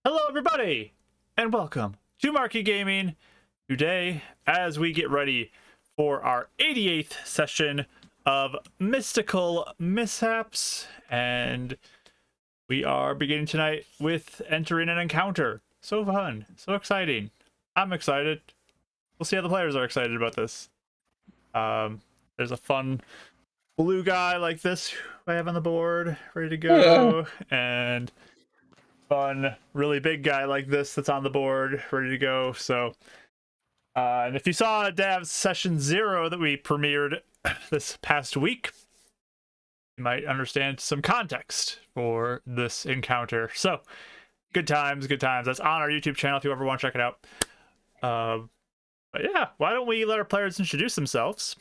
Hello, everybody, and welcome to Marquee Gaming. Today, as we get ready for our 88th session of Mystical Mishaps, and we are beginning tonight with entering an encounter. So fun, so exciting. I'm excited. We'll see how the players are excited about this. There's a fun blue guy like this I have on the board, ready to go, and fun, really big guy like this that's on the board, ready to go. So, and if you saw Dav's session 0 that we premiered this past week, you might understand some context for this encounter. So, good times, good times. That's on our YouTube channel if you ever want to check it out. But yeah, why don't we let our players introduce themselves,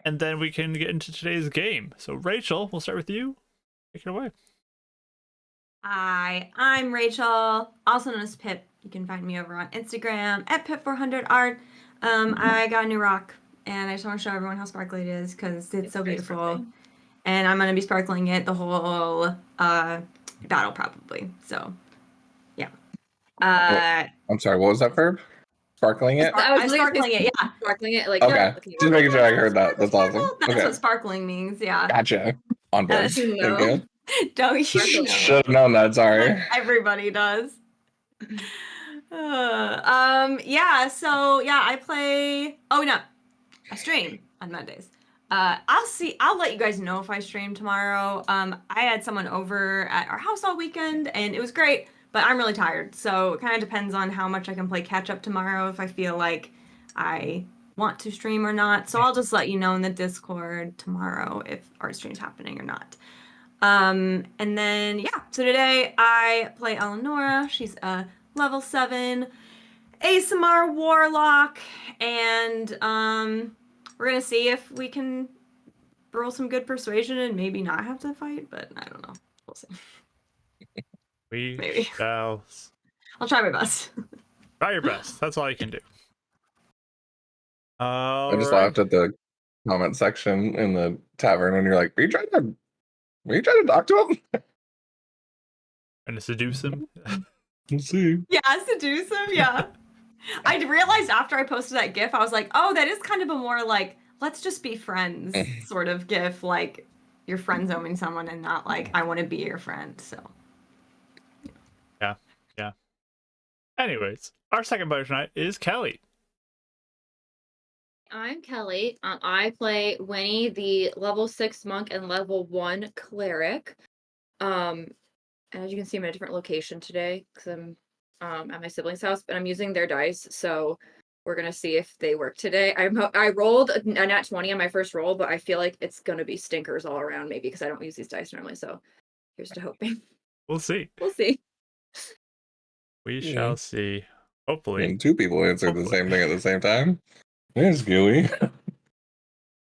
and then we can get into today's game. So, Rachel, we'll start with you. Take it away. Hi, I'm Rachel, also known as Pip. You can find me over on Instagram at Pip400art. I got a new rock, and I just want to show everyone how sparkly it is because it's so beautiful. Sparkling. And I'm going to be sparkling it the whole battle, probably. So, yeah. I'm sorry, what was that verb? Sparkling it? I'm sparkling it, yeah. Sparkling it, like, okay. Just making sure I heard that. That's awesome. That's what sparkling means, yeah. Gotcha. On board. Thank you. Don't you should have known that, sorry. Everybody does. Yeah, so yeah, I play I stream on Mondays. I'll let you guys know if I stream tomorrow. I had someone over at our house all weekend and it was great, but I'm really tired. So it kind of depends on how much I can play catch up tomorrow if I feel like I want to stream or not. So I'll just let you know in the Discord tomorrow if our stream's happening or not. And then, yeah, so today I play Eleonora. She's a level 7 ASMR warlock, and we're gonna see if we can roll some good persuasion and maybe not have to fight, but I don't know. We'll see. Maybe. I'll try my best. Try your best. That's all you can do. I just laughed at the comment section in the tavern when you're like, Are you trying to talk to him? And to seduce him? We'll see. Yeah, seduce him, yeah. I realized after I posted that GIF, I was like, oh, that is kind of a more like, let's just be friends sort of GIF, like you're friend zoning someone and not like, I want to be your friend, so. Yeah. Anyways, our second player tonight is Kelly. I'm Kelly. I play Winnie, the level 6 monk and level 1 cleric. As you can see, I'm in a different location today because I'm at my siblings' house, but I'm using their dice, so we're gonna see if they work today. I rolled a nat 20 on my first roll, but I feel like it's gonna be stinkers all around, maybe because I don't use these dice normally. So here's to hoping. We'll see. We'll see. We shall see. Hopefully. And 2 people answered the same thing at the same time. There's gooey.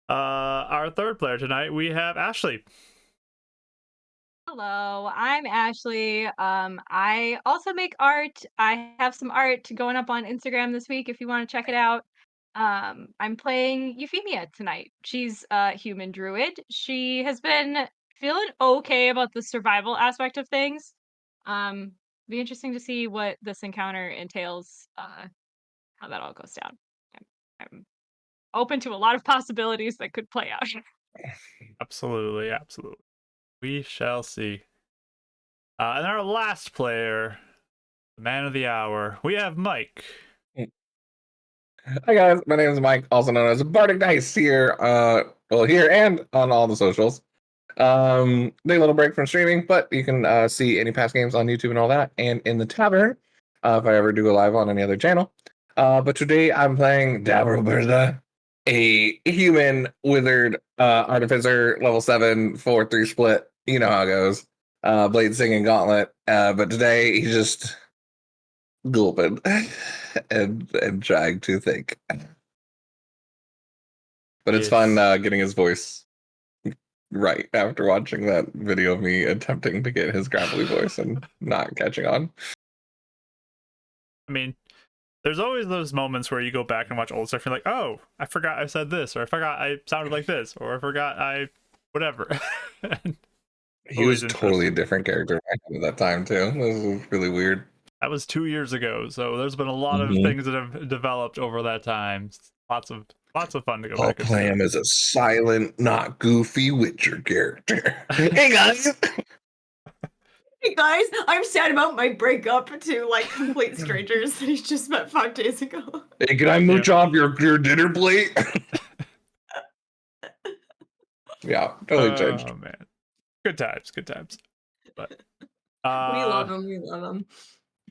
Our third player tonight, we have Ashley. Hello, I'm Ashley. I also make art. I have some art going up on Instagram this week if you want to check it out. I'm playing Euphemia tonight. She's a human druid. She has been feeling okay about the survival aspect of things. Be interesting to see what this encounter entails, how that all goes down. I'm open to a lot of possibilities that could play out. Absolutely. We shall see. And our last player, the man of the hour, we have Mike. Hi guys, my name is Mike, also known as Bardic Dice here. Here and on all the socials. Take a little break from streaming, but you can see any past games on YouTube and all that, and in the tavern, if I ever do go live on any other channel. But today I'm playing Davroberta, a human wizard artificer, level 7, 4-3 split. You know how it goes. Blade singing gauntlet. But today he's just gulping and trying to think. But it's fun getting his voice right after watching that video of me attempting to get his gravelly voice and not catching on. I mean, there's always those moments where you go back and watch old stuff and you're like, oh, I forgot I said this, or I forgot I sounded like this, or I forgot I whatever. He was totally a different character at that time too. This was really weird. That was 2 years ago, so there's been a lot of things that have developed over that time. Lots of fun to go I'll back and play him as a silent, not goofy Witcher character. Hey guys! Hey guys, I'm sad about my breakup to like complete strangers that he just met 5 days ago. Hey, can I mooch off your dinner plate? Yeah, totally changed. Oh man, good times. But We love him. We love him.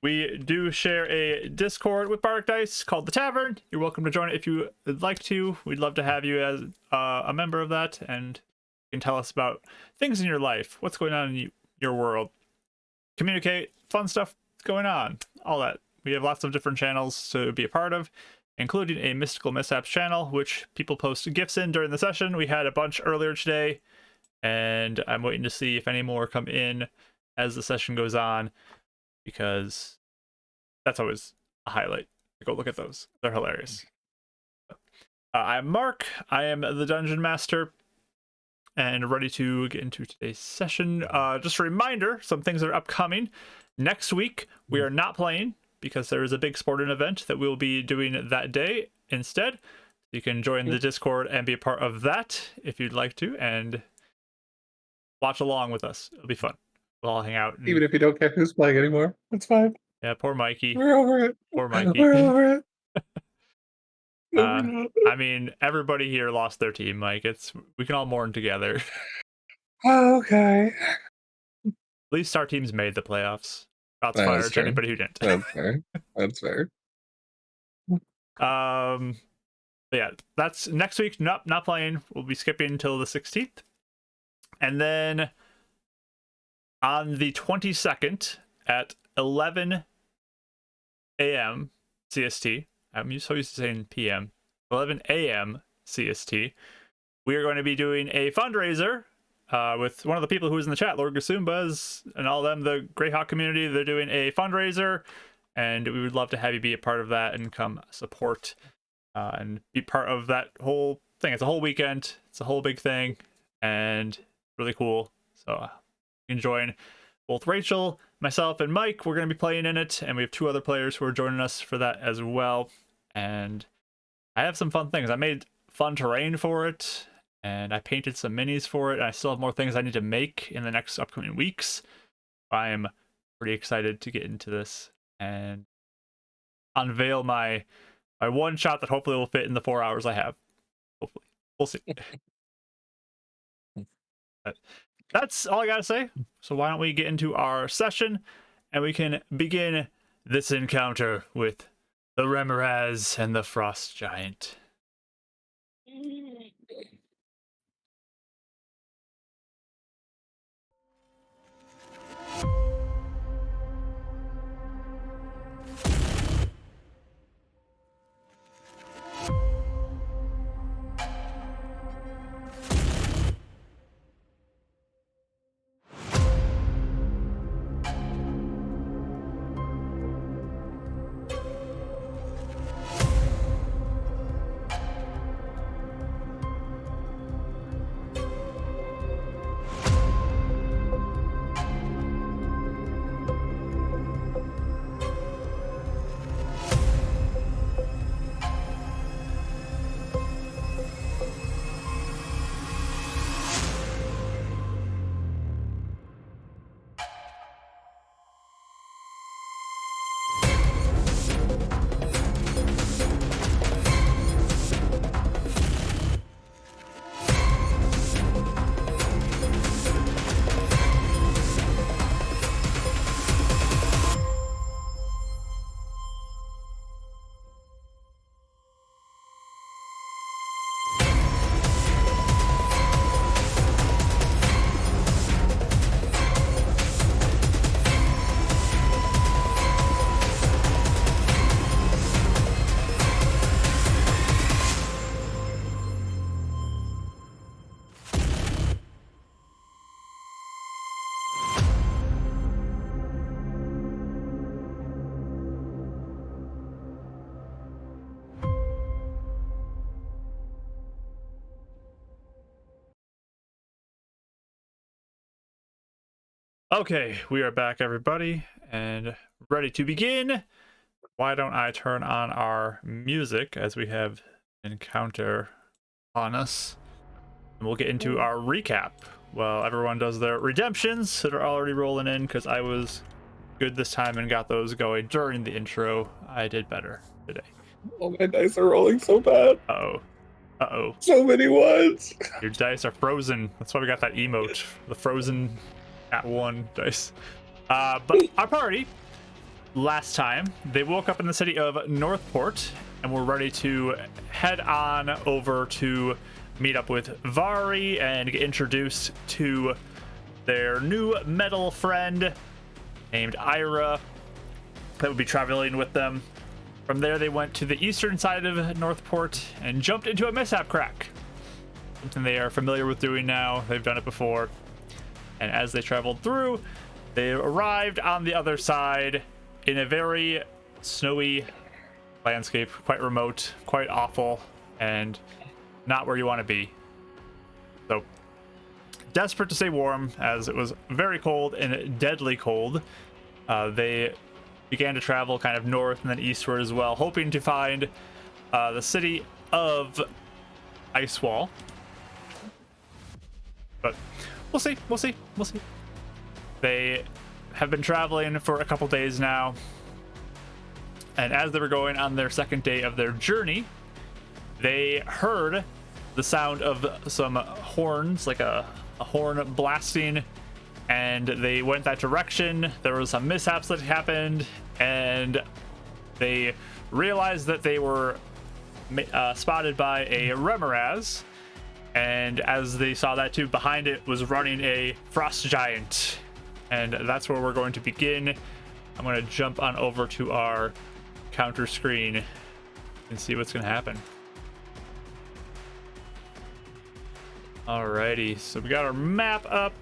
we do share a Discord with Bardic Dice called The Tavern. You're welcome to join it if you would like to. We'd love to have you as a member of that, and you can tell us about things in your life, what's going on in your world, communicate, fun stuff going on, all that. We have lots of different channels to be a part of, including a Mystical Mishaps channel, which people post gifts in during the session. We had a bunch earlier today, and I'm waiting to see if any more come in as the session goes on, because that's always a highlight. Go look at those. They're hilarious. I'm Mark. I am the Dungeon Master, and ready to get into today's session. Just a reminder, some things are upcoming. Next week, we are not playing because there is a big sporting event that we'll be doing that day instead. You can join the Discord and be a part of that if you'd like to, and watch along with us. It'll be fun. We'll all hang out. Even if you don't care who's playing anymore, it's fine. Yeah, poor Mikey. We're over it. Poor Mikey. We're over it. No, we're not. I mean, everybody here lost their team, Mike. We can all mourn together. Okay. At least our team's made the playoffs. Shots That's fired to true. anybody who didn't. That's fair. That's fair. But yeah, that's next week. Not playing. We'll be skipping until the 16th. And then on the 22nd at 11 a.m. CST, I'm so used to saying PM, 11 a.m. CST, we are going to be doing a fundraiser with one of the people who was in the chat, Lord Gasumbas, and all them, the Greyhawk community. They're doing a fundraiser, and we would love to have you be a part of that and come support and be part of that whole thing. It's a whole weekend. It's a whole big thing, and really cool. So you can join both Rachel, myself, and Mike. We're going to be playing in it, and we have 2 other players who are joining us for that as well. And I have some fun things. I made fun terrain for it, and I painted some minis for it. And I still have more things I need to make in the next upcoming weeks. I am pretty excited to get into this and unveil my one shot that hopefully will fit in the 4 hours I have. Hopefully. We'll see. But that's all I gotta say. So why don't we get into our session, and we can begin this encounter with the Remoraz and the Frost Giant. Okay, we are back, everybody, and ready to begin. Why don't I turn on our music as we have encounter on us, and we'll get into our recap while everyone does their redemptions that are already rolling in, because I was good this time and got those going during the intro. I did better today. Oh, my dice are rolling so bad. Uh-oh. So many ones. Your dice are frozen. That's why we got that emote, the frozen at 1 dice. But our party, last time, they woke up in the city of Northport and were ready to head on over to meet up with Vari and get introduced to their new metal friend named Ira that would be traveling with them. From there, they went to the eastern side of Northport and jumped into a mishap crack. Something they are familiar with doing now. They've done it before. And as they traveled through, they arrived on the other side in a very snowy landscape, quite remote, quite awful, and not where you want to be. So, desperate to stay warm, as it was very cold and deadly cold, they began to travel kind of north and then eastward as well, hoping to find the city of Icewall. But we'll see. They have been traveling for a couple days now, and as they were going on their second day of their journey, they heard the sound of some horns, like a horn blasting, and they went that direction. There was some mishaps that happened, and they realized that they were spotted by a Remoraz, and as they saw that too, behind it was running a frost giant, and that's where we're going to begin. I'm going to jump on over to our counter screen and see what's going to happen. Alrighty, so we got our map up.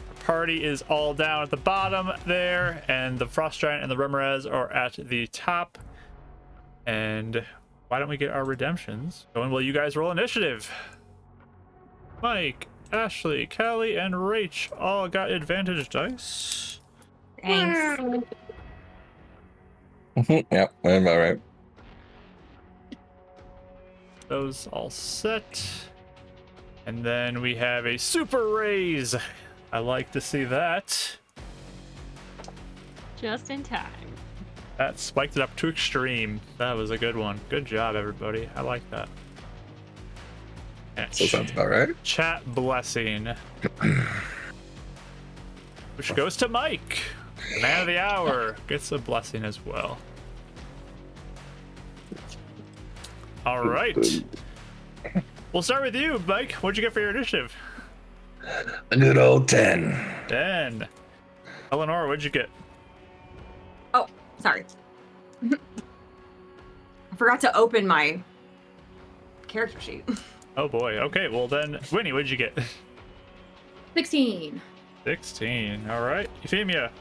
Our party is all down at the bottom there, and the Frost Giant and the Remoraz are at the top. And why don't we get our redemptions going? Will you guys roll initiative? Mike, Ashley, Callie, and Rach all got advantage dice. Thanks. Yep, I'm all right. Those all set. And then we have a super raise. I like to see that. Just in time. That spiked it up to extreme. That was a good one. Good job, everybody. I like that. And So sounds about right. chat blessing. Which goes to Mike. Man of the hour. Gets a blessing as well. All right. We'll start with you, Mike. What'd you get for your initiative? A good old 10. 10. Eleanor, what'd you get? Oh, sorry. I forgot to open my character sheet. Oh boy. Okay, well then, Winnie, what'd you get? 16. 16. All right. Euphemia.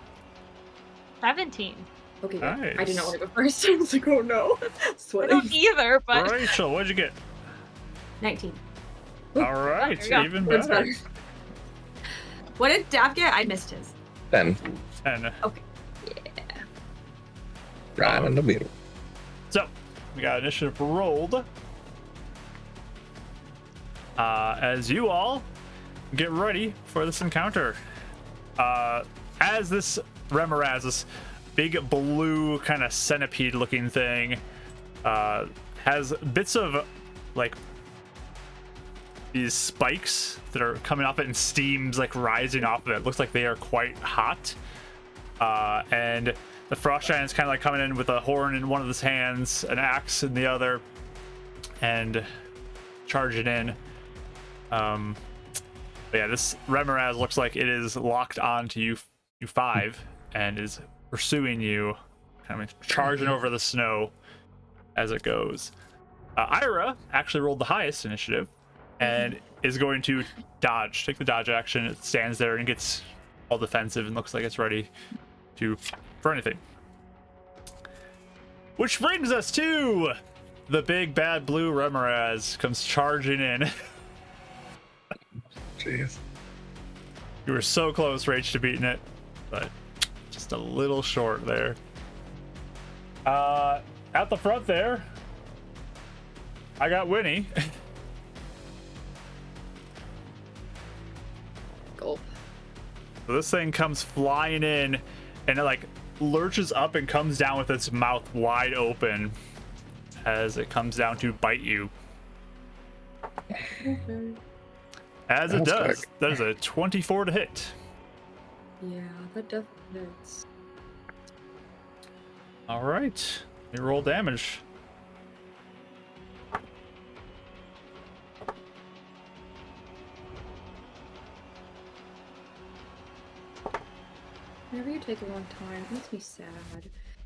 17. Okay, good. I Nice. did not want to go first. I was like, oh no. I Sweating. don't either, but Rachel, what'd you get? 19. All right, there you go. even That's better. better. What did Dav get? I missed his. 10. 10. Okay. Right in the middle. So, we got initiative rolled. As you all get ready for this encounter. As this Remoraz, this big blue kind of centipede looking thing, has bits of like these spikes that are coming off it and steams like rising off of it. Looks like they are quite hot. And the Frost Giant is kind of like coming in with a horn in one of his hands, an axe in the other, and charging in. But yeah, this Remoraz looks like it is locked onto you 5 and is pursuing you, kind of charging over the snow as it goes. Ira actually rolled the highest initiative and is going to take the dodge action. It stands there and gets all defensive and looks like it's ready for anything. Which brings us to the big bad blue Remoraz comes charging in. Jeez. You were so close, Rach, to beating it, but just a little short there. At the front there, I got Winnie. Gulp. So this thing comes flying in, and it like lurches up and comes down with its mouth wide open as it comes down to bite you. As it That's does. quick. That is a 24 to hit. Yeah, that definitely hurts. All right. You roll damage. Whenever you take a long time, it makes me sad.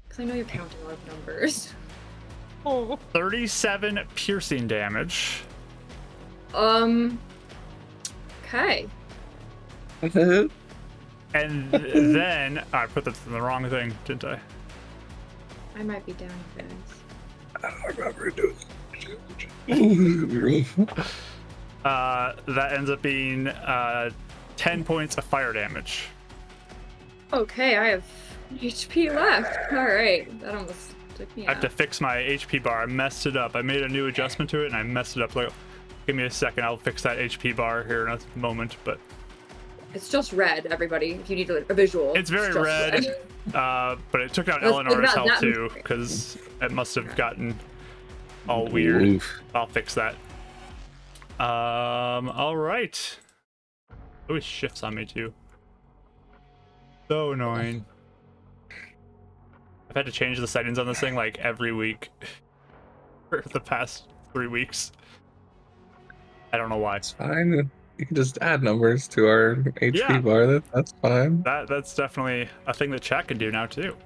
Because I know you're counting a lot of numbers. Oh. 37 piercing damage. Okay. And then I put that in the wrong thing, didn't I? I might be down, guys. I remember doing it. That ends up being 10 points of fire damage. Okay, I have HP left. Alright, that almost took me I have out. to fix my HP bar. I messed it up. I made a new adjustment to it and I messed it up. Like, give me a second. I'll fix that HP bar here in a moment. But It's just red, everybody, if you need a visual. it's very just red. But it took down Let's Eleanor's figure out health that too, mistake. because it must have gotten all weird. Oof. I'll fix that. All right. It always shifts on me too. So annoying. I've had to change the settings on this thing like every week for the past 3 weeks. I don't know why. It's fine. You can just add numbers to our HP Yeah. bar. That's fine. That's definitely a thing that chat can do now too.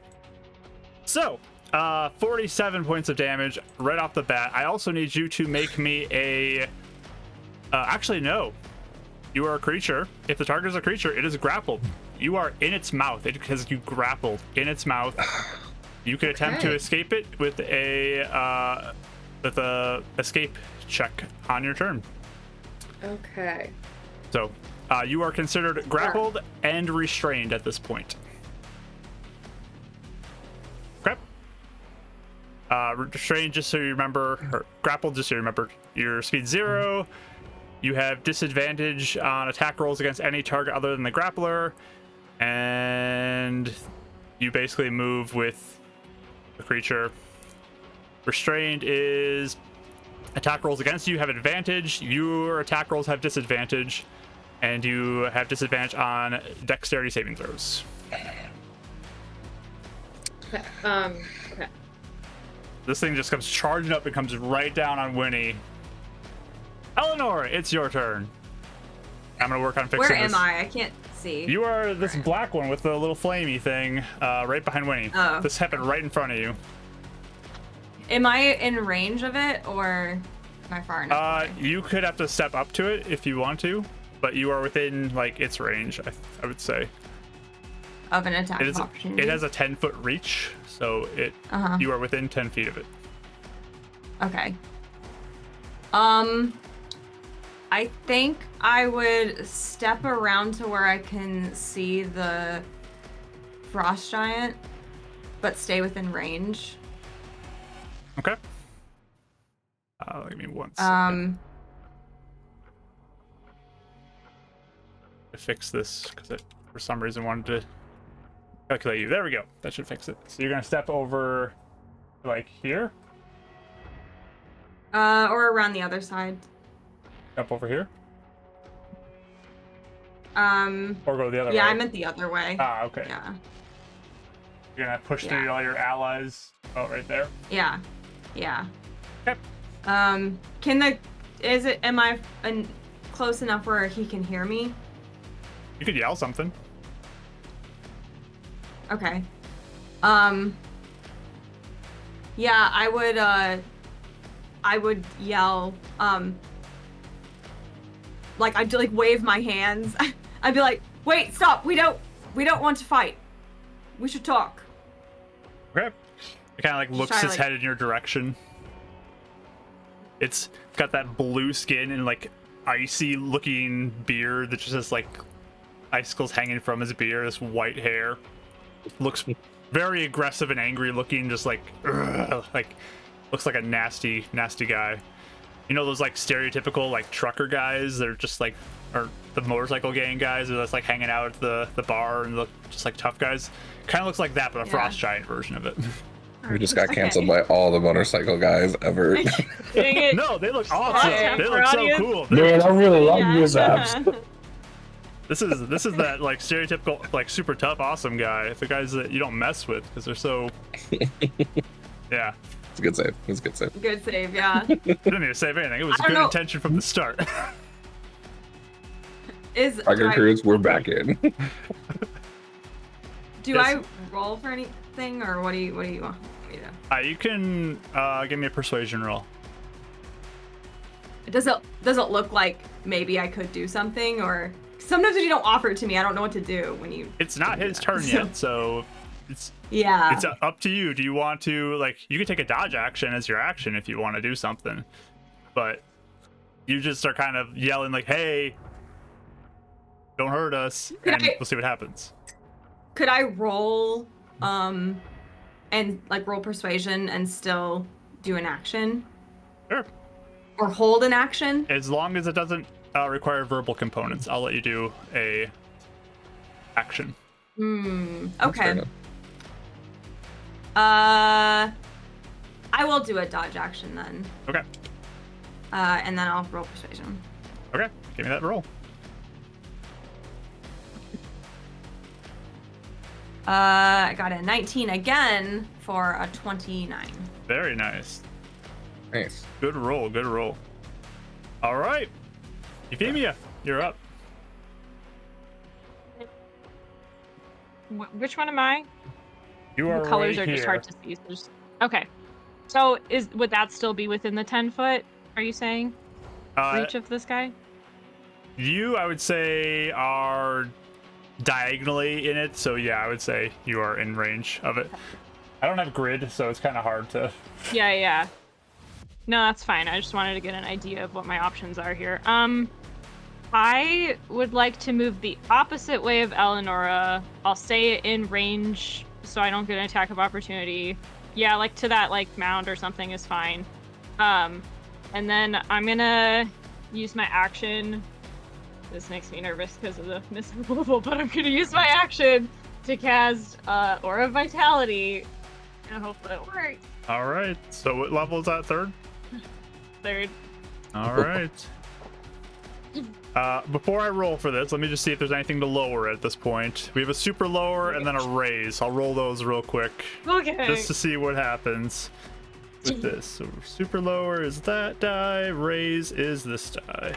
So, 47 points of damage right off the bat. I also need you to make me a. Actually, no. You are a creature. If the target is a creature, it is grappled. You are in its mouth. It because you grappled in its mouth. You can attempt to Okay. escape it with a escape check on your turn. Okay. So, you are considered grappled and restrained at this point. Okay. Restrained, just so you remember, or grappled, just so you remember, your speed 0. You have disadvantage on attack rolls against any target other than the grappler, and you basically move with the creature. Restrained is attack rolls against you have advantage, your attack rolls have disadvantage, and you have disadvantage on dexterity saving throws. Okay. Okay. This thing just comes charging up and comes right down on Winnie. Eleanor, it's your turn. I'm gonna work on fixing Where this. am I? I can't see. You are this black one with the little flamey thing, right behind Winnie. Oh. This happened right in front of you. Am I in range of it or am I far enough away? You could have to step up to it if you want to, but you are within like its range, I would say. Of an attack It of is. opportunity? It has a 10-foot reach, so Uh-huh. you are within 10 feet of it. Okay. I think I would step around to where I can see the frost giant, but stay within range. Okay. Give me one second to fix this because it, for some reason, wanted to calculate you. There we go. That should fix it. So you're gonna step over, like here. Or around the other side. Up over here, Um, or go the other way. yeah, I meant the other way. Ah, okay. Yeah, You're gonna push through Yeah. all your allies. Oh, right there. yeah, yeah. Okay. Am I close enough where he can hear me? You could yell something. Okay. Yeah, I would yell, like I'd like wave my hands. I'd be like, wait, stop, we don't want to fight. We should talk. Okay. It kind of like looks try to, its like- head in your direction. It's got that blue skin and like icy looking beard that just has like icicles hanging from his beard, this white hair. looks very aggressive and angry looking, just like looks like a nasty guy. You know those like stereotypical like trucker guys? They're just like, or the motorcycle gang guys are just like hanging out at the bar and look just like tough guys. Kind of looks like that, but a frost giant version of it. We just got canceled by all the motorcycle guys ever. Dang it. No, they look awesome. Yeah, They for look so audience. cool. Man, I really love Yeah. Mishaps. This is that like stereotypical like super tough awesome guy. The guys that you don't mess with because they're so. Yeah, It's a good save. It's a good save. Good save, yeah. I didn't need to save anything. It was I don't good know. intention from the start. Tiger Cruise, we're back in. Do Yes. I roll for anything, or what do you want me to do? You can give me a persuasion roll. Does it look like maybe I could do something, or sometimes if you don't offer it to me, I don't know what to do when you. It's not his turn yet, so it's Yeah. up to you. Do you want to like you can take a dodge action as your action if you want to do something, but you just are kind of yelling like, "Hey, don't hurt us," and we'll see what happens. Could I roll, and like roll persuasion and still do an action, Sure. or hold an action? As long as it doesn't require verbal components, I'll let you do a action. That's fair Okay. enough. I will do a dodge action then, Okay. and then I'll roll persuasion. Okay. Give me that roll. I got a 19 again for a 29. Very nice. Nice. Good roll. Good roll. All right. Euphemia, you're up. Which one am I? You are The colors right are just here. hard to see. Okay. So would that still be within the 10 foot? Are you saying reach of this guy? You, I would say, are diagonally in it. So yeah, I would say you are in range of it. I don't have grid, so it's kind of hard to. Yeah. No, that's fine. I just wanted to get an idea of what my options are here. I would like to move the opposite way of Eleonora. I'll stay in range so I don't get an attack of opportunity. Yeah, like to that like mound or something is fine. And then I'm gonna use my action. This makes me nervous because of the misremoval, but I'm gonna use my action to cast Aura of Vitality and hope that it works. All right. So what level is that? Third. Third. All right. Before I roll for this, let me just see if there's anything to lower at this point. We have a super lower and then a raise. I'll roll those real quick Okay. just to see what happens with this. So super lower is that die, raise is this die.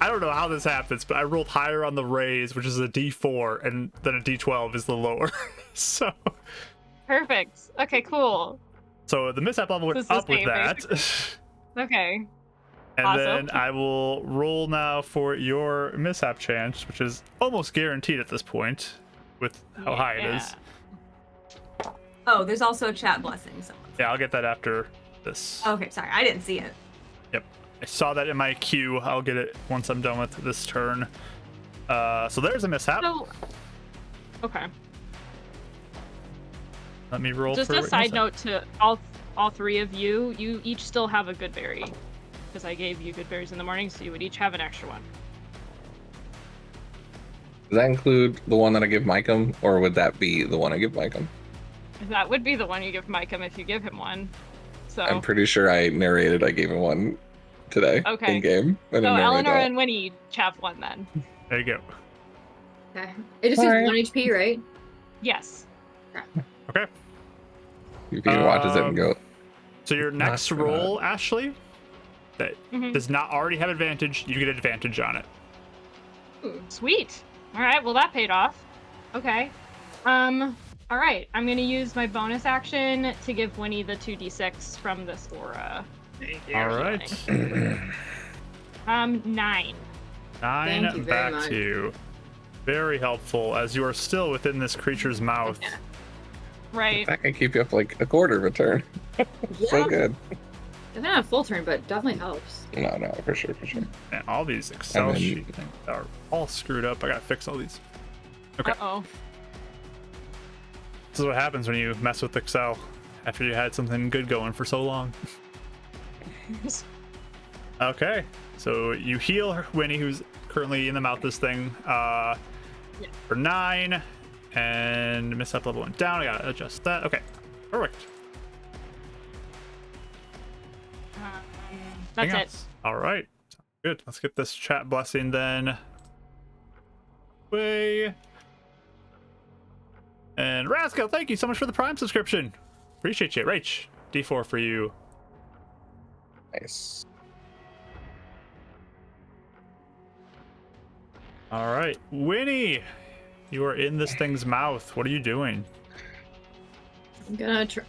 I don't know how this happens, but I rolled higher on the raise, which is a D4, and then a D12 is the lower. So Perfect. Okay, cool. the mishap level went It's the up with same, that. Okay. And Awesome. then I will roll now for your mishap chance, which is almost guaranteed at this point with how high it is. Oh, there's also a chat blessing. Yeah, I'll get that after this. Okay, sorry, I didn't see it. Yep. I saw that in my queue. I'll get it once I'm done with this turn. So there's a mishap. So, okay. Let me roll Just for a side mishap. note to all three of you, you each still have a good berry. Because I gave you good berries in the morning, so you would each have an extra one. Does that include the one that I give Micah, or would that be the one I give Micah? That would be the one you give Micah if you give him one. So, I'm pretty sure I narrated I gave him one today Okay. in game. I so didn't narrate Eleanor that. and Winnie each have one then. There you go. Okay. It just says Alright. 1 HP, right? Yes. Okay. If he watches it and go, So your next Not roll, Ashley, that Mhm. does not already have advantage, you get advantage on it. Sweet. All right. Well, that paid off. Okay. All right. I'm gonna use my bonus action to give Winnie the 2d6 from this aura. All right. 9. 9 Thank you very back much. to you. Very helpful as you are still within this creature's mouth. Right. that can keep you up like a quarter of a turn. So Yeah. good. Definitely not a full turn, but definitely helps. No, for sure. And all these Excel And then- sheet things are all screwed up. I gotta fix all these. Okay. Uh-oh. This is what happens when you mess with Excel after you had something good going for so long. Okay, so you heal Winnie, who's currently in the mouth of this thing, for 9, and Mishap level went down. I gotta adjust that. Okay, perfect. That's Anything it. else? All right, good. Let's get this chat blessing then. Way. And Rascal, thank you so much for the Prime subscription. Appreciate you. Rach, D4 for you. Nice. All right, Winnie, you are in this thing's mouth. What are you doing? I'm gonna try.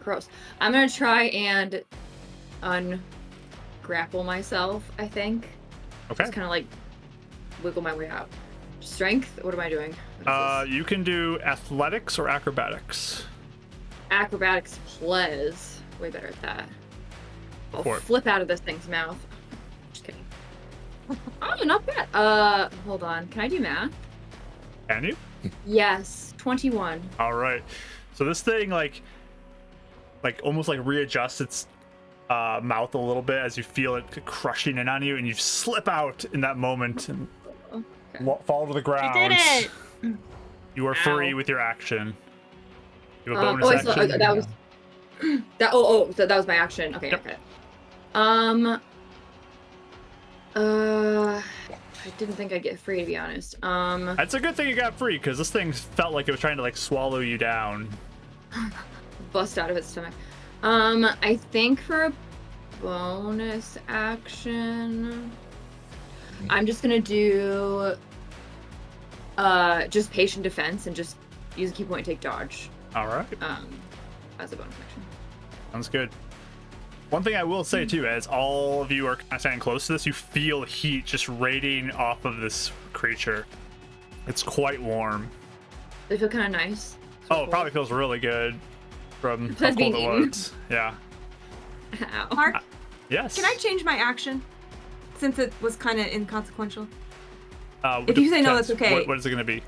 Gross. I'm gonna try and ungrapple myself. I think. Okay. Just kind of like wiggle my way out. Strength. What am I doing? What is this? You can do athletics or acrobatics. Acrobatics plays. Way better at that. I'll For it. flip out of this thing's mouth. Just kidding. Oh, not bad. Hold on. Can I do math? Can you? Yes. 21. All right. So this thing like almost like readjusts its mouth a little bit as you feel it crushing in on you, and you slip out in that moment and fall to the ground. You did it. You are Ow. free with your action. You have a bonus Oh, action. so that was so that was my action. Okay, Yep. okay. I didn't think I'd get free, to be honest. That's a good thing you got free, because this thing felt like it was trying to like swallow you down. Bust out of its stomach. I think for a bonus action, I'm just gonna do just patient defense and just use a key point, take dodge. All right. As a bonus action. Sounds good. One thing I will say too, as all of you are kind of standing close to this, you feel heat just radiating off of this creature. It's quite warm. They feel kind of nice. Oh, it probably feels really good from how Besides cold being it eaten. was. Yeah. Ow. Mark, Yes. can I change my action since it was kind of inconsequential? If you say no, that's okay. What is it going to be?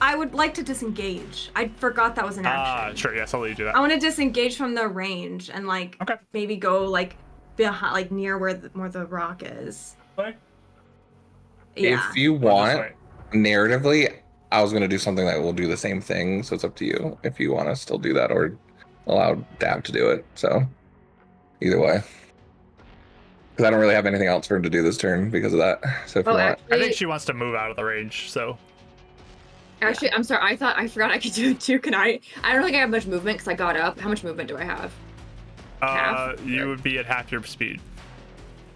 I would like to disengage. I forgot that was an action. Sure. Yes, I'll let you do that. I want to disengage from the range and like Okay. maybe go like behind, like near where the rock is. Okay. Yeah. If you This want, way. narratively, I was going to do something that will do the same thing. So it's up to you if you want to still do that or allow Dab to do it. So either way. Because I don't really have anything else for him to do this turn because of that. So if you Oh, want. I think she wants to move out of the range, so. Actually, I'm sorry. I forgot I could do it too. Can I? I don't think I have much movement because I got up. How much movement do I have? Half? You would be at half your speed.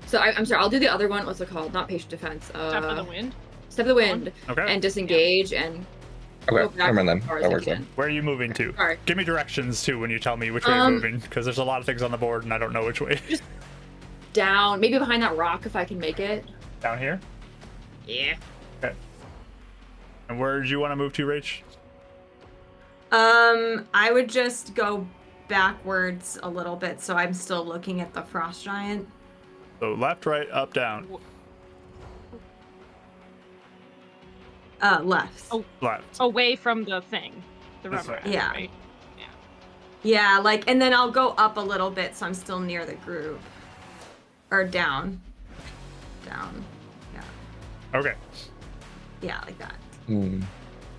So I'm sorry. I'll do the other one. What's it called? Not patient defense. Step of the wind. Step of the wind. Okay. And disengage and go Okay, back never mind then. as far as That I works can. then. Where are you moving to? Sorry. Give me directions too when you tell me which way you're moving, because there's a lot of things on the board and I don't know which way. Down, maybe behind that rock if I can make it. Down here? Yeah. Okay. And where did you want to move to, Rach? I would just go backwards a little bit, so I'm still looking at the frost giant. So left, right, up, down. Left. Oh. Left. Away from the thing. The This rubber. way. Yeah. Right? Yeah, like, and then I'll go up a little bit, so I'm still near the group. Or down. Down. Yeah. Okay. Yeah, like that.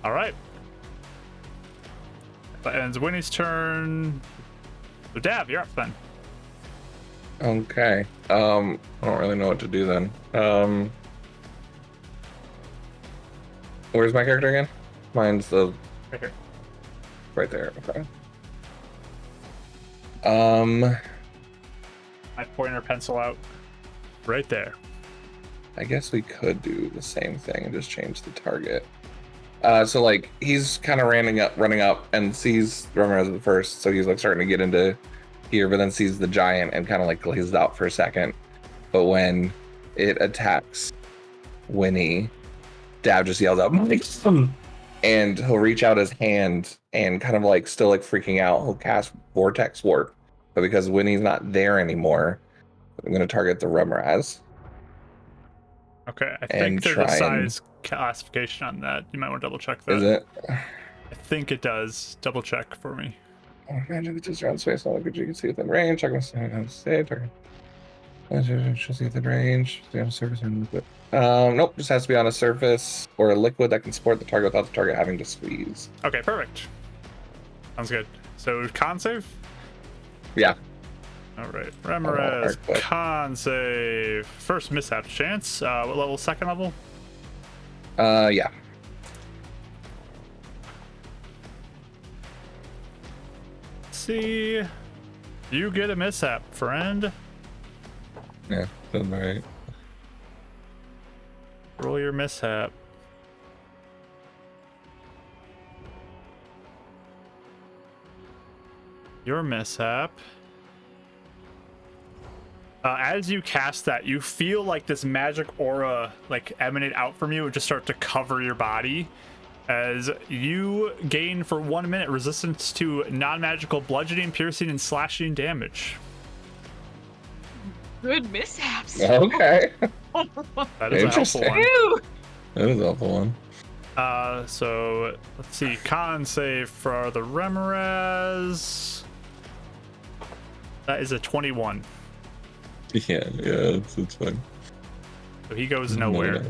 All right. That ends Winnie's turn. So Dab, you're up then. Okay. I don't really know what to do then. Where's my character again? Mine's the Right here. right there. Okay. I pointer pencil out. Right there. I guess we could do the same thing and just change the target. So like he's kind of running up and sees Ramirez at first, so he's like starting to get into here, but then sees the giant and kind of like glazes out for a second. But when it attacks Winnie, Dab just yells out, and he'll reach out his hand and kind of like still like freaking out, he'll cast Vortex Warp. But because Winnie's not there anymore, I'm gonna target the Ramirez. Okay. I And think there's a try and- size classification on that. You might want to double check that. Is it? I think it does. Double check for me. Imagine it's just around space. All good you can see within range. I'm going to say target. She'll see within range. Stay on a surface and liquid. Nope, just has to be on a surface or a liquid that can support the target without the target having to squeeze. Okay, perfect. Sounds good. So con save? Yeah. All right. Ramirez, quick. con save. First mishap chance. What level? Second level? Yeah. Let's see. You get a mishap, friend. Yeah, that's right. Roll your mishap. Your mishap. As you cast that, you feel like this magic aura like emanate out from you and just start to cover your body. As you gain for 1 minute resistance to non-magical bludgeoning, piercing, and slashing damage. Good mishaps. Okay. That is a helpful Interesting. one. Ew. That is a helpful one. So let's see. Con save for the Ramirez. That is a 21. Yeah, it's fine. So he goes nowhere.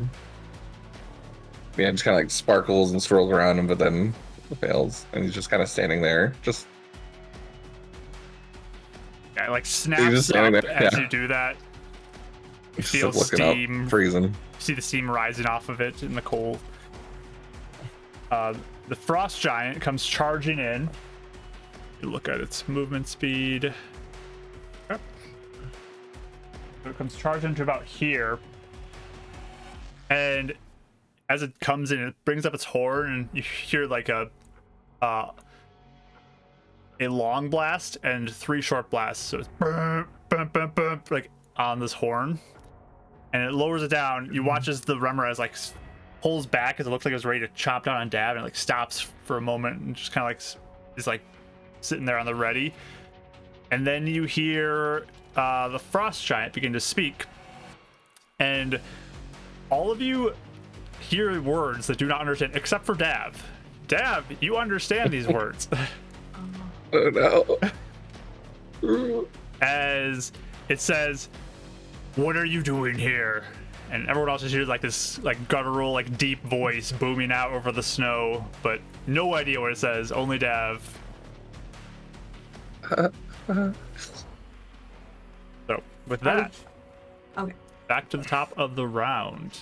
Yeah, just kind of like sparkles and swirls around him, but then fails, and he's just kind of standing there. Just Yeah, like just snaps up standing there, as yeah. you do that. You just, feel like, looking steam. up, freezing. You see the steam rising off of it in the cold. The frost giant comes charging in. You look at its movement speed. Yep. So it comes charging to about here. And as it comes in, it brings up its horn, and you hear like a long blast and 3 short blasts. So it's bump, bump, bump, bump, like on this horn. And it lowers it down. You watch as the Ramirez like pulls back as it looks like it was ready to chop down on Dav, and it like stops for a moment and just kind of like is like sitting there on the ready. And then you hear the frost giant begin to speak, and all of you hear words that do not understand except for Dav. Dav, you understand these words. Oh no. As it says, "What are you doing here?" And everyone else just hears like this like guttural, like deep voice booming out over the snow, but no idea what it says, only Dav. So with that, Okay. back to the top of the round.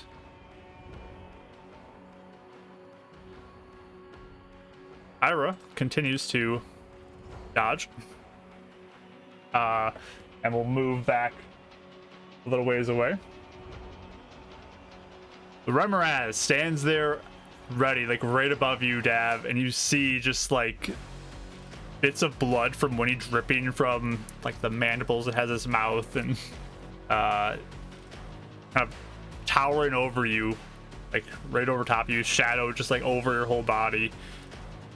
Ira continues to dodge. And we'll move back a little ways away. The Ramirez stands there ready, like right above you, Dav, and you see just like bits of blood from Winnie dripping from like the mandibles it has in his mouth, and kind of towering over you, like right over top of you, shadow just like over your whole body.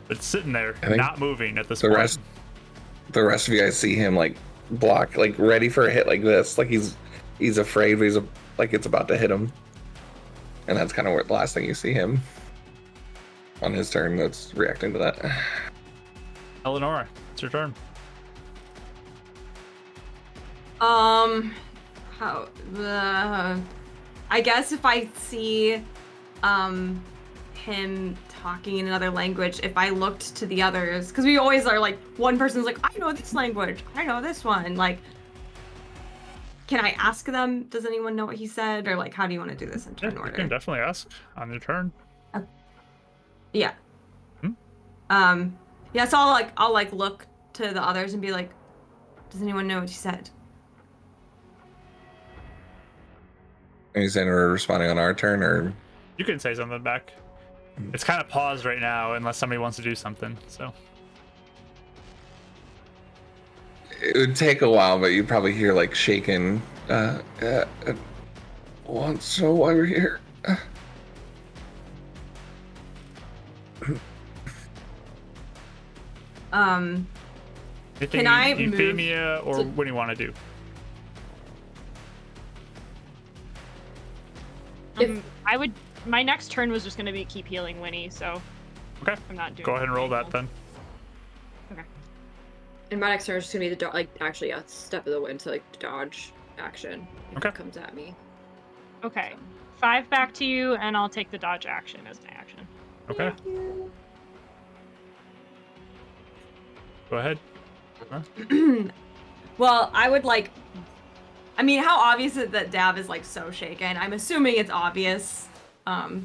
But it's sitting there, not moving at this point. The rest of you guys see him like block, like ready for a hit like this, like he's afraid, but like it's about to hit him. And that's kind of where the last thing you see him on his turn that's reacting to that. Eleonora, it's your turn. How I guess if I see him talking in another language, if I looked to the others, because we always are like, one person's like, I know this language, I know this one, like, can I ask them, does anyone know what he said, or like, how do you want to do this in turn You order? can definitely ask on your turn. Yeah. Yeah, so I'll look to the others and be like, does anyone know what he said? Are you saying we're responding on our turn, or You can say something back. It's kind of paused right now unless somebody wants to do something. So it would take a while, but you'd probably hear like shaking. So why we're here? anything Can I move Euphemia or to- what do you want to do? I would. My next turn was just gonna be keep healing Winnie. So Okay. I'm not doing. Go ahead and roll that anything. then. And my next turn is just gonna be the actually, yeah, step of the wind to like dodge action if Okay. it comes at me. Okay. 5 back to you, and I'll take the dodge action as my action. Okay. Thank you. Go ahead. Well, I would like. I mean, how obvious is it that Dav is like so shaken? I'm assuming it's obvious. Yeah.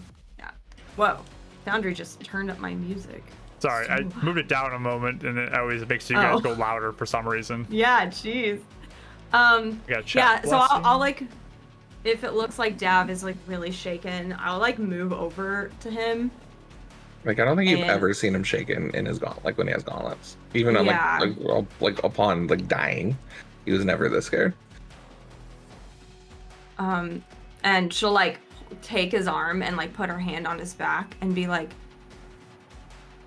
Whoa. Foundry just turned up my music. Sorry, So I loud. moved it down a moment, and it always makes you guys Oh. go louder for some reason. Yeah, jeez. I got chat Yeah, so I'll blessing. like, if it looks like Dav is like really shaken, I'll like move over to him. Like I don't think you've And- ever seen him shaken in his gauntlet, like when he has gauntlets. Even on Yeah. like upon like dying, he was never this scared. And she'll like take his arm and like put her hand on his back and be like,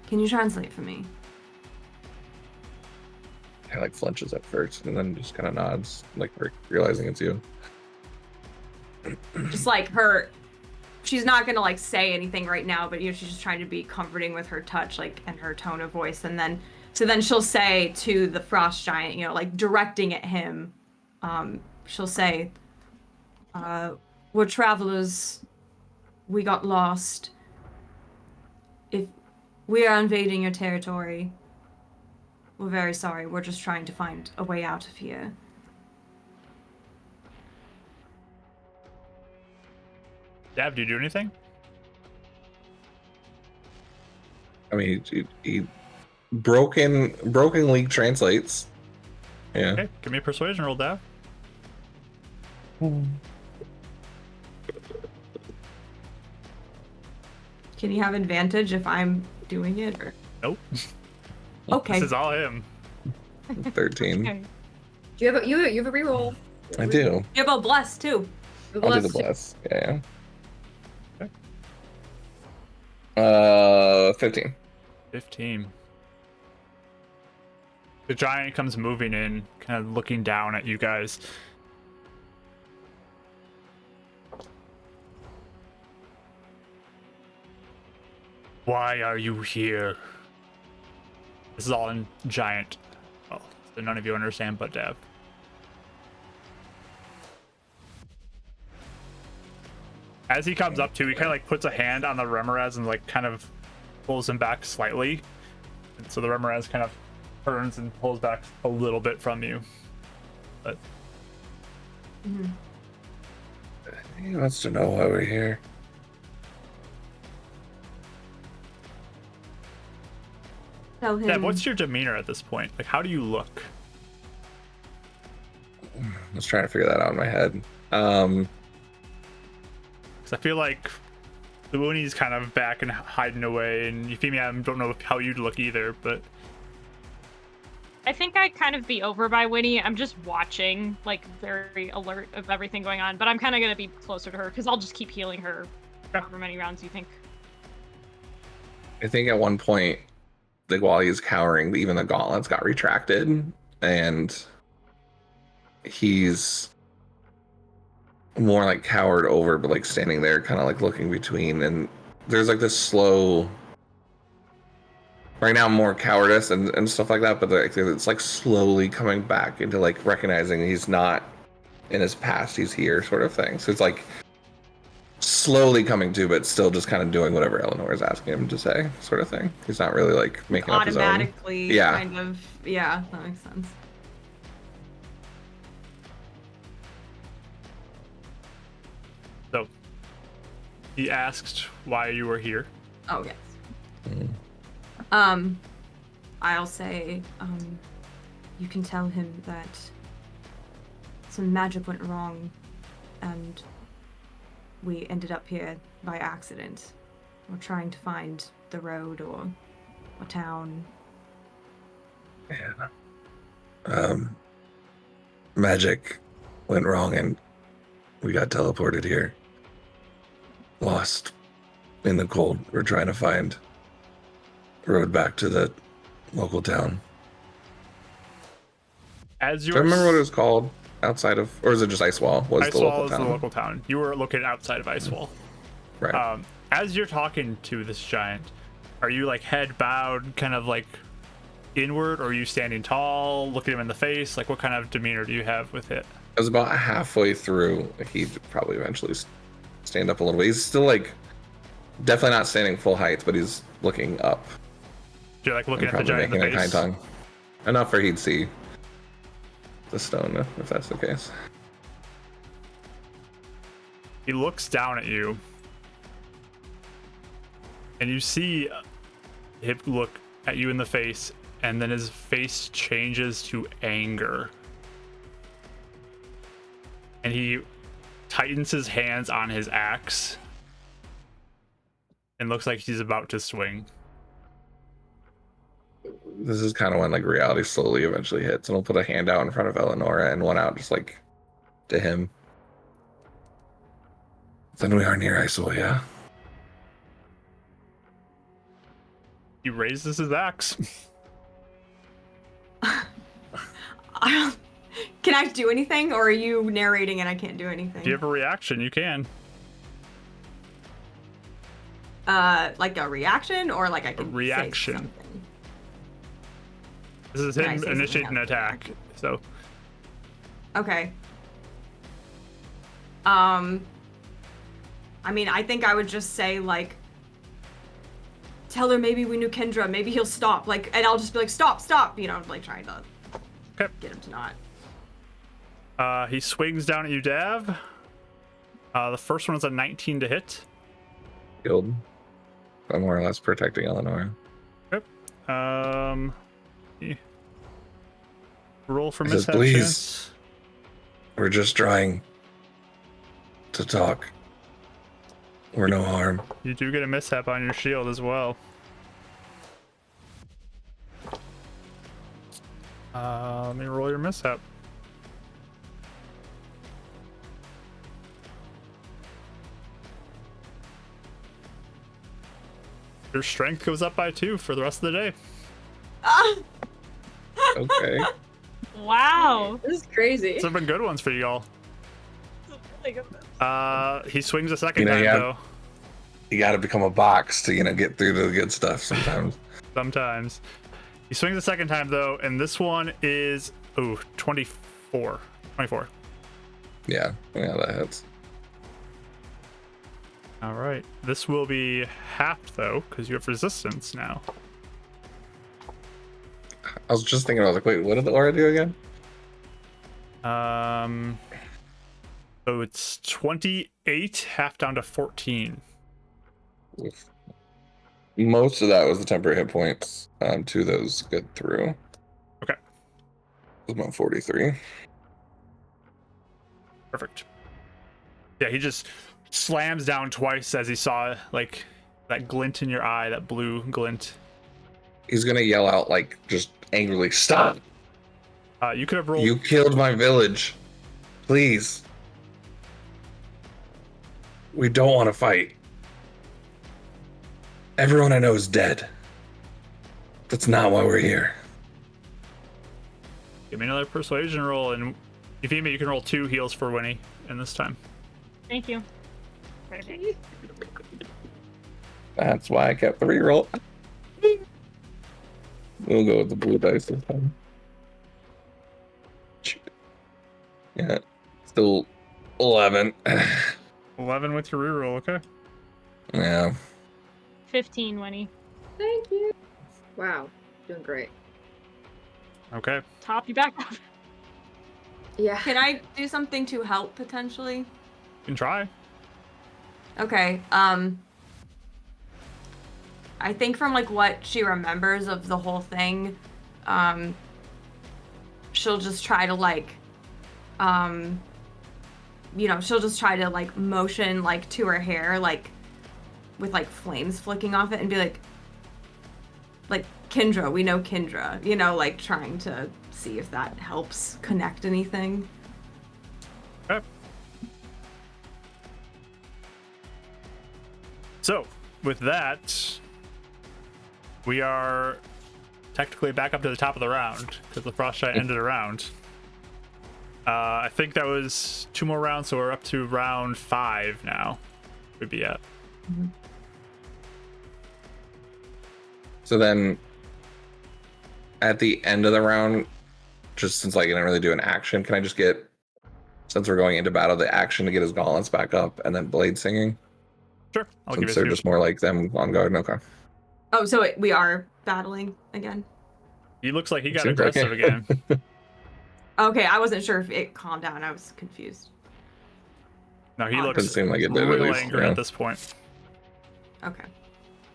"Can you translate for me?" He like flinches at first and then just kind of nods, like realizing it's you. Just like her, she's not gonna like say anything right now, but you know she's just trying to be comforting with her touch, like, and her tone of voice, and then she'll say to the frost giant, you know, like directing at him, she'll say, "We're travelers. We got lost. If we are invading your territory, we're very sorry. We're just trying to find a way out of here." Dav, do you do anything? I mean, he broken league translates. Yeah. Okay, give me a persuasion roll, Dav. Can you have advantage if I'm doing it? Or... Nope. Okay. This is all him. 13. Okay. Do you have a you have a reroll? I do. You have a bless too. I'll do the bless. Yeah. Okay. 15. 15. The giant comes moving in, kind of looking down at you guys. Why are you here? This is all in giant. Oh, so none of you understand but Dav. As he comes up to, he kind of like puts a hand on the Remoraz and like kind of pulls him back slightly. And so the Remoraz kind of turns and pulls back a little bit from you. But He wants to know why we're here. Tell him. Dav, what's your demeanor at this point? Like, how do you look? I was trying to figure that out in my head. Because I feel like the Wooni's kind of back and hiding away, and Euphemia, I don't know how you'd look either, but I think I'd kind of be over by Winnie. I'm just watching, like, very alert of everything going on, but I'm kind of going to be closer to her because I'll just keep healing her however many rounds you think. I think at one point, like while he's cowering, even the gauntlets got retracted, and he's more like cowered over, but like standing there, kind of like looking between. And there's like this slow. Right now, more cowardice and stuff like that, but like, it's like slowly coming back into like recognizing he's not in his past, he's here, sort of thing. So it's like slowly coming to, but still just kind of doing whatever Eleanor is asking him to say, sort of thing. He's not really like making up his own. Automatically, Yeah. kind of. Yeah, that makes sense. so he asked why you were here. Oh yes. Mm. I'll say, you can tell him that some magic went wrong, and we ended up here by accident. We're trying to find the road or a town. Yeah. Magic went wrong and we got teleported here. Lost in the cold. We're trying to find a road back to the local town. As Do you you remember what it was called outside of, or is it just Icewall? Was the Icewall local is town? the local town. You were located outside of Icewall. Right. As you're talking to this giant, Are you like head bowed, kind of like inward, or are you standing tall, looking him in the face? Like, what kind of demeanor do you have with it? I was about halfway through. He'd probably eventually stand up a little bit. He's still like definitely not standing full height, but he's looking up. You're like looking and at the probably giant in making the a high face. tongue. Enough for he'd see the stone, if that's the case. He looks down at you, and you see him look at you in the face, and then his face changes to anger. And he tightens his hands on his axe and looks like he's about to swing. This is kind of when like reality slowly eventually hits, and he'll put a hand out in front of Eleonora and one out just like to him. Then we are near Isolia. He raises his axe. Can I do anything, or are you narrating and I can't do anything? If you have a reaction, you can. Like a reaction, or like I can say reaction. something? This is Can I him say something initiating an else? attack. So Okay. I mean, I think I would just say like, tell her maybe we knew Kendra, maybe he'll stop. Like, and I'll just be like, stop, you know, like trying to okay. get him to not. He swings down at you, Dav. The first one is a 19 to hit. Killed. I'm more or less protecting Eleanor. Yep. Roll for He says, mishap "Please." chance. We're just trying to talk. We're no harm. You do get a mishap on your shield as well. Let me roll your mishap. Your strength goes up by 2 for the rest of the day. Okay. Wow. This is crazy. These have been good ones for you all. He swings a second You know, time yeah. though. You got to become a box to, get through the good stuff sometimes. Sometimes. He swings a second time though, and this one is 24. 24. Yeah, that hits. All right. This will be halved though, because you have resistance now. I was just thinking, I was like, wait, what did the aura do again? So it's 28, half down to 14. Oof. Most of that was the temporary hit points. 2 of those get through. Okay. It was about 43. Perfect. Yeah, he just slams down twice as he saw like that glint in your eye, that blue glint. He's gonna yell out, like, just angrily, "Stop! You could have rolled. You killed my village. Please. We don't want to fight. Everyone I know is dead. That's not why we're here." Give me another persuasion roll, and if you can roll 2 heals for Winnie in this time. Thank you. That's why I kept the reroll. We'll go with the blue dice this time. Shoot. Yeah, still 11. 11 with your reroll, okay? Yeah. 15, Winnie. Thank you. Wow, doing great. Okay. Top you back up. Yeah. Can I do something to help potentially? You can try. Okay. I think from like what she remembers of the whole thing, she'll just try to like, she'll just try to like motion like to her hair, like with like flames flicking off it, and be like Kendra, we know Kendra, like trying to see if that helps connect anything. Okay. So, with that, we are technically back up to the top of the round because the frost giant ended a round. I think that was 2 more rounds, so we're up to round 5 now. We'd be at. So then at the end of the round, just since like I didn't really do an action, can I just get, since we're going into battle, the action to get his gauntlets back up and then blade singing? Sure, I'll give Since it they're to you. just more like them on guard. Okay. Oh, so we are battling again. He looks like he got Seems aggressive okay. again. Okay, I wasn't sure if it calmed down. I was confused. No, he Doesn't looks seem like it did, at real least, angry yeah. at this point. Okay.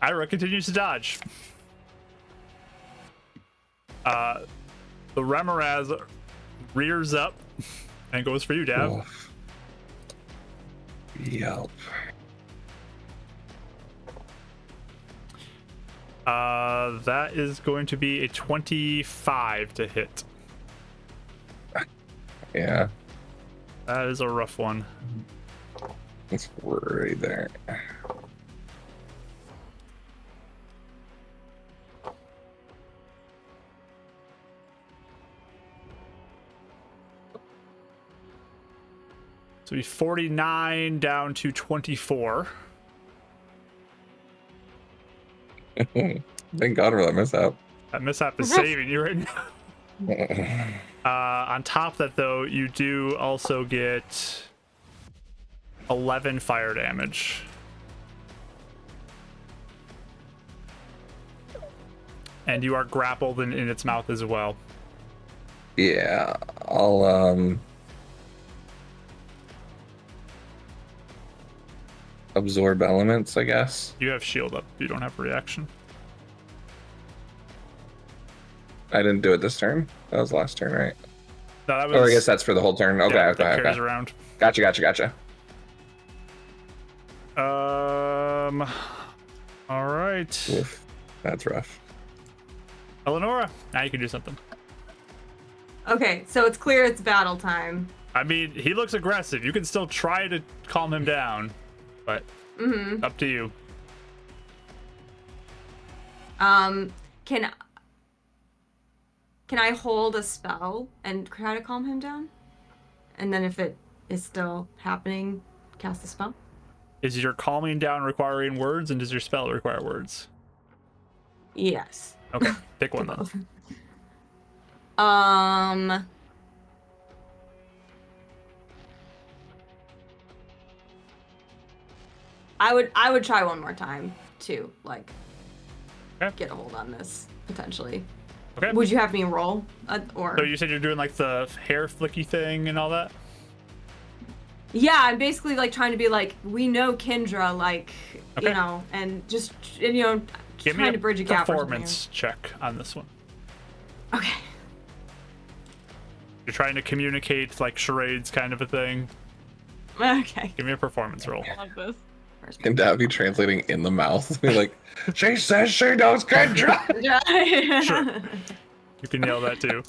Ira continues to dodge. The Remoraz rears up and goes for you, Dab. Oof. Yelp. That is going to be a 25 to hit. Yeah, That is a rough one. it's right there. So he's 49 down to 24. Thank God for that mishap. That mishap is saving you right now. On top of that, though, you do also get 11 fire damage. And you are grappled in its mouth as well. Yeah, I'll absorb elements, I guess. You have shield up. You don't have reaction. I didn't do it this turn. That was last turn, right? No, that was, Or I guess that's for the whole turn. Okay, yeah, okay, that carries okay. around. Gotcha. All right. Oof, that's rough. Eleonora, now you can do something. Okay, so it's clear it's battle time. I mean, he looks aggressive. You can still try to calm him down, but up to you. Can I hold a spell and try to calm him down? And then if it is still happening, cast a spell? Is your calming down requiring words, and does your spell require words? Yes. Okay, pick one then. I would try one more time to like Okay. get a hold on this potentially. Okay. Would you have me roll or? So you said you're doing like the hair flicky thing and all that? Yeah, I'm basically like trying to be like, we know Kendra, like, Okay. you know, and just, you know, Give me trying a to bridge a gap. performance check on this one. Okay. You're trying to communicate like charades kind of a thing. Okay. Give me a performance roll. I love this. Can that be translating in the mouth? Be like, she says she knows Kendra. Sure. You can yell that too.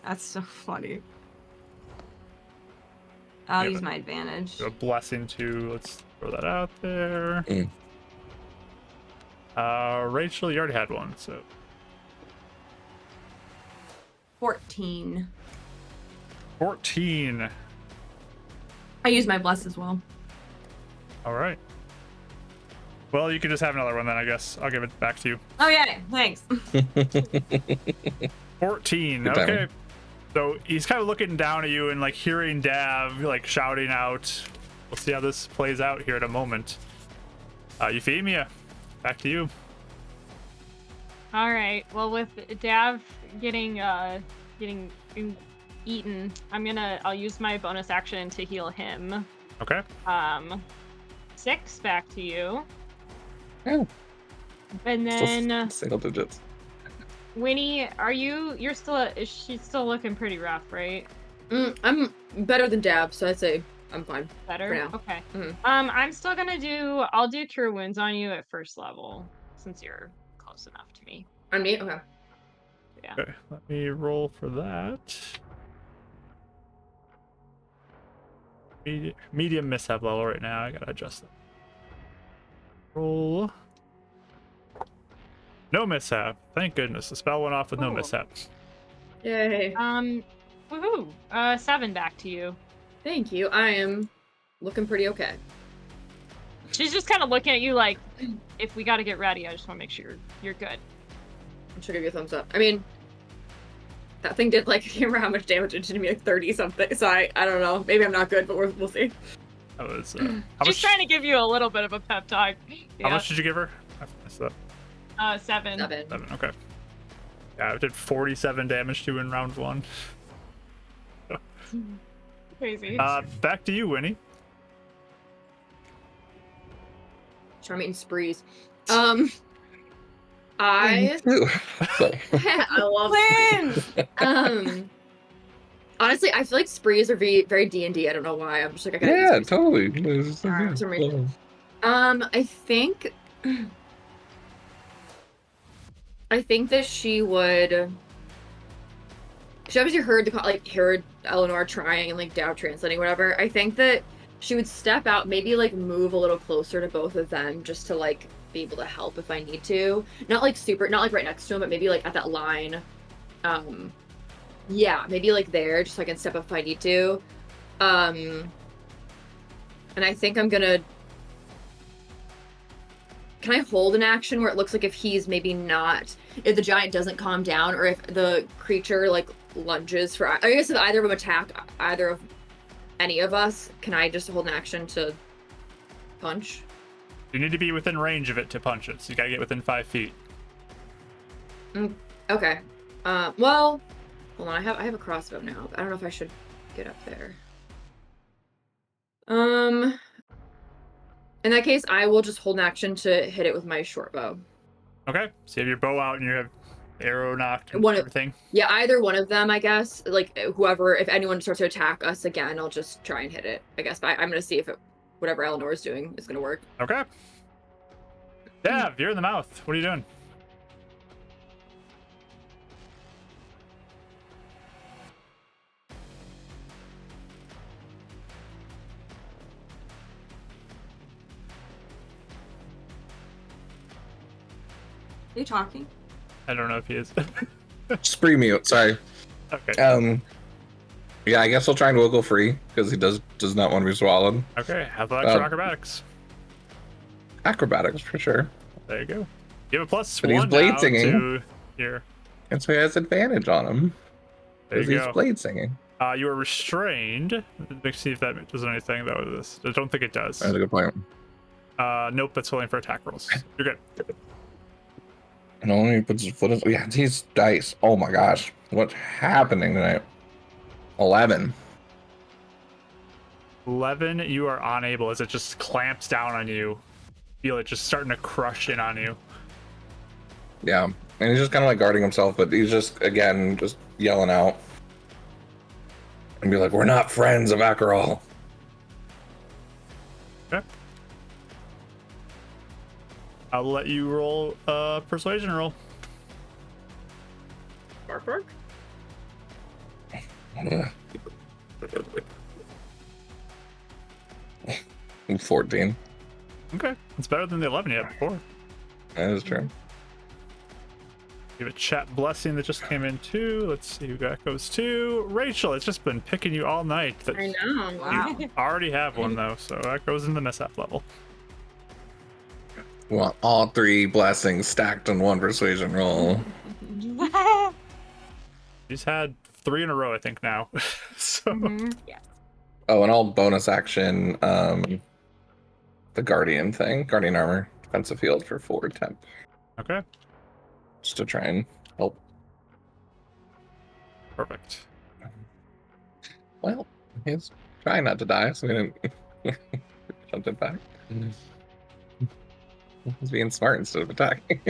That's so funny. I'll use my advantage. A blessing too. Let's throw that out there. Rachel, you already had one, so 14. 14. I use my bless as well. All right. Well, you can just have another one then, I guess. I'll give it back to you. Oh yeah, thanks. 14. Good timing. Okay. So he's kind of looking down at you and like hearing Dav like shouting out. We'll see how this plays out here in a moment. Euphemia, back to you. All right. Well, with Dav getting eaten, I'll use my bonus action to heal him. Okay. 6 back to you. Oh, And then single digits. Winnie, is she still looking pretty rough, right? I'm better than Dab, so I'd say I'm fine. Better? For now. Okay. Mhm. I'm still I'll do Cure Wounds on you at first level, since you're close enough to me. On me? Okay. Yeah. Okay. Let me roll for that. Medium mishap level right now. I gotta adjust that. Roll. No mishap. Thank goodness. The spell went off with no Cool. mishaps. Yay. Woohoo! 7 back to you. Thank you. I am looking pretty okay. She's just kind of looking at you like, if we got to get ready, I just want to make sure you're good. I should give you a thumbs up. I mean, that thing did like, I can't remember how much damage it did to me, like 30 something. So I don't know. Maybe I'm not good, but we'll see. That was, She's trying to give you a little bit of a pep talk. How much did you give her? I messed up. 7. 7. 7, okay. Yeah, I did 47 damage to in round 1. Crazy. Back to you, Winnie. Charm-eating sprees. I Ooh. So, I love Twins! honestly, I feel like sprees are very D&D. I don't know why. I'm just like, I gotta eat yeah, sprees. totally. It's just like, For yeah, some reason. well, I think that she obviously heard Eleanor trying and like Dow translating whatever. I think that she would step out, maybe like move a little closer to both of them just to like be able to help if I need to. Not like right next to him, but maybe like at that line. Yeah, maybe like there, just so I can step up if I need to. And I think I'm gonna. Can I hold an action where it looks like if he's maybe not, if the giant doesn't calm down, or if the creature like lunges for, I guess if either of them attack either of any of us, can I just hold an action to punch? You need to be within range of it to punch it, so you gotta get within 5 feet. Okay. Well, hold on. I have a crossbow now, but I don't know if I should get up there. In that case, I will just hold an action to hit it with my short bow. Okay, so you have your bow out and you have arrow knocked and One of- everything. Yeah, either one of them, I guess. Like whoever, if anyone starts to attack us again, I'll just try and hit it. I guess, but I'm gonna see if whatever Eleanor is doing is gonna work. Okay. Yeah, you're in the mouth. What are you doing? Are you talking? I don't know if he is. spree mute. Sorry. Okay. Yeah, I guess I'll try and wiggle free because he does not want to be swallowed. Okay, athletics or acrobatics? Acrobatics for sure. There you go. You have a plus But he's 1 blade now singing. to your. And so he has advantage on him There because you he's go. blade singing. You are restrained. Let's see if that does anything though with this. I don't think it does. That's a good point. Nope, that's only for attack rolls. You're good. And only he puts his foot in. Yeah, these dice. Oh my gosh. What's happening tonight? 11. 11, you are unable as it just clamps down on you. Feel it just starting to crush in on you. Yeah. And he's just kind of like guarding himself, but he's just, again, just yelling out. And be like, we're not friends of Acheral. Okay. I'll let you roll a persuasion roll. Bark, bark. 14. Okay. It's better than the 11 you had before. That is true. You have a chat blessing that just came in too. Let's see who that goes to. Rachel, it's just been picking you all night. I know. Wow. You already have one though, so that goes in the mishap level. We want all 3 blessings stacked on 1 persuasion roll. He's had 3 in a row, I think now. So Yes. Oh, and all bonus action, the Guardian thing. Guardian armor. Defensive field for forward temp. okay, Just to try and help. perfect. Well, he's trying not to die, so we didn't something back. He's being smart instead of attacking.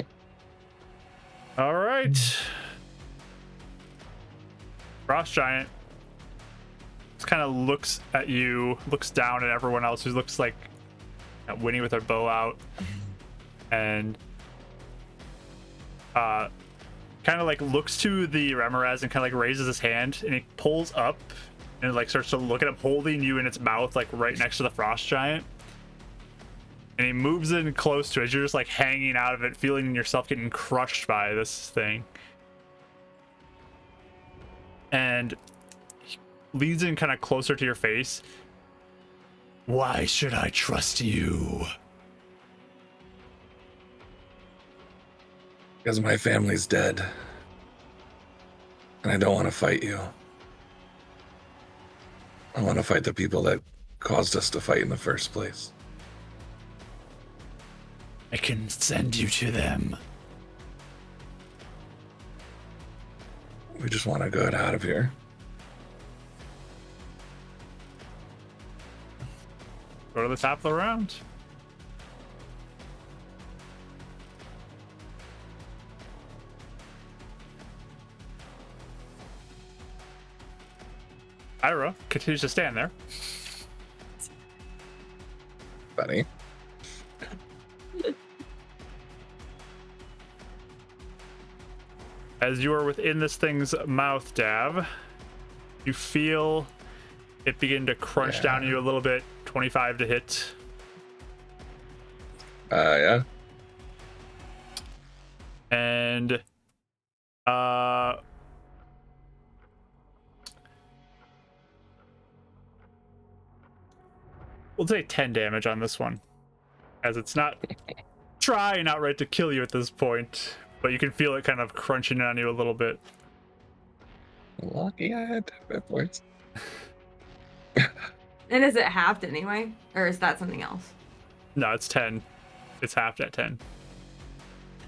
All right. Frost Giant just kind of looks at you, looks down at everyone else who looks like at Winnie with her bow out, and kind of like looks to the Remoraz and kind of like raises his hand, and he pulls up and like starts to look at him, holding you in its mouth, like right next to the Frost Giant. And he moves in close to it. You're just like hanging out of it, feeling yourself getting crushed by this thing. And he leans in kind of closer to your face. Why should I trust you? Because my family's dead. And I don't want to fight you. I want to fight the people that caused us to fight in the first place. I can send you to them. We just want to get out of here. Go to the top of the round. Ira continues to stand there. Funny. As you are within this thing's mouth, Dav, you feel it begin to crunch down on you a little bit. 25 to hit. Yeah. And we'll take 10 damage on this one, as it's not trying outright to kill you at this point, but you can feel it kind of crunching on you a little bit. Lucky I had 10 hit points. And is it halved anyway? Or is that something else? No, it's 10. It's halved at 10.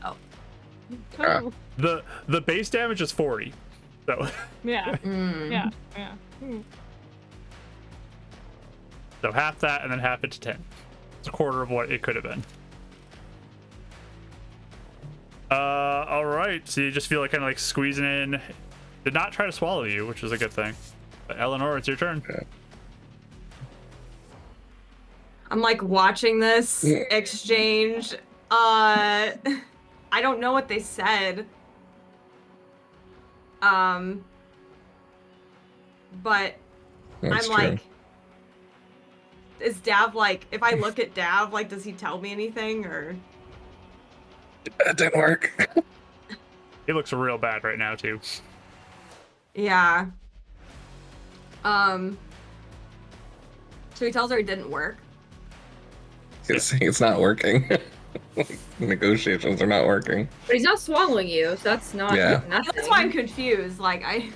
Oh. Oh, The base damage is 40. So yeah, Mm. yeah, yeah. Mm. so half that and then half it to 10. It's a quarter of what it could have been. All right. So you just feel like kind of like squeezing in. Did not try to swallow you, which is a good thing. But Eleanor, it's your turn. Okay. I'm like watching this exchange. I don't know what they said. But That's I'm true. like, is Dav like, if I look at Dav, like, does he tell me anything or? That didn't work. He looks real bad right now too. Yeah. So he tells her it didn't work. It's not working. Negotiations are not working. But he's not swallowing you, so that's not Yeah. nothing. That's why I'm confused. Like I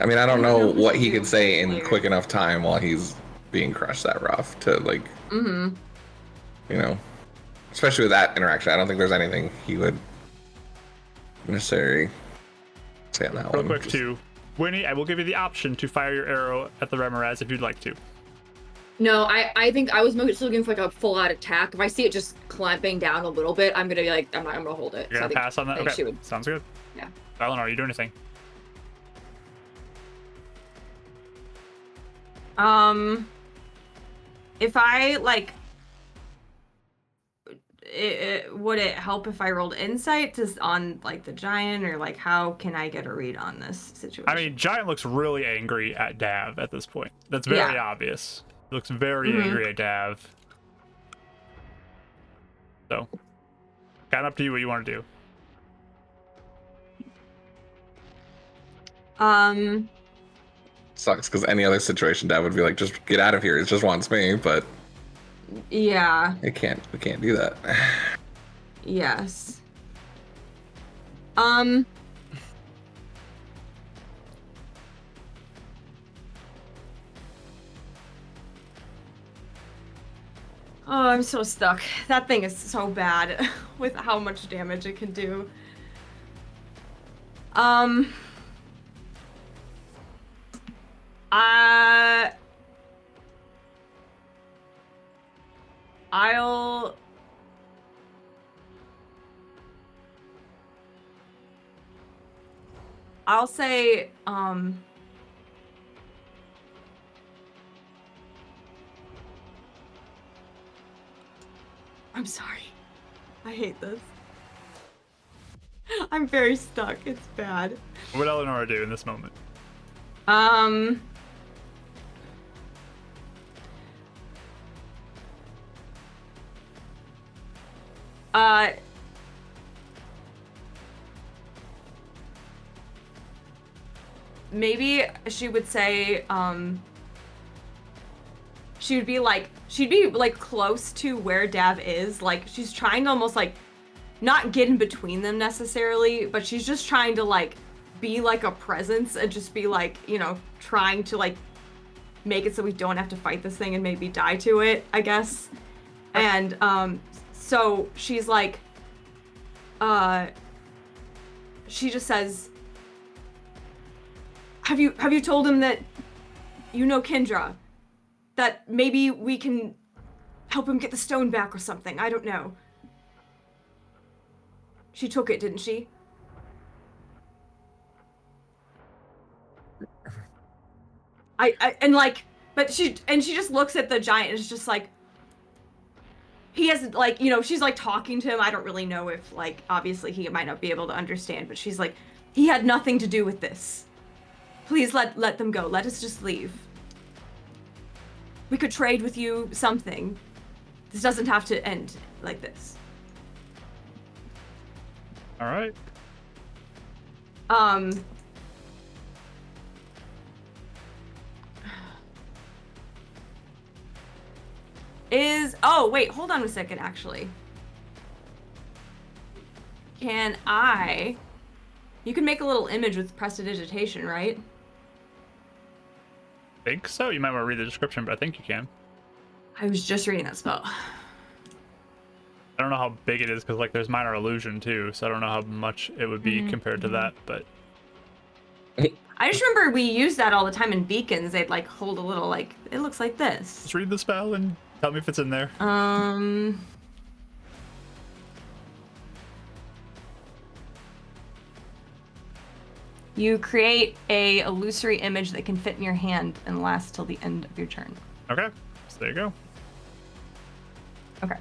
mean, I don't know what he could say in quick enough time while he's being crushed that rough to, like, Mm-hmm. you know, especially with that interaction. I don't think there's anything he would necessarily say on that Real one. quick Just- too. Winnie, I will give you the option to fire your arrow at the Remoraz if you'd like to. No, I think I was mostly looking for like a full out attack. If I see it just clamping down a little bit, I'm gonna be like, I'm gonna hold it. You're So I gonna think- pass on that? I think Okay, she would. sounds good. Yeah. Eleanor, are you doing anything? If I like, would it help if I rolled insight just on like the giant, or like how can I get a read on this situation? I mean, Giant looks really angry at Dav at this point. That's very Yeah. obvious. He looks very Mhm. angry at Dav. So, kind of up to you what you want to do. Sucks because any other situation, Dad would be like, just get out of here. It just wants me, but Yeah. it can't. We can't do that. Yes. Oh, I'm so stuck. That thing is so bad with how much damage it can do. I'll say, I'm sorry. I hate this. I'm very stuck. It's bad. What would Eleanor do in this moment? Maybe she would say, she'd be like close to where Dav is. Like, she's trying to almost like not get in between them necessarily, but she's just trying to like be like a presence and just be like, you know, trying to like make it so we don't have to fight this thing and maybe die to it, I guess. And so she's like, she just says, have you told him that you know Kendra? That maybe we can help him get the stone back or something. I don't know. She took it, didn't she? But she just looks at the giant and is just like, he has like, you know, she's like talking to him. I don't really know if like, obviously he might not be able to understand, but she's like, he had nothing to do with this. Please let them go. Let us just leave. We could trade with you something. This doesn't have to end like this. All right. Oh wait, hold on a second actually. You can make a little image with prestidigitation, right? I think so. You might want to read the description, but I think you can. I was just reading that spell. I don't know how big it is because like there's minor illusion too, so I don't know how much it would be compared to that, but I just remember we used that all the time in beacons. They'd like hold a little like, it looks like this. just read the spell and tell me if it's in there. You create a illusory image that can fit in your hand and last till the end of your turn. Okay, so there you go. Okay.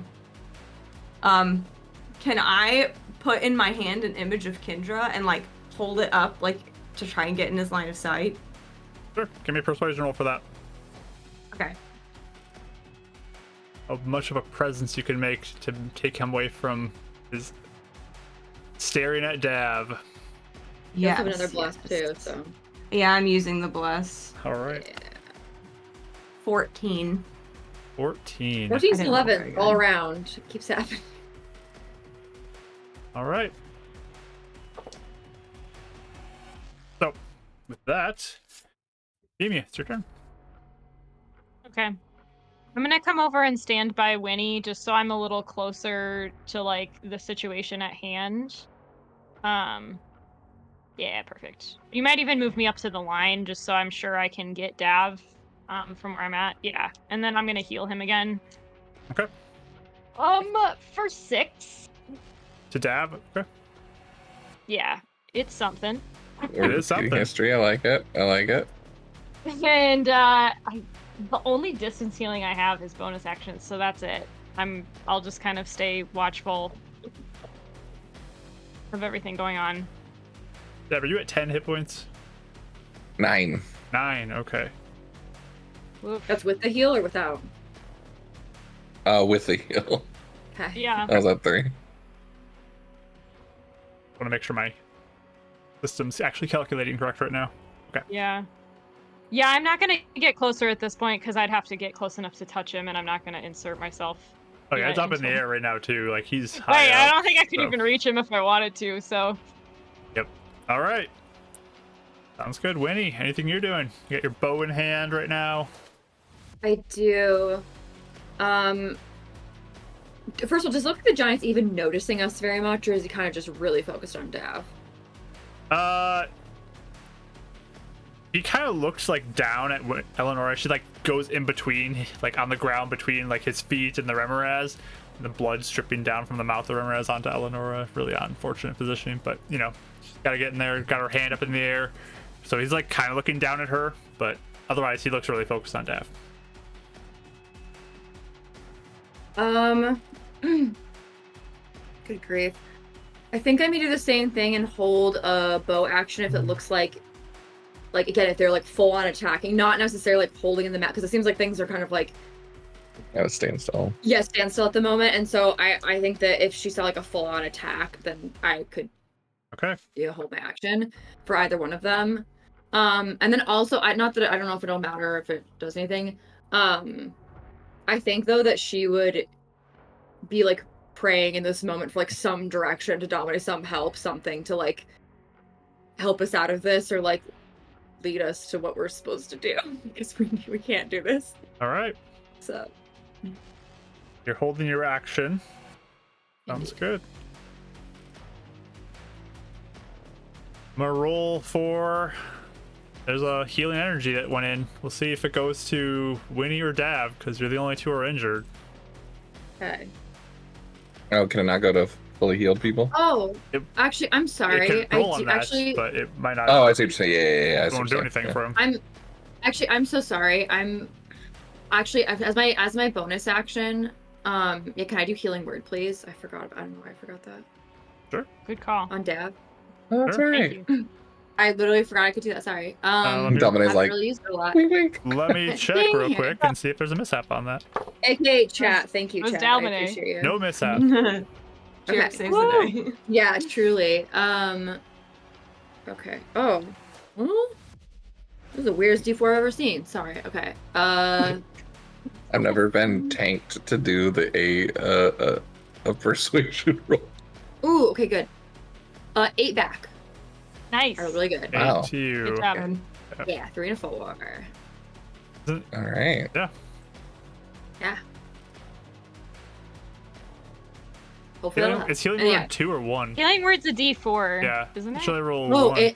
Can I put in my hand an image of Kendra and like hold it up like to try and get in his line of sight? Sure, give me a persuasion roll for that. Okay. How much of a presence you can make to take him away from his staring at Dav. You also have another bless too, so. Yeah, I'm using the bless. All right. Yeah. 14. 14. 14's I didn't roll 11 very all good. around. It keeps happening. All right. So, with that, Amy, it's your turn. Okay. I'm gonna come over and stand by Winnie just so I'm a little closer to like the situation at hand. Yeah, perfect. You might even move me up to the line just so I'm sure I can get Dav from where I'm at. Yeah. And then I'm gonna heal him again. Okay. For 6. To Dav. Okay. Yeah, it's something. It is something. History. I like it. I like it. And the only distance healing I have is bonus actions, so that's it. I'll just kind of stay watchful of everything going on. Dav, are you at 10 hit points? 9. 9. Okay. Oof. That's with the heal or without? With the heal. Okay. Yeah. I was at 3. I want to make sure my system's actually calculating correct right now. Okay. Yeah. Yeah, I'm not gonna get closer at this point because I'd have to get close enough to touch him, and I'm not gonna insert myself. Oh yeah, it's up in the into- air right now too. Like he's Wait, high I up. don't think I could so- even reach him if I wanted to. So. Yep. All right. Sounds good. Winnie, anything you're doing? You got your bow in hand right now. I do. First of all, does it look like the giant's even noticing us very much, or is he kind of just really focused on Dav? He kind of looks like down at Eleonora. She like goes in between, like on the ground between like his feet and the Remoraz. And the blood's dripping down from the mouth of Remoraz onto Eleonora. Really unfortunate positioning, but you know, she's got to get in there. Got her hand up in the air, so he's like kind of looking down at her, but otherwise he looks really focused on Dav. Good grief. I think I may do the same thing and hold a bow action if it looks like again, if they're like full on attacking, not necessarily like holding in the mat, because it seems like things are kind of like I was staying still. stand still at the moment. And so I think that if she saw like a full on attack, then I could Okay. do a hold my action for either one of them. And then also, not that I don't know if it'll matter if it does anything. I think though that she would be like praying in this moment for like some direction to dominate, some help, something to like help us out of this or like lead us to what we're supposed to do because we can't do this. All right. So You're holding your action. Sounds indeed. good. I'm gonna roll for. There's a healing energy that went in. We'll see if it goes to Winnie or Dav because you're the only two who are injured. Okay. Oh, can it not go to fully healed people? Oh, It- actually, I'm sorry. It can roll I on do that, actually. but it might not. Oh, I see what you're saying. Yeah. I It see won't what do you're anything saying. for him. I'm so sorry. I'm actually as my bonus action. Yeah, can I do healing word, please? I forgot. I don't know why I forgot that Good call. on Dab. Oh, that's Sure. right. Thank you. I literally forgot I could do that. Sorry. let me- Dominic's I've like, really used it a lot. wink, wink. Let me check Dang real it. quick and see if there's a mishap on that. AKA chat. Thank you, It was chat. I Dalmaday. appreciate you. No mishap. Cheers, Okay. saves Woo! the day. Yeah, truly. Okay. Oh. Well, this is the weirdest D4 I've ever seen. Sorry. Okay. I've never been tanked to do a persuasion roll. Ooh. Okay. Good. 8 back. Nice. Are really good. Wow. 8 to you. Good job. Good. Yeah. 3 and a 4. All right. Yeah. Yeah. Hopefully that'll help. It's healing And word yeah. 2 or 1. Healing word's a D4. Yeah. Isn't it? Should I roll Oh, 1?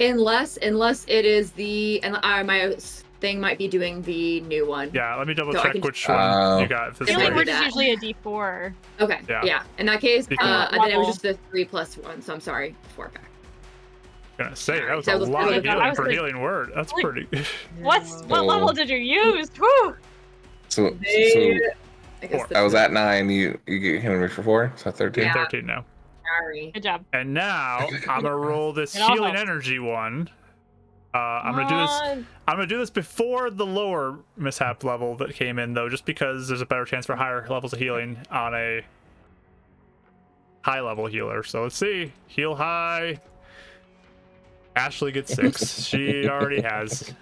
unless it is the and my thing might be doing the new one. Yeah, let me double So I check can- which one Oh. you got. If this Healing Healing word works. is usually a D4. Okay. Yeah. Yeah. In that case, Because- and then it was Level. just the 3 plus 1. So I'm sorry. 4 back. Gonna say that was So a it was- lot I of was healing for like- healing word. That's like- pretty. What Oh. level did you use? Woo! So I guess Four. I was this at 9. You get hit me for 4, so 13. Yeah. 13 now. Sorry. Good job. And now I'm gonna roll this It all healing helps. energy one. I'm gonna do this. I'm gonna do this before the lower mishap level that came in, though, just because there's a better chance for higher levels of healing on a high level healer. So let's see. Heal high. Ashley gets 6. She already has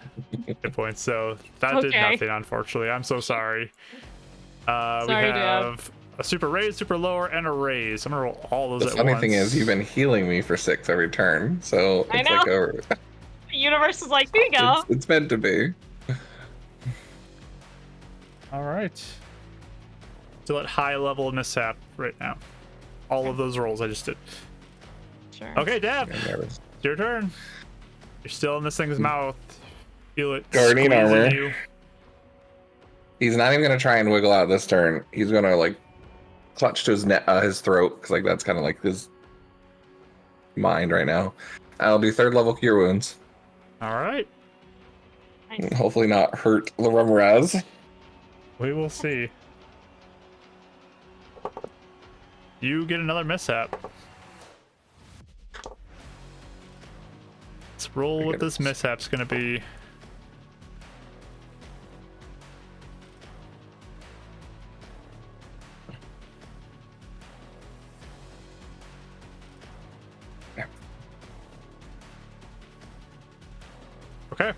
hit points, so that did Okay. nothing, unfortunately. I'm so sorry. We Sorry, Deb. have a super raise, super lower, and a raise. I'm gonna roll all those The at funny once. thing is, you've been healing me for 6 every turn, so I it's like The universe is like, here you go. it's meant to be. All right. Still at high level mishap right now. All of those rolls I just did. Sure. Okay, Dab, I'm nervous. it's your turn. You're still in this thing's mouth. Feel it Guardian squeezing armor. you. He's not even gonna try and wiggle out this turn. He's gonna like clutch to his throat because like that's kind of like his mind right now. I'll do 3rd level cure wounds. All right. Nice. Hopefully not hurt Ramirez. We will see. You get another mishap. Let's roll what this mishap's gonna be. Okay.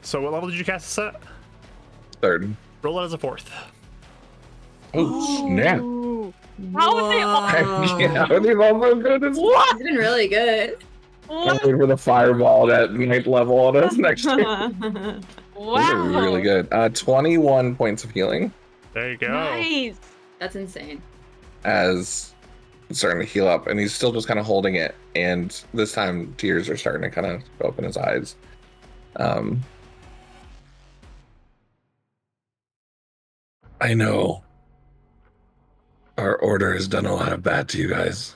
So what level did you cast this at? 3rd. Roll it as a 4th. Oh snap! Ooh. How would they all... Yeah, they've all been good. It's It's been really good. I'm waiting for the fireball at 9th level on us next turn. Wow. Those are really good. 21 points of healing There you go. Nice. That's insane. as it's starting to heal up, and he's still just kind of holding it. And this time, tears are starting to kind of open his eyes. I know our order has done a lot of bad to you guys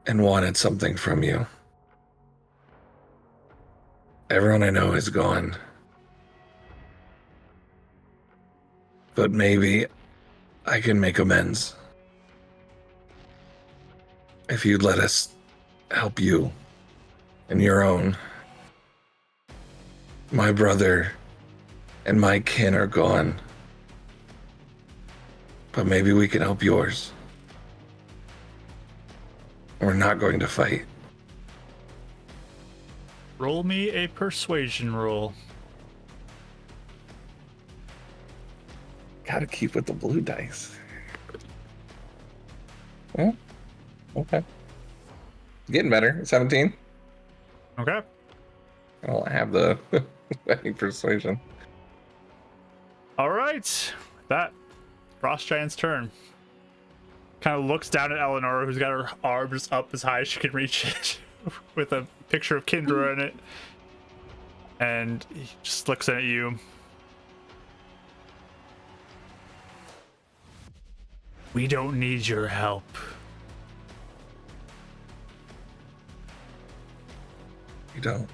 and wanted something from you. Everyone I know is gone. But maybe I can make amends. If you'd let us help you in your own. My brother and my kin are gone. But maybe we can help yours. We're not going to fight. Roll me a persuasion roll. Gotta keep with the blue dice. Okay. Getting better. 17. Okay. I don't have the any persuasion. All right. That Frost Giant's turn. Kind of looks down at Eleanor, who's got her arms up as high as she can reach it, with a picture of Kindra in it. And he just looks at you. We don't need your help. You don't.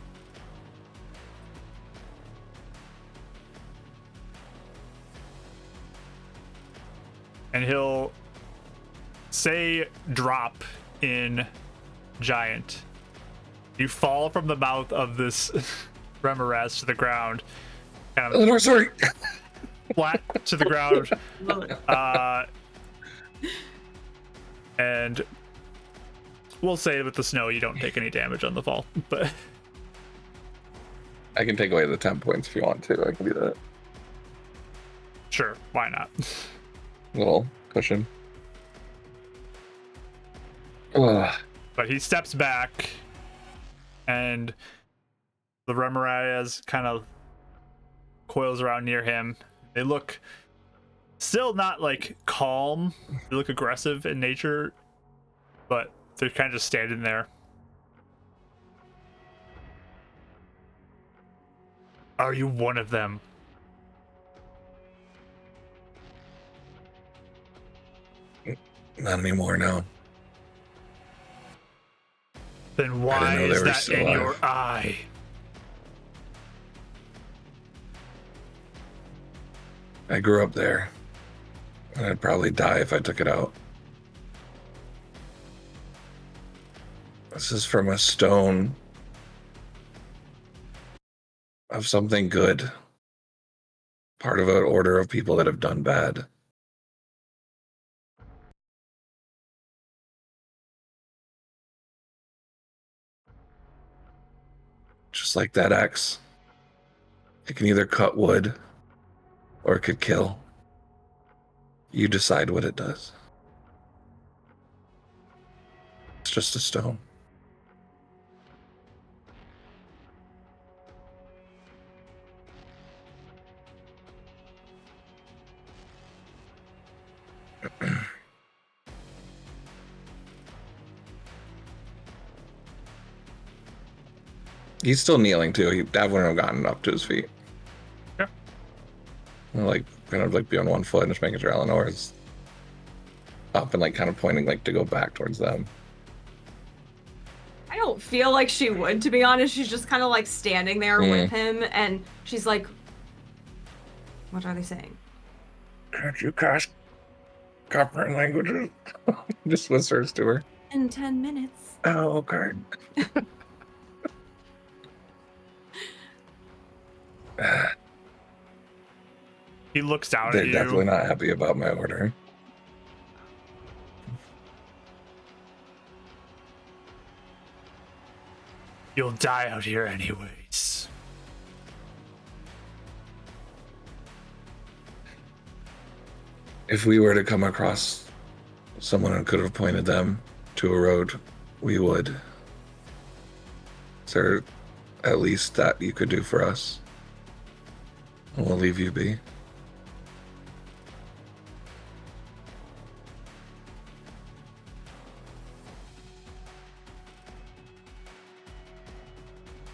And he'll say drop in giant. You fall from the mouth of this Remoraz to the ground. Kind of Eleanor, sorry. flat to the ground. Love it. And we'll say with the snow you don't take any damage on the fall. But I can take away the 10 points if you want to. I can do that. sure, why not? Little cushion. Ugh. But he steps back, and the Remoraz kind of coils around near him. They look still not like calm. They look aggressive in nature, but they're kind of just standing there. Are you one of them? Not anymore, no. Then why know they is were that still in alive. your eye? I grew up there. And I'd probably die if I took it out. This is from a stone of something good. Part of an order of people that have done bad. Just like that axe. It can either cut wood or it could kill. You decide what it does. It's just a stone. He's still kneeling too. Dav wouldn't have gotten up to his feet. Yeah. Like kind of like be on one foot and just making sure Eleanor is up and like kind of pointing like to go back towards them. I don't feel like she would, to be honest. She's just kind of like standing there with him, and she's like, what are they saying? Can't you cast copper languages? Just whispers to her. In 10 minutes. Oh, okay. He looks down They're at you. definitely not happy about my order. You'll die out here anyways. If we were to come across someone who could have pointed them to a road, we would. Is there at least that you could do for us? And we'll leave you be.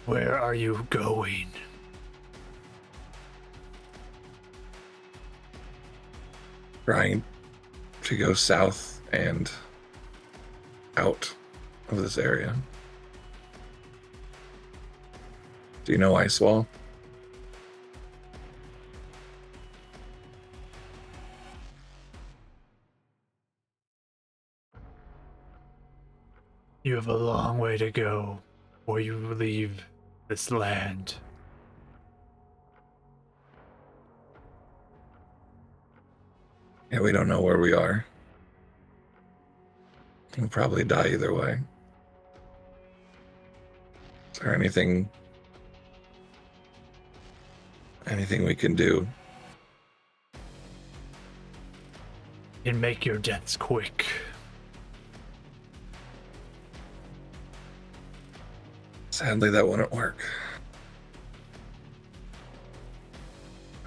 Where are you going? Trying to go south and out of this area. Do you know Icewall? You have a long way to go before you leave this land. Yeah, we don't know where we are. We'll probably die either way. Is there anything we can do? And make your deaths quick. Sadly, that wouldn't work.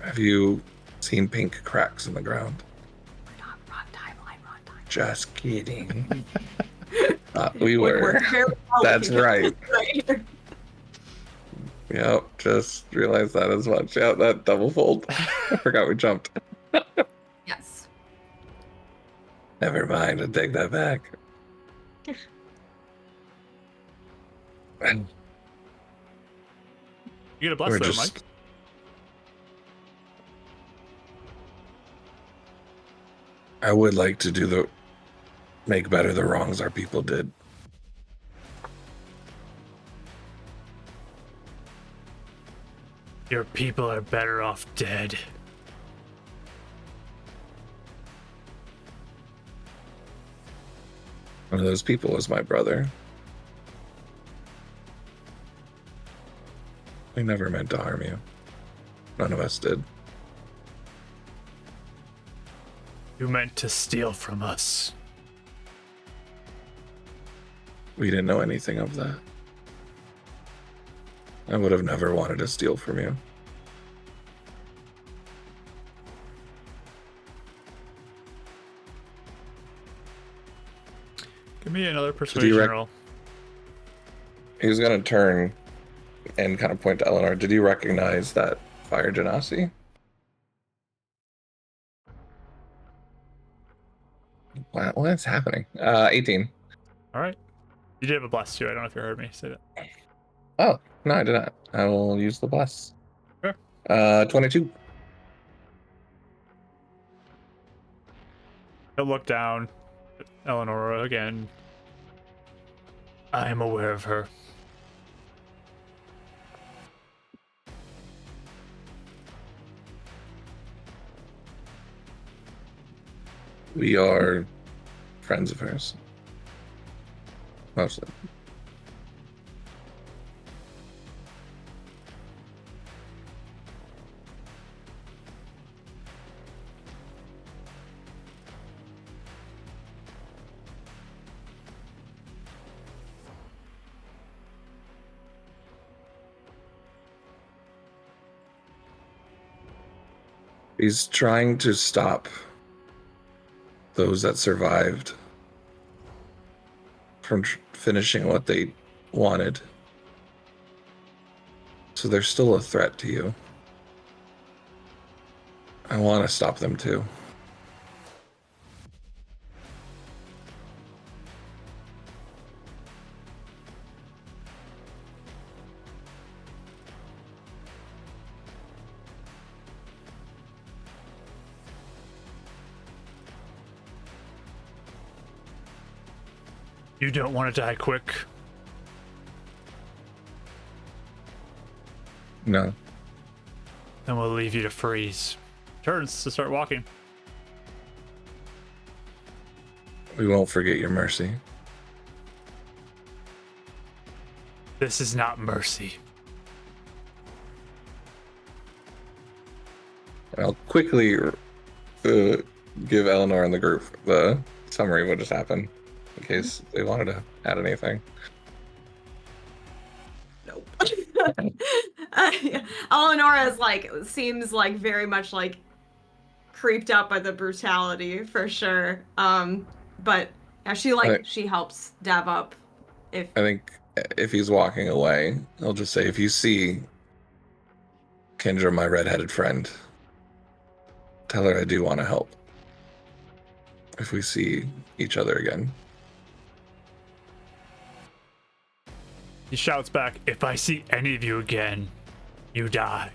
Have you seen pink cracks in the ground? Wrong timeline, wrong time. Just kidding. We Would were. work very well That's if you right. kept it Yep, just realized that as much. Yeah, that double fold. I forgot we jumped. Yes. Never mind, I take that back. You get a bless We're there, just- Mike. I would like to make better the wrongs our people did. Your people are better off dead. One of those people was my brother. We never meant to harm you. None of us did. You meant to steal from us. We didn't know anything of that. I would have never wanted to steal from you. Give me another persuasion roll. He was gonna turn and kind of point to Eleanor. Did you recognize that fire genasi? Wow, what's happening? 18. All right. You did have a bless too. I don't know if you heard me say that. Oh, no, I did not. I will use the bless. Sure. 22. He'll look down at Eleanor again. I am aware of her. We are friends of hers. Mostly. He's trying to stop those that survived from finishing what they wanted. So they're still a threat to you. I want to stop them too. You don't want to die quick. No. Then we'll leave you to freeze. Turns to start walking. We won't forget your mercy. This is not mercy. I'll quickly give Eleanor and the group the summary of what just happened, in case they wanted to add anything. Nope. Eleanor is like, seems like very much like creeped out by the brutality for sure. But yeah, she helps Dav up. If I think if he's walking away, he'll just say, if you see Kendra, my redheaded friend, tell her I do want to help. If we see each other again. He shouts back, if I see any of you again, you die.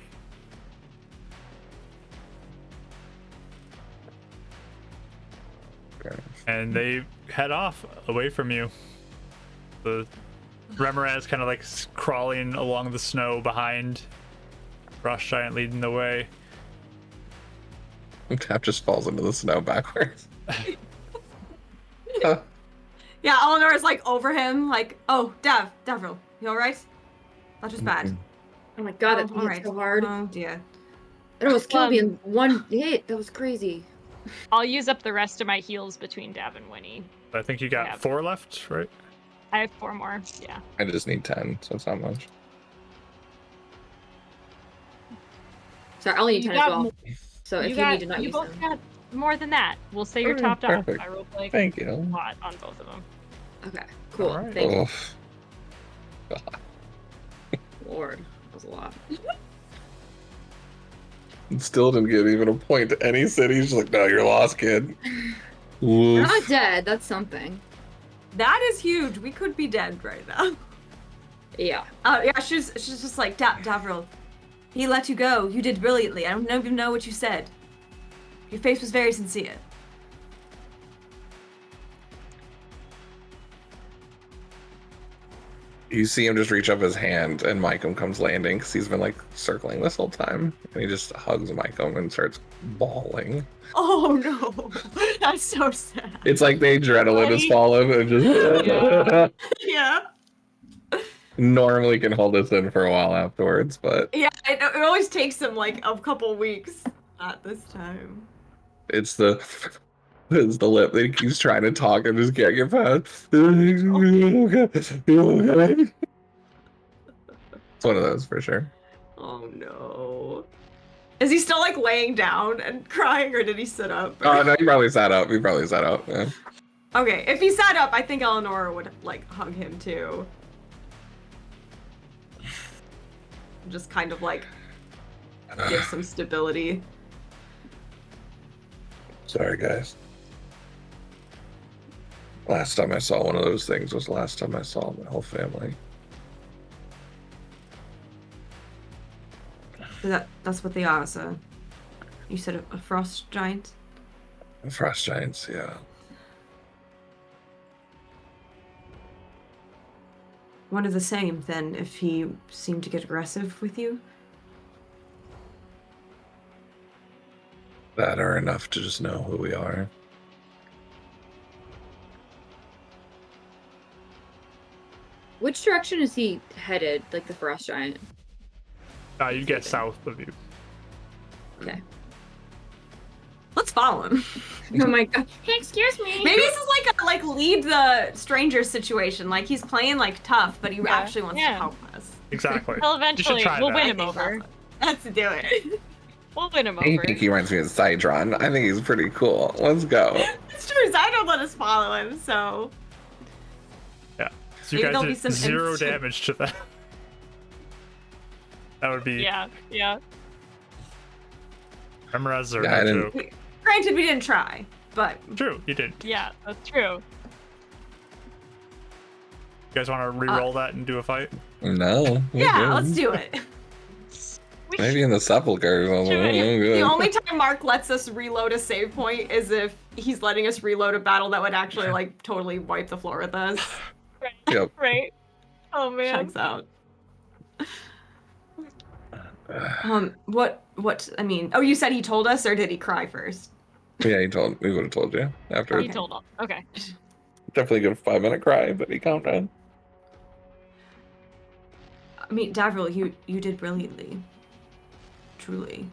And they head off away from you. The Remoraz kind of like crawling along the snow behind. Frost Giant leading the way. Tap just falls into the snow backwards. yeah, Eleanor is like over him, like, oh, Davril, you alright? That was bad. Oh my god, Oh, that hit alright. so hard. Oh dear. It almost killed me in one hit. That was crazy. I'll use up the rest of my heals between Dav and Winnie. I think you got 4 left, right? I have 4 more. Yeah. I just need 10, so it's not much. Sorry, I'll need You 10 as got well. mo- So if you need to not you use both them. got more than that. We'll say you're Okay, topped off. perfect. I rolled like Thank a you. lot on both of them. Okay, cool. Alright. Thank you. Oof. Lord, that was a lot. Still didn't get even a point to any city. He's just like, no, you're lost, kid. We're Oof. not dead. That's something. That is huge. We could be dead right now. Yeah. Yeah, she's just like, Davril, he let you go. You did brilliantly. I don't even know what you said. Your face was very sincere. You see him just reach up his hand, and Micum comes landing because he's been like circling this whole time. And he just hugs Micum and starts bawling. Oh no, that's so sad. It's like the adrenaline has Buddy. fallen and just Yeah. Yeah. normally can hold us in for a while afterwards, but Yeah, it always takes him like a couple weeks. Not this time. it's the lip that he keeps trying to talk and just can't get past. It's one of those for sure. Oh no. Is he still like laying down and crying, or did he sit up? Oh no, he probably sat up. Yeah. Okay, if he sat up, I think Eleanor would like hug him too. Just kind of like give some stability. Sorry, guys. Last time I saw one of those things was last time I saw my whole family. That's what they are, sir. You said a frost giant? Frost giants, yeah. One of the same, then, if he seemed to get aggressive with you? That are enough to just know who we are. Which direction is he headed? Like the frost giant? You get south of you. Okay. Let's follow him. Oh my god. Hey, excuse me. Maybe this is like a lead the stranger situation. Like he's playing like tough, but he Yeah, actually wants to yeah. help us. Exactly. Well, You should eventually, try we'll that. win I him think over. Let's do it. We'll win him I over. think he reminds me of Cydron. I think he's pretty cool. Let's go. It's true. I don't let us follow him, so Yeah. So you Maybe there'll guys be did some 0 instant- damage to that. That would be Yeah, yeah. Emraz or Yeah, I no didn't- joke. granted we didn't try, but True, you did. Yeah, that's true. You guys want to re-roll that and do a fight? No. we're yeah, good. let's do it. Maybe in the sepulcher or something. Sure. Oh, The good. only time Mark lets us reload a save point is if he's letting us reload a battle that would actually like totally wipe the floor with us. Right. Yep. Right. Oh man. Checks out. What I mean, oh, you said he told us, or did he cry first? Yeah, we would have told you after. He Okay. told him. Okay. Definitely a good 5-minute cry, but he calmed down. I mean, Davril, you did brilliantly. Truly.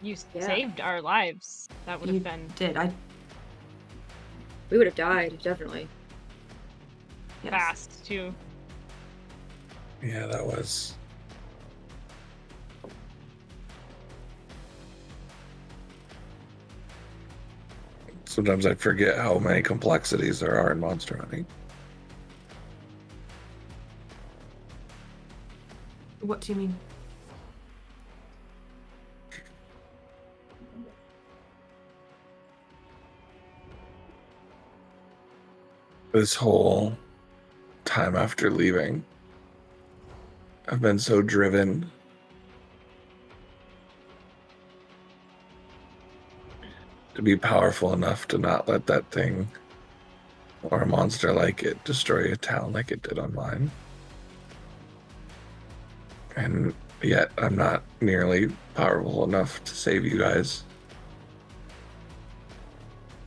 You Yeah. saved our lives. That would You have been did. We would have died, definitely. Yes. fast too. Yeah, that was. Sometimes I forget how many complexities there are in monster hunting. What do you mean? This whole time after leaving, I've been so driven to be powerful enough to not let that thing or a monster like it destroy a town like it did on mine. And yet I'm not nearly powerful enough to save you guys.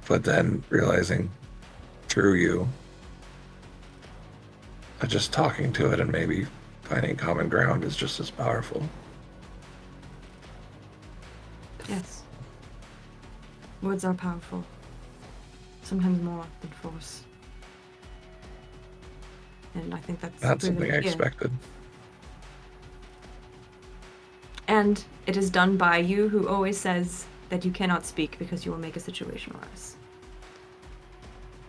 But then realizing through you that just talking to it and maybe finding common ground is just as powerful. Yes. Words are powerful. Sometimes more than force. and I think that's That's proven something I here. expected. And it is done by you who always says that you cannot speak because you will make a situation worse.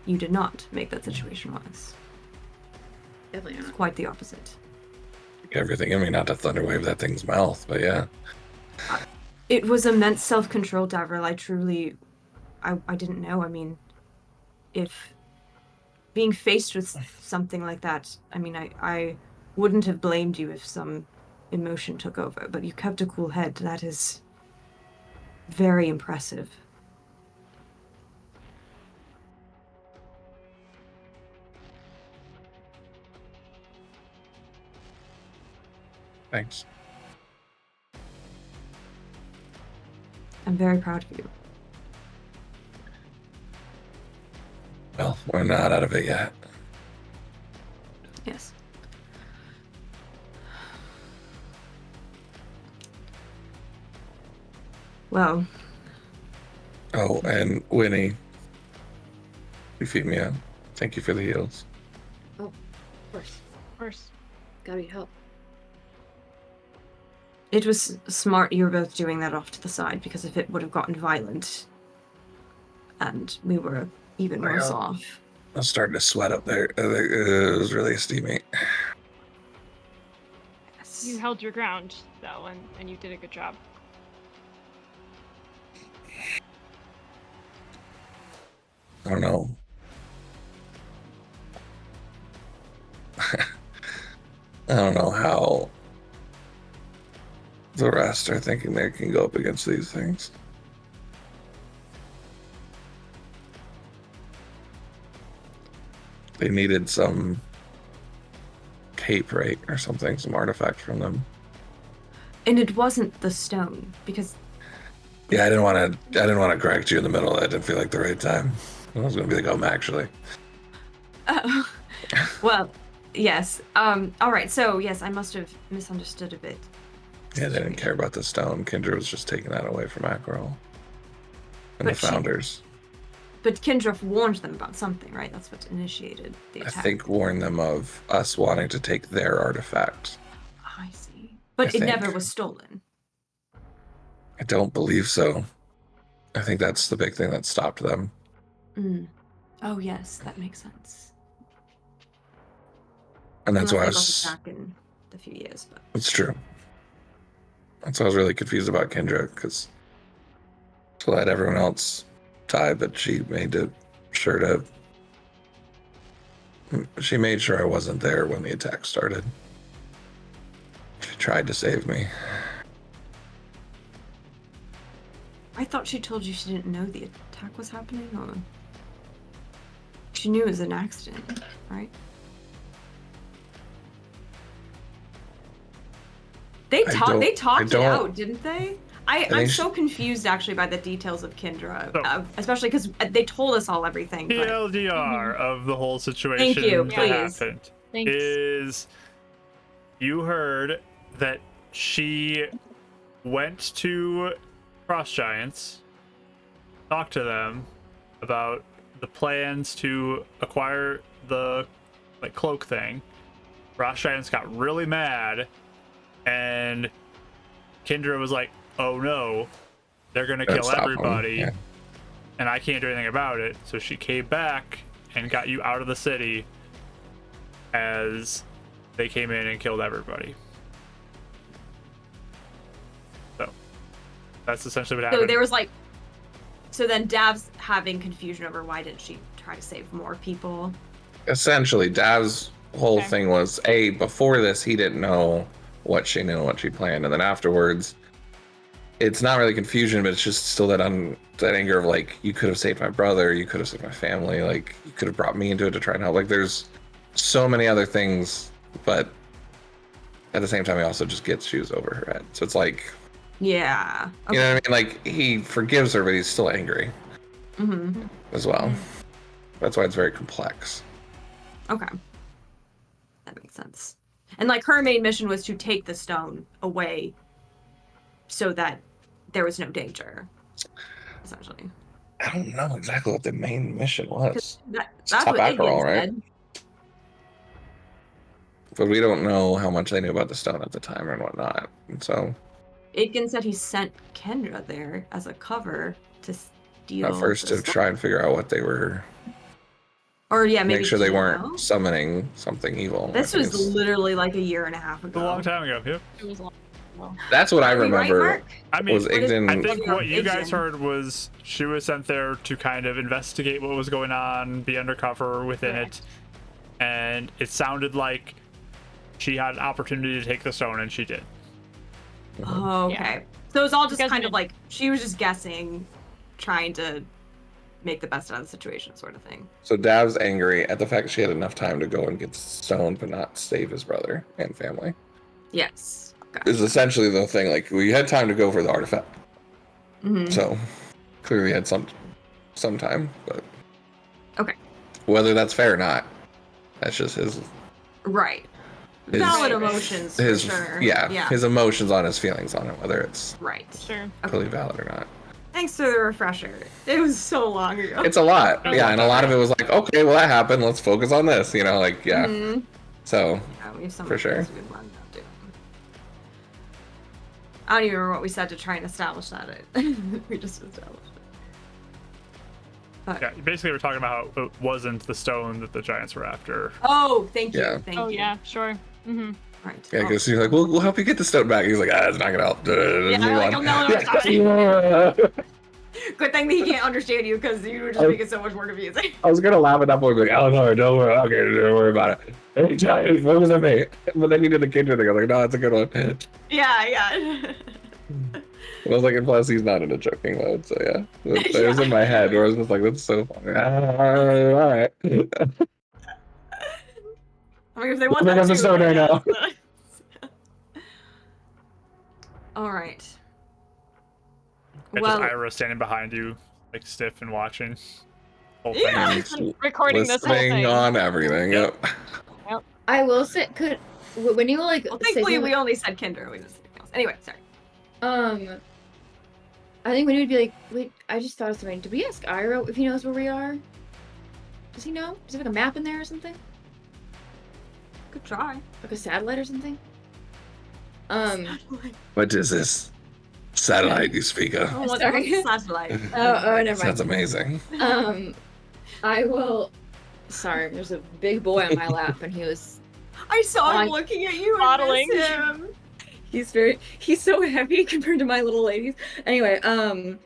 You did not make that situation worse. Definitely It's not. quite the opposite. Everything in me not to thunderwave that thing's mouth, but yeah. It was immense self-control, Davril. I didn't know. I mean, if being faced with something like that, I mean, I wouldn't have blamed you if some emotion took over, but you kept a cool head. That is very impressive. Thanks. I'm very proud of you. Well, we're not out of it yet. Yes. Well, Oh, and Winnie, Euphemia, thank you for the heals. Of course. Of course. Gotta need help. it was smart you were both doing that off to the side, because if it would have gotten violent and we were even worse Well, off. I was starting to sweat up there. It was really steamy. Yes. You held your ground, though, and you did a good job. I don't know. I don't know how the rest are thinking they can go up against these things. They needed some cape, right, or something, some artifact from them. And it wasn't the stone, because Yeah, I didn't want to correct you in the middle. That didn't feel like the right time. I was gonna be like, actually. well, yes. All right. So yes, I must have misunderstood a bit. Yeah, they didn't care about the stone. Kendra was just taking that away from Akril and But the founders. But Kendra warned them about something, right? That's what initiated the I attack. think warned them of us wanting to take their artifact. I see. But it never was stolen. I don't believe so. I think that's the big thing that stopped them. Mm. Oh yes, that makes sense. And that's why I Unless they was. got it back in a few years, but It's true. That's why I was really confused about Kendra, because to let everyone else die, but she made sure I wasn't there when the attack started. She tried to save me. I thought she told you she didn't know the attack was happening, or she knew it was an accident, right? They talked it out, didn't they? I'm so confused actually by the details of Kendra, especially because they told us all everything. The But... LDR of the whole situation Thank you, that please. happened Thanks. is you heard that she went to Frost Giants, talked to them about the plans to acquire the cloak thing. Frost Giants got really mad, and Kendra was like, oh no, they're gonna kill everybody, and I can't do anything about it. So she came back and got you out of the city as they came in and killed everybody. So that's essentially what happened. So there was so then Dav's having confusion over why didn't she try to save more people? Essentially, Dav's whole thing was, before this, he didn't know what she knew, what she planned, and then afterwards, it's not really confusion, but it's just still that anger of you could have saved my brother, you could have saved my family, you could have brought me into it to try and help. There's so many other things, but at the same time, he also just gets shoes over her head. So it's yeah, okay. You know what I mean? He forgives her, but he's still angry as well. That's why it's very complex. Okay, that makes sense. And her main mission was to take the stone away so that there was no danger, essentially. I don't know exactly what the main mission was. That's what Iggy said. but we don't know how much they knew about the stone at the time and whatnot. And so Aitken said he sent Kendra there as a cover to steal. at first the to stuff. try and figure out what they were, Or yeah, maybe make sure they Kino. weren't summoning something evil. I This think was it's- literally like a year and a half It's a ago. long time ago. Yep. It was long. Well, That's what I Are we right, remember. Mark? I mean, Was Igden? I think what you guys Igden. heard was she was sent there to kind of investigate what was going on, be undercover within it, and it sounded like she had an opportunity to take the stone, and she did. Oh, okay. Yeah. So it was all just Because kind of it- like she was just guessing, trying to make the best out of the situation, sort of thing. So Dav's angry at the fact she had enough time to go and get the stone, but not save his brother and family. Yes. Okay. Is essentially the thing. Like we had time to go for the artifact, Mhm. so clearly had some time. But Okay. whether that's fair or not, that's just his Right. His- Valid emotions for sure. yeah, Yeah. his emotions on his feelings on it, whether it's Right. sure. totally valid or not. Thanks for the refresher. It was so long ago. It's a lot, It was yeah, a and a lot of it was like, okay, well that happened. Let's focus on this, you know, like yeah. Mhm. So Yeah, we have some For sure. things we've learned now, too. I don't even remember what we said to try and establish that. We just established it. But, Yeah, basically we're talking about how it wasn't the stone that the giants were after. Oh, thank you. Yeah. Thank Oh you. yeah, sure. Mm-hmm. Right. yeah, Oh. because he's like, we'll help you get the stone back. He's like, it's not gonna help. Yeah, Move like, on. no, it's not. Yeah. Good thing that he can't understand you because you would just make it so much more confusing. I was gonna laugh at that point, like, oh no, don't worry, okay, don't worry about it. Hey, giant, focus on me. But then you did the kid thing. I was like, no, it's a good one. Yeah, yeah. And I was like, and plus he's not in a joking mode, so yeah. It was in my head where I was just like, that's so funny. All right. I mean, if they want Bring that up the too, stone right now. yes. All right. It's Well, just Ira standing behind you, like stiff and watching. Whole Yeah. thing. Recording this whole Listening thing. on everything. Yep. I will say, when you like well, say thankfully something- we only said Kinder. We didn't say anything else. Anyway, sorry. I think when you would be like, wait, I just thought of something. Did we ask Iro if he knows where we are? Does he know? Does he have like a map in there or something? Good try. Like a satellite or something? What is this satellite you speak of? Oh, what's Sorry. satellite? Oh, never Sounds mind. amazing. I will. Sorry, there's a big boy on my lap, and he was. I saw him Fine. looking at you and Modeling. miss him. He's so heavy compared to my little ladies. Anyway, I'll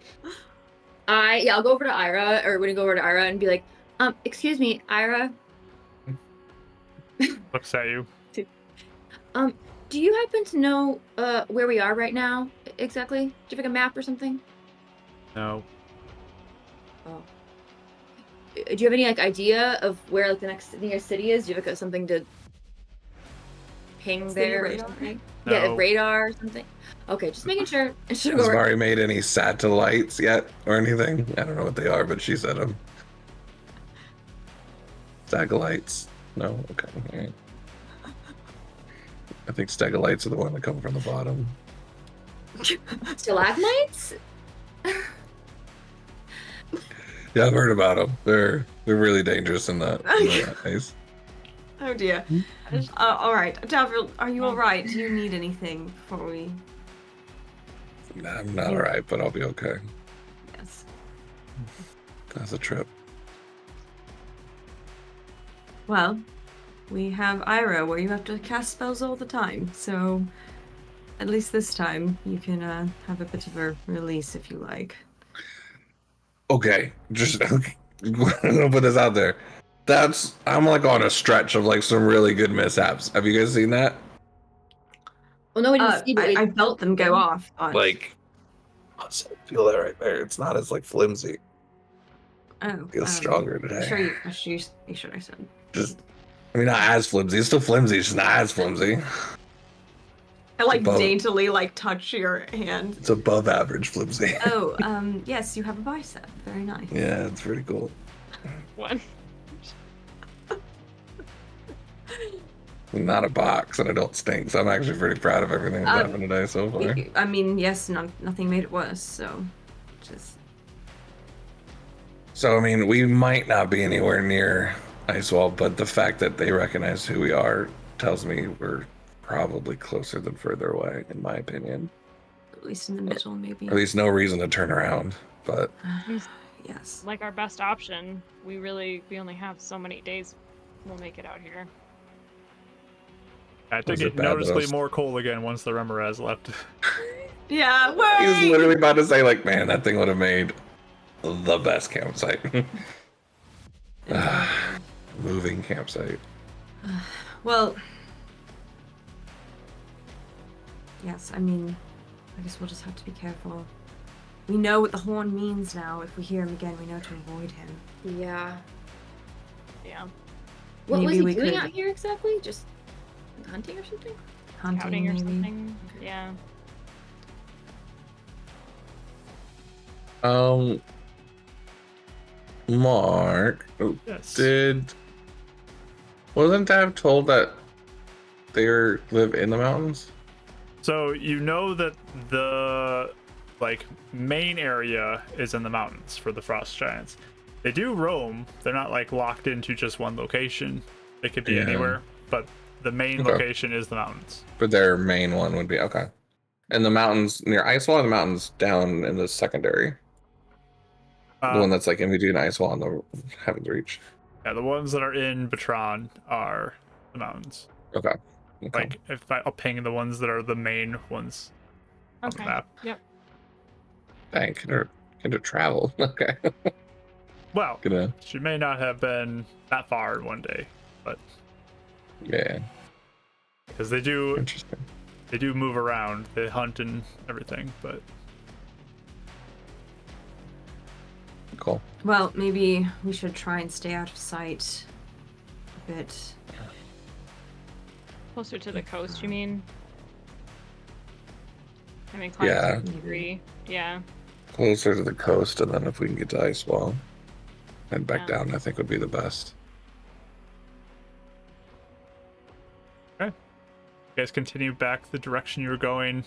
go over to Ira, or when you go over to Ira and be like, excuse me, Ira, Looks at you. do you happen to know where we are right now exactly? Do you have like a map or something? No. Do you have any like idea of where like the nearest city is? Do you have like something to ping City there or radar? something? No. Yeah, radar or something. Okay, just making sure. I should go Has over. Mari made any satellites yet or anything? I don't know what they are, but she said them. Satellites. No? Okay. All right. I think stegolites are the one that come from the bottom. Stalagmites? Yeah, I've heard about them. They're really dangerous in that case. Oh dear. All right, Davril, are you all right? Do you need anything before we? I'm not alright, but I'll be okay. Yes. That's a trip. Well, we have Ira, where you have to cast spells all the time. So, at least this time, you can have a bit of a release if you like. Okay, just I'm gonna put this out there. I'm like on a stretch of like some really good mishaps. Have you guys seen that? Well, no, we didn't see. But I felt them go off. But... Like, feel that right there. It's not as like flimsy. oh, Feels stronger today. You sure I said. Just, I mean, not as flimsy. It's still flimsy. It's just not as flimsy. I like above- daintily like touch your hand. It's above average flimsy. Oh, yes, you have a bicep. Very nice. Yeah, it's pretty cool. One. Not a box, and I don't stink, so I'm actually pretty proud of everything that's happened today so far. I mean, yes, nothing made it worse. So, just So, I mean, we might not be anywhere near Icewall, but the fact that they recognize who we are tells me we're probably closer than further away, in my opinion. At least in the middle, maybe. Or at least no reason to turn around. But Yes. Like our best option. We only have so many days. We'll make it out here. I think Was it it bad that I noticeably was- more coal again once the Remoraz left. Yeah. he was Wait. literally about to say, like, man, that thing would have made the best campsite. Moving campsite. Well. Yes, I mean, I guess we'll just have to be careful. We know what the horn means now. If we hear him again, we know to avoid him. Yeah. Yeah. What was Maybe he we doing could- out here exactly? Just hunting or something? Hunting, Scouting or maybe. something. Yeah. Mark, Yes. wasn't Dad told that they live in the mountains? So you know that the main area is in the mountains for the frost giants. They do roam. They're not locked into just one location. They could be Yeah. anywhere, but the main Okay. location is the mountains. But their main one would be okay. And the mountains near Icewall, or the mountains down in the secondary. The one that's in between Icewall and the Heaven's Reach. Yeah, the ones that are in Batron are the mountains. Okay. If I'll ping the ones that are the main ones on the Okay. map. Yep. Dang, can it travel? Okay. Well, Gonna. she may not have been that far in one day, but Yeah. because they do Interesting. move around, they hunt and everything, but Cool. Well, maybe we should try and stay out of sight a bit. Closer to the coast, you mean? I'm inclined Yeah. to agree. Yeah. Closer to the coast, and then if we can get to Icewall and back Yeah. down, I think would be the best. you guys continue back the direction you were going.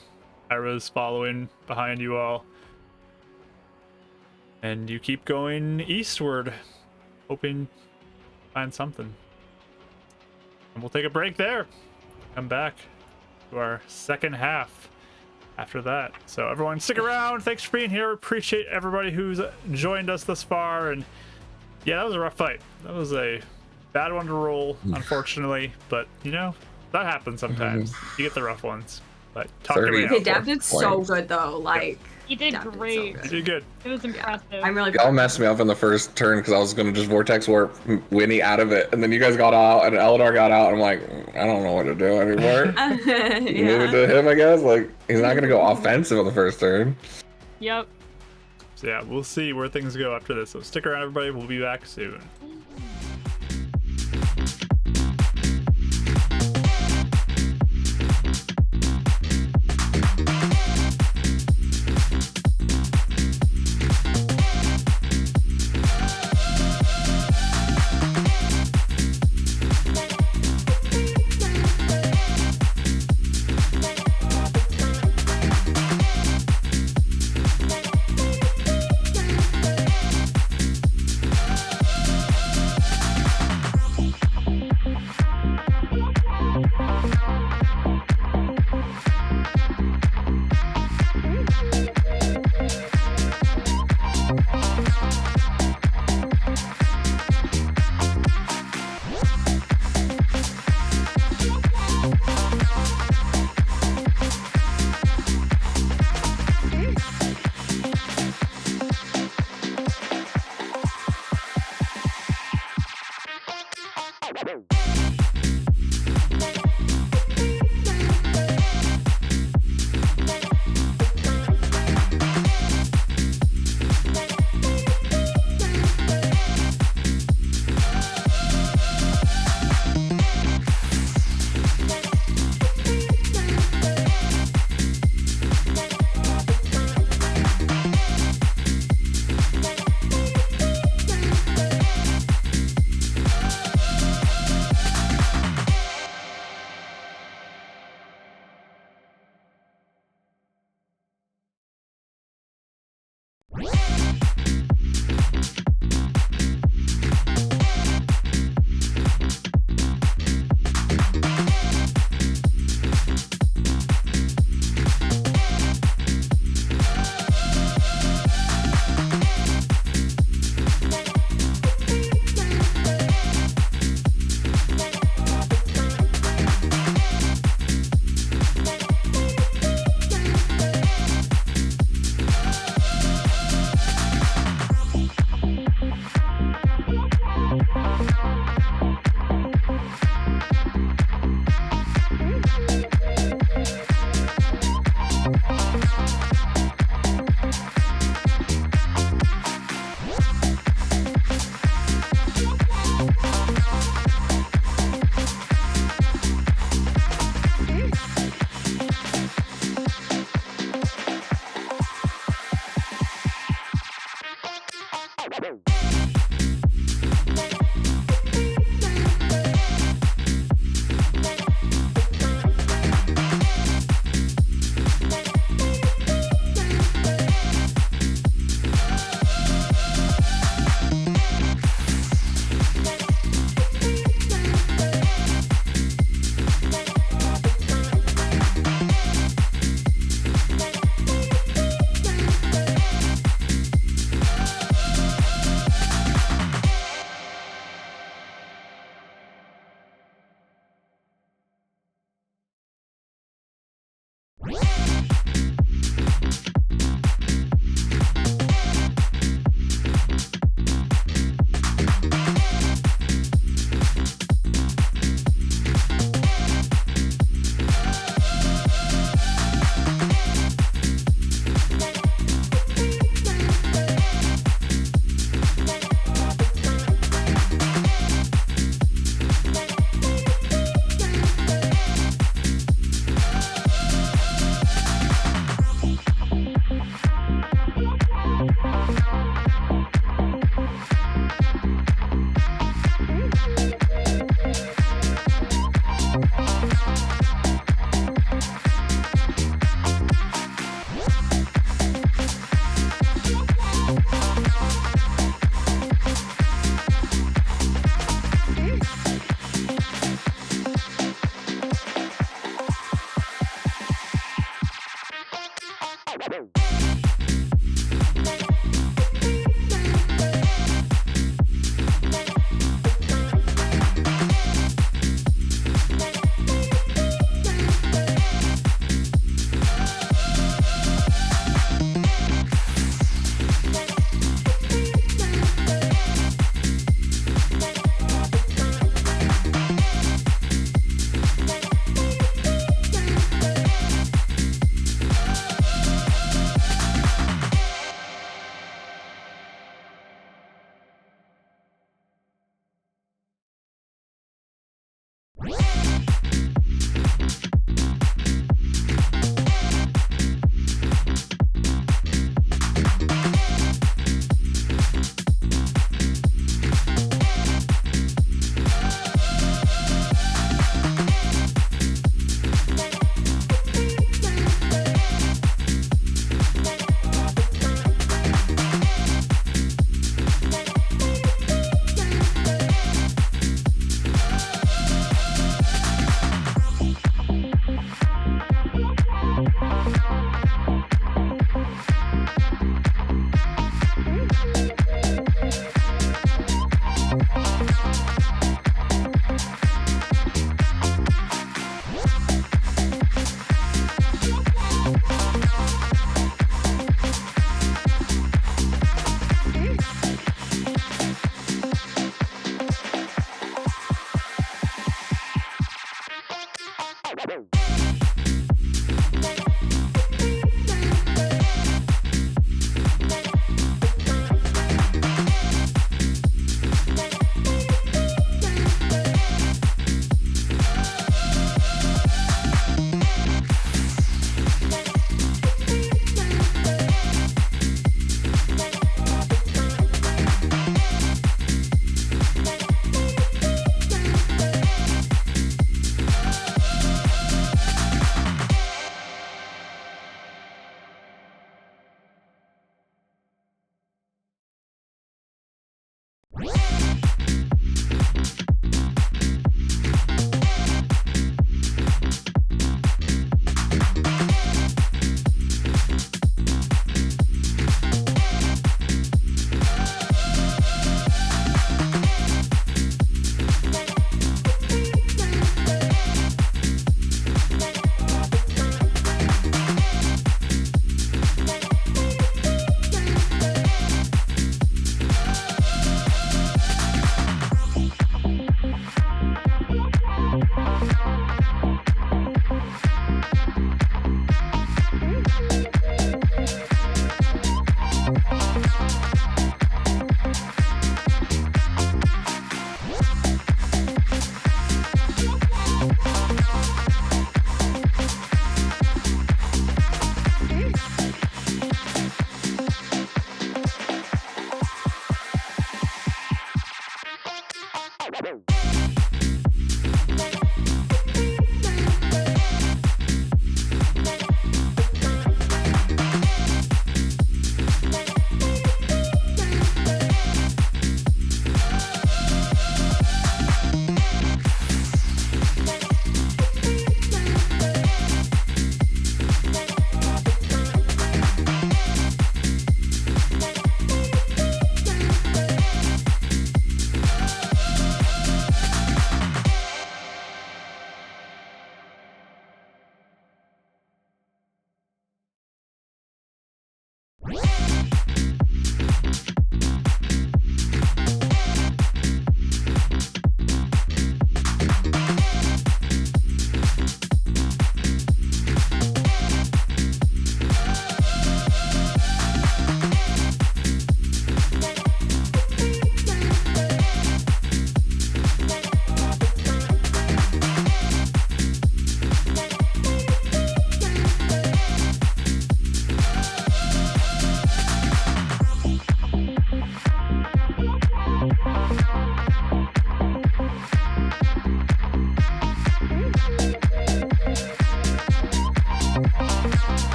Ira's following behind you all. And you keep going eastward, hoping to find something. And we'll take a break there. Come back to our second half after that. So everyone stick around. Thanks for being here. Appreciate everybody who's joined us thus far. And yeah, that was a rough fight. That was a bad one to roll, unfortunately. But that happens sometimes. You get the rough ones. But talk to me 30. now. Okay, Dab did so Points. good though. He did Dab did so great. good. You did good. It was impressive. I'm really Y'all messed me up in the first turn because I was going to just Vortex Warp Winnie out of it. And then you guys got out and Eldar got out. And I'm like, I don't know what to do anymore. You move it to him, I guess. He's not going to go offensive on the first turn. Yep. So yeah, we'll see where things go after this. So stick around, everybody. We'll be back soon.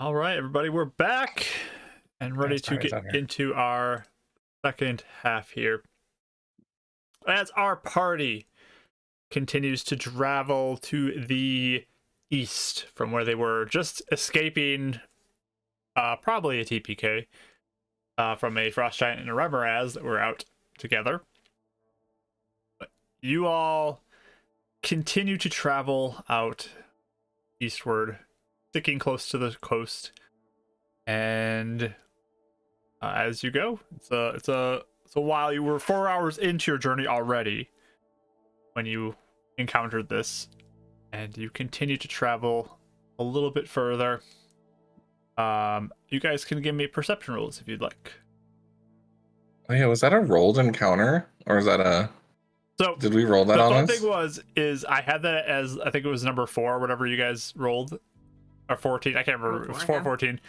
All right, everybody, we're back and ready to get into our second half here. As our party continues to travel to the east from where they were just escaping probably a TPK from a Frost Giant and a Remoraz that were out together. But you all continue to travel out eastward, sticking close to the coast, and as you go, it's a while. You were 4 hours into your journey already when you encountered this, and you continue to travel a little bit further. You guys can give me perception rolls if you'd like. Oh yeah, was that a rolled encounter, or is that a? So did we roll that on the us? fun thing is I had that as, I think it was number 4, whatever you guys rolled, or 14. I can't remember. It was 414.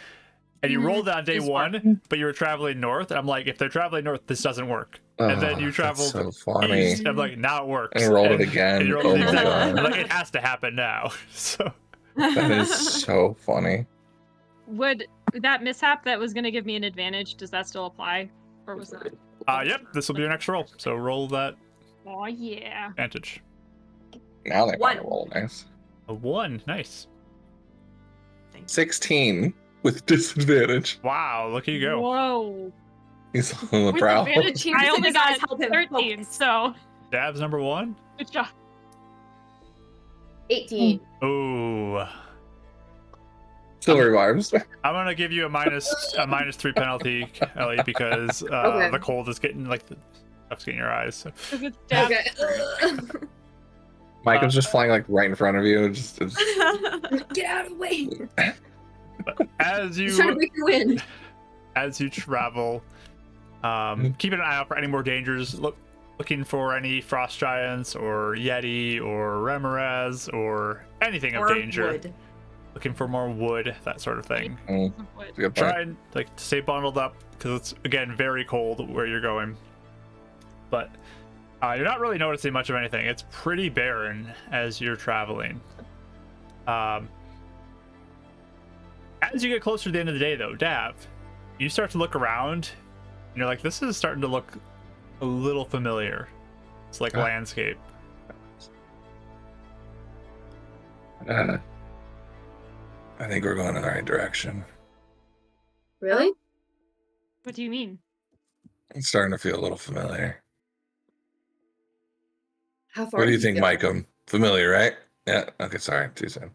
And you rolled it on day 1, but you were traveling north. And I'm like, if they're traveling north, this doesn't work. And then you traveled so funny. east. I'm like, now it works. And rolled it again. And you rolled Oh it my exactly. God. I'm like, it has to happen now. So That is so funny. Would that mishap that was going to give me an advantage, does that still apply? Or was that? Yep, this will be your next roll. So roll that Oh, yeah. advantage. Now they want to 1. roll nice. A 1, nice. 16 with disadvantage. Wow, look at you go. Whoa. He's on the With prowl. advantage, Cheers I to only the guys got helping 13, focus. so Dabs number 1. good job. 18. Ooh. Silver vibes. I'm gonna give you a -3 penalty, Ellie, because Okay. the cold is getting, like, the stuff's getting in your eyes. So. 'Cause it's death. Okay. Mike was just flying like right in front of you. Just Get out of the way. As He's trying to you break your wind. as you travel, keeping an eye out for any more dangers. Looking for any frost giants or yeti or remoraz or anything of Or danger. wood. Looking for more wood, that sort of thing. good point. Try and to stay bundled up because it's, again, very cold where you're going. But you're not really noticing much of anything. It's pretty barren as you're traveling. As you get closer to the end of the day, though, Dav, you start to look around and you're like, this is starting to look a little familiar. It's like landscape. I think we're going in the right direction. Really? What do you mean? It's starting to feel a little familiar. How far? What do you did think, go? Mike? Familiar, right? Yeah. Okay. Sorry. Too soon.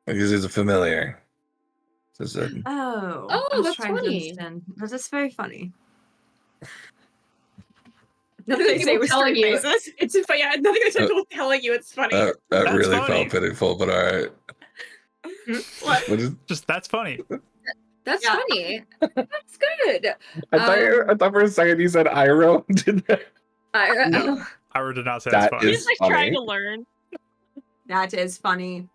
Because it's a familiar. This is a, Oh. Oh, I was that's trying to funny. understand. That's just very funny. Nothing They against say people with telling straight you. faces. It's yeah, nothing against people telling you it's funny. that That's really funny. felt pitiful, but all right. What? What is, Just, that's funny. That's Yeah. funny. That's good. I thought for a second you said Iro. Did that? No. I did not say That that's funny. is He's like funny. trying to learn. That is funny.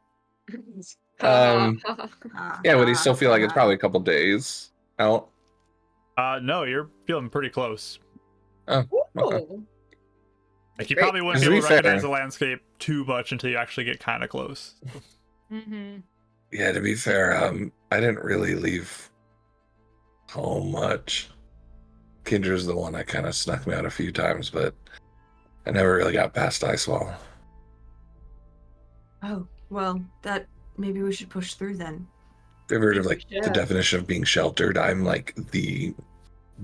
Yeah, but you still feel like it's Ah. probably a couple days out. No, you're feeling pretty close. Okay. Ooh. Like, you Great. probably wouldn't To be be able to recognize fair- the landscape too much until you actually get kind of close. Mm-hmm. Yeah, to be fair, I didn't really leave home much. Kindra's the one that kind of snuck me out a few times, but I never really got past Icewall. Oh, well, that maybe we should push through then. Have you ever heard of like Yeah. the definition of being sheltered? I'm like the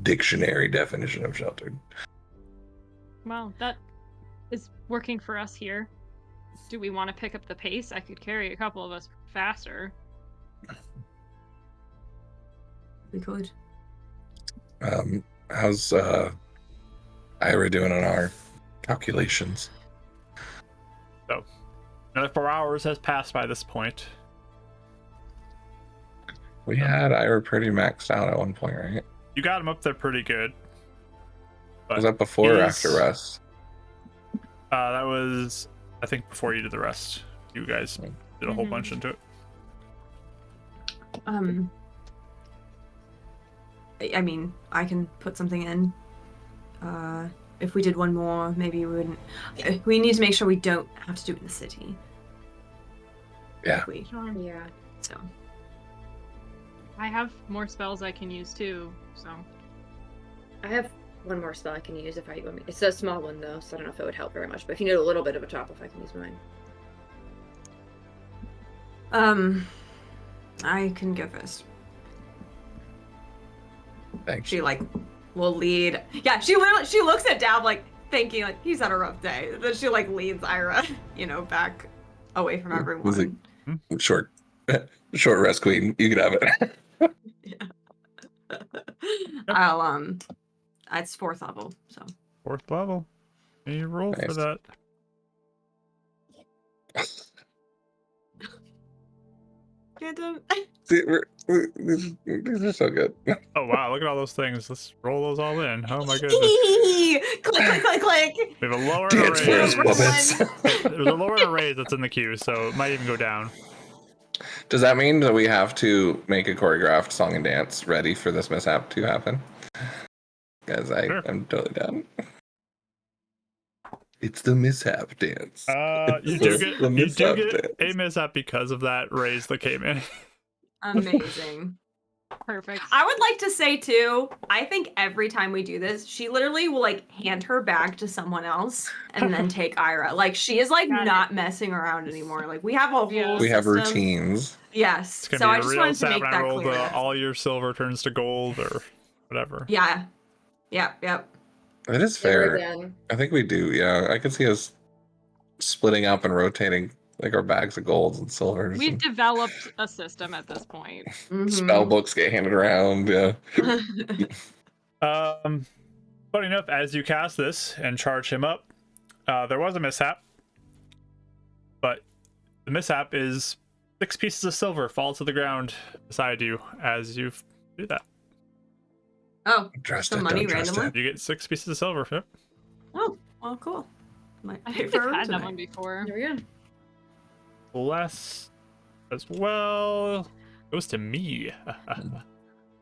dictionary definition of sheltered. Well, that is working for us here. Do we want to pick up the pace? I could carry a couple of us faster. We could. How's Ira doing on our calculations? Another 4 hours has passed by this point. We had Ira pretty maxed out at one point, right? You got him up there pretty good. But Was that before or he's- after rest? That was, I think, before you did the rest. You guys did a whole Mhm. bunch into it. I mean, I can put something in. If we did one more, maybe we wouldn't. We need to make sure we don't have to do it in the city. Yeah. If we, Charm. Yeah. so. I have more spells I can use too, so. I have one more spell I can use if I want me. It's a small one though, so I don't know if it would help very much. But if you need a little bit of a top off, I can use mine. I can go first. Thanks. She like will lead. Yeah, she looks at Dab like thinking like he's had a rough day. Then she like leads Ira, back away from Was it- everyone. Short rest queen. You can have it. I'll it's 4th level, so 4th level. You roll for Nice. that. Get them. See, these are so good. Oh wow, look at all those things. Let's roll those all in. Oh my goodness. click, click. We have a lower and Dance a for raise. us, puppets. There's a lower and a raise that's in the queue, so it might even go down. Does that mean that we have to make a choreographed song and dance ready for this mishap to happen? Because Sure. I'm totally down. It's the mishap dance. You It's do the mishap get a dance. mishap because of that raise that came in. Amazing. Perfect. I would like to say too, I think every time we do this, she literally will like hand her bag to someone else and then take Ira. Like she is like Got it. not messing around anymore. Like we have a whole Yeah. We have system. routines. Yes. It's gonna So be I a just real wanted to sad make when I that roll clear. all your silver turns to gold or whatever. Yeah. Yep. That is There fair. again. I think we do. Yeah, I could see us splitting up and rotating like our bags of golds and silvers. We've And developed a system at this point. spell books get handed around. Yeah. Funny enough, as you cast this and charge him up, there was a mishap. But the mishap is 6 pieces of silver fall to the ground beside you as you do that. Oh, Trust the it. money Don't trust randomly? it. You get 6 pieces of silver. Yep. oh, well, cool. Might I pay think for we've a room had that tonight. one before. There we go. Less as well goes to me.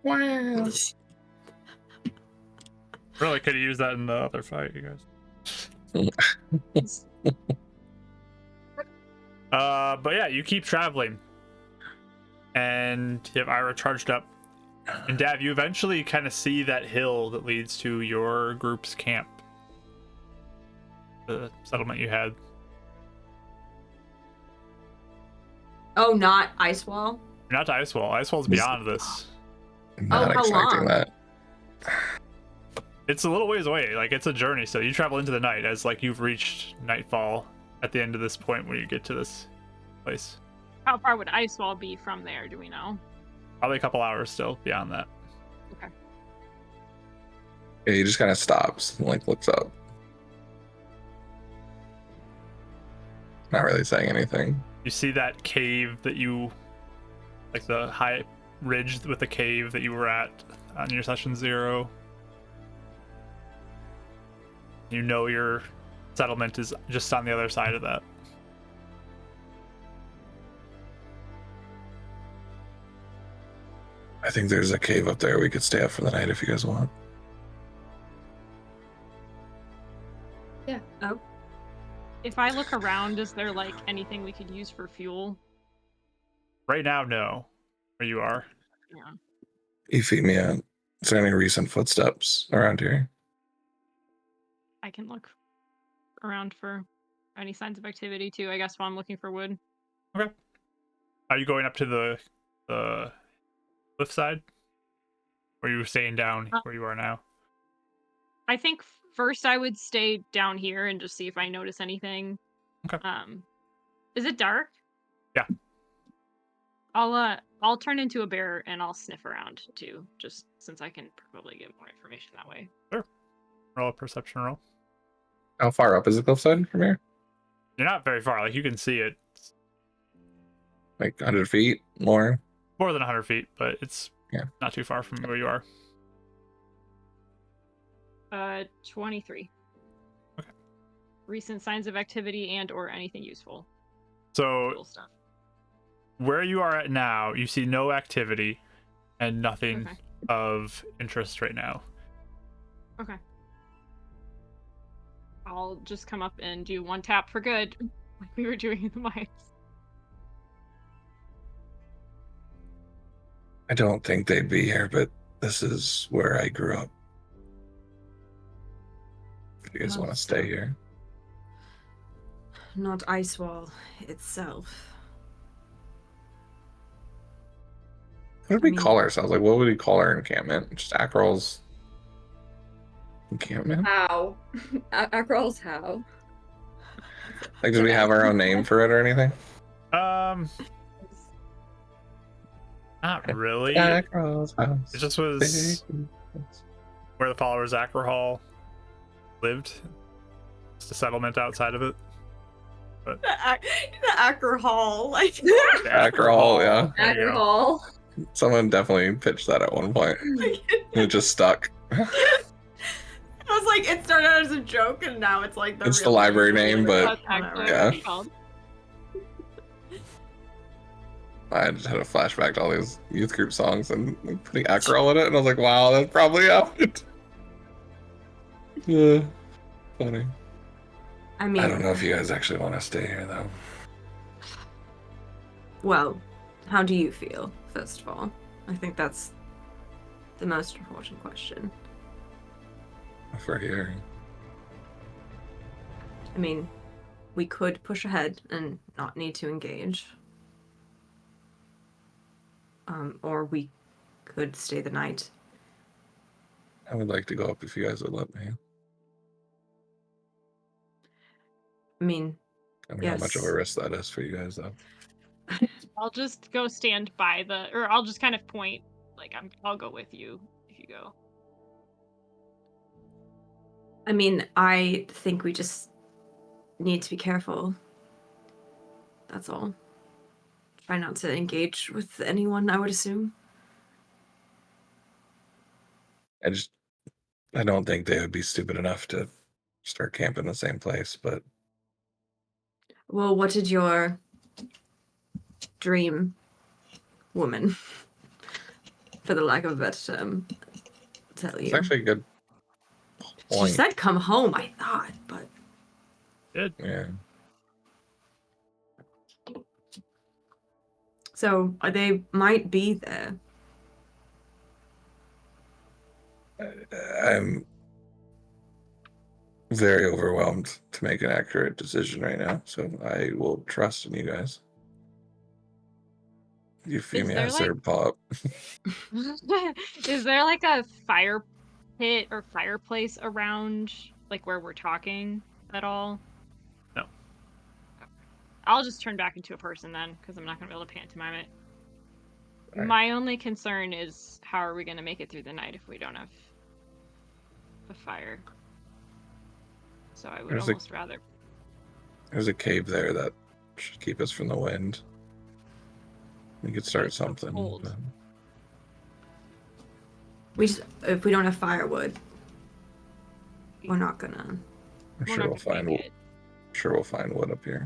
Wow. Really could have used that in the other fight, you guys. But yeah, you keep traveling, and you have Ira charged up. And Dav, you eventually kind of see that hill that leads to your group's camp, the settlement you had. Oh, not ice wall. You're not to Icewall. Icewall's beyond this. Not how expecting long? that. It's a little ways away. Like it's a journey, so you travel into the night as like you've reached nightfall at the end of this point when you get to this place. How far would Icewall be from there? Do we know? Probably a couple hours still beyond that. Yeah, he just kind of stops and like looks up. Not really saying anything. You see that cave that you, like the high ridge with the cave that you were at on your session 0. You know your settlement is just on the other side of that. I think there's a cave up there we could stay up for the night if you guys want. If I look around, is there like anything we could use for fuel? Right now, no. Where you are. Yeah. You feed me out. Is there any recent footsteps around here? I can look around for any signs of activity too, I guess, while I'm looking for wood. Okay. Are you going up to the cliff side? Or are you staying down where you are now? I think first I would stay down here and just see if I notice anything. Okay. Is it dark? Yeah. I'll turn into a bear and I'll sniff around too, just since I can probably get more information that way. Roll a perception roll. How far up is the cliffside from here? You're not very far. Like you can see it. It's Like 100 feet more? more than 100 feet, but it's Yeah. not too far from where you are. 23. Okay. Recent signs of activity and or anything useful. So Cool stuff. where you are at now, you see no activity and nothing Okay. of interest right now. Okay. I'll just come up and do one tap for good, like we were doing in the mines. I don't think they'd be here, but this is where I grew up. If you guys want to stay here. Not Icewall itself. What did we call ourselves? Like, what would we call our encampment? Just Ackrol's encampment? How? Ackrol's how? Like, did we have our own name for it or anything? Not really. Ackrol's house. It just was where the followers Ackerhall lived. Just a settlement outside of it. But The Acker Hall, like Ackerhall, yeah. There you go. Ackrol. Someone definitely pitched that at one point. And it just stuck. I was like, it started out as a joke, and now it's like It's the real library name, but That's actually yeah. what it's called. I just had a flashback to all these youth group songs and putting Ackerol in it, and I was like, wow, that's probably happened. Yeah, funny. I mean, I don't know if you guys actually want to stay here, though. well, how do you feel, first of all? I think that's the most important question. If we're here. I mean, we could push ahead and not need to engage. Or we could stay the night. I would like to go up if you guys would let me. I mean, I don't know how much of a Yes. risk that is for you guys, though. I'll just go stand by or I'll just kind of point, like I'll go with you if you go. I mean, I think we just need to be careful. That's all. Try not to engage with anyone, I would assume. I don't think they would be stupid enough to start camping in the same place, but Well, what did your dream woman, for the lack of a better term, tell it's you? actually a good She point. said come home, I thought, but Good. Yeah. so they might be there. I'm very overwhelmed to make an accurate decision right now, so I will trust in you guys. Euphemia there, has their pop. Is there like a fire pit or fireplace around like where we're talking at all? No. I'll just turn back into a person then, because I'm not gonna be able to pantomime it. Alright. My only concern is how are we gonna make it through the night if we don't have a fire? So I would There's almost rather. There's a cave there that should keep us from the wind. We could start It's so something. cold. but If we don't have firewood, we're not gonna. I'm We're sure not we'll gonna find. make it. Sure, we'll find wood up here.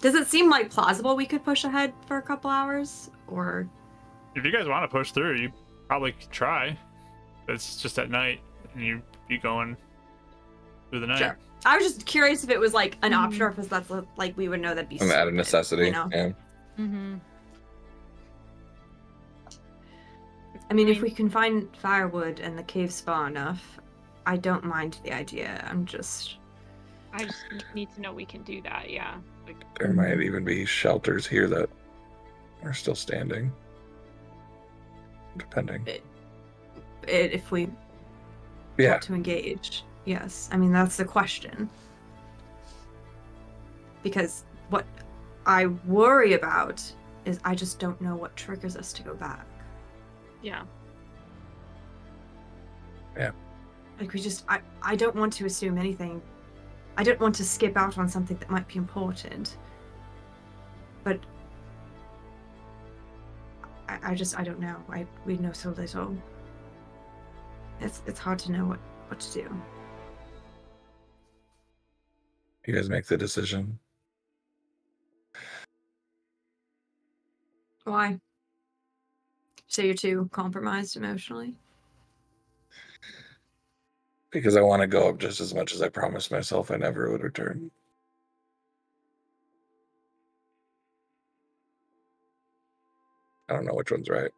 Does it seem like plausible we could push ahead for a couple hours, or? If you guys want to push through, you probably could try. It's just at night, and you'd be going through the night. Sure. I was just curious if it was like an option, Mhm. or if that's like we would know that'd be. And out of stupid, necessity. You know? Yeah. Mm-hmm. I mean, if we can find firewood and the cave's far enough, I don't mind the idea. I just need to know we can do that. Yeah. Like, There might even be shelters here that are still standing. Depending. if we Yeah. want to engage, yes. I mean, that's the question. Because what I worry about is I just don't know what triggers us to go back. yeah. Like I don't want to assume anything. I don't want to skip out on something that might be important. But I don't know. We know so little. It's hard to know what to do. You guys make the decision. Why? So you're too compromised emotionally? Because I want to go up just as much as I promised myself I never would return. don't know which one's right.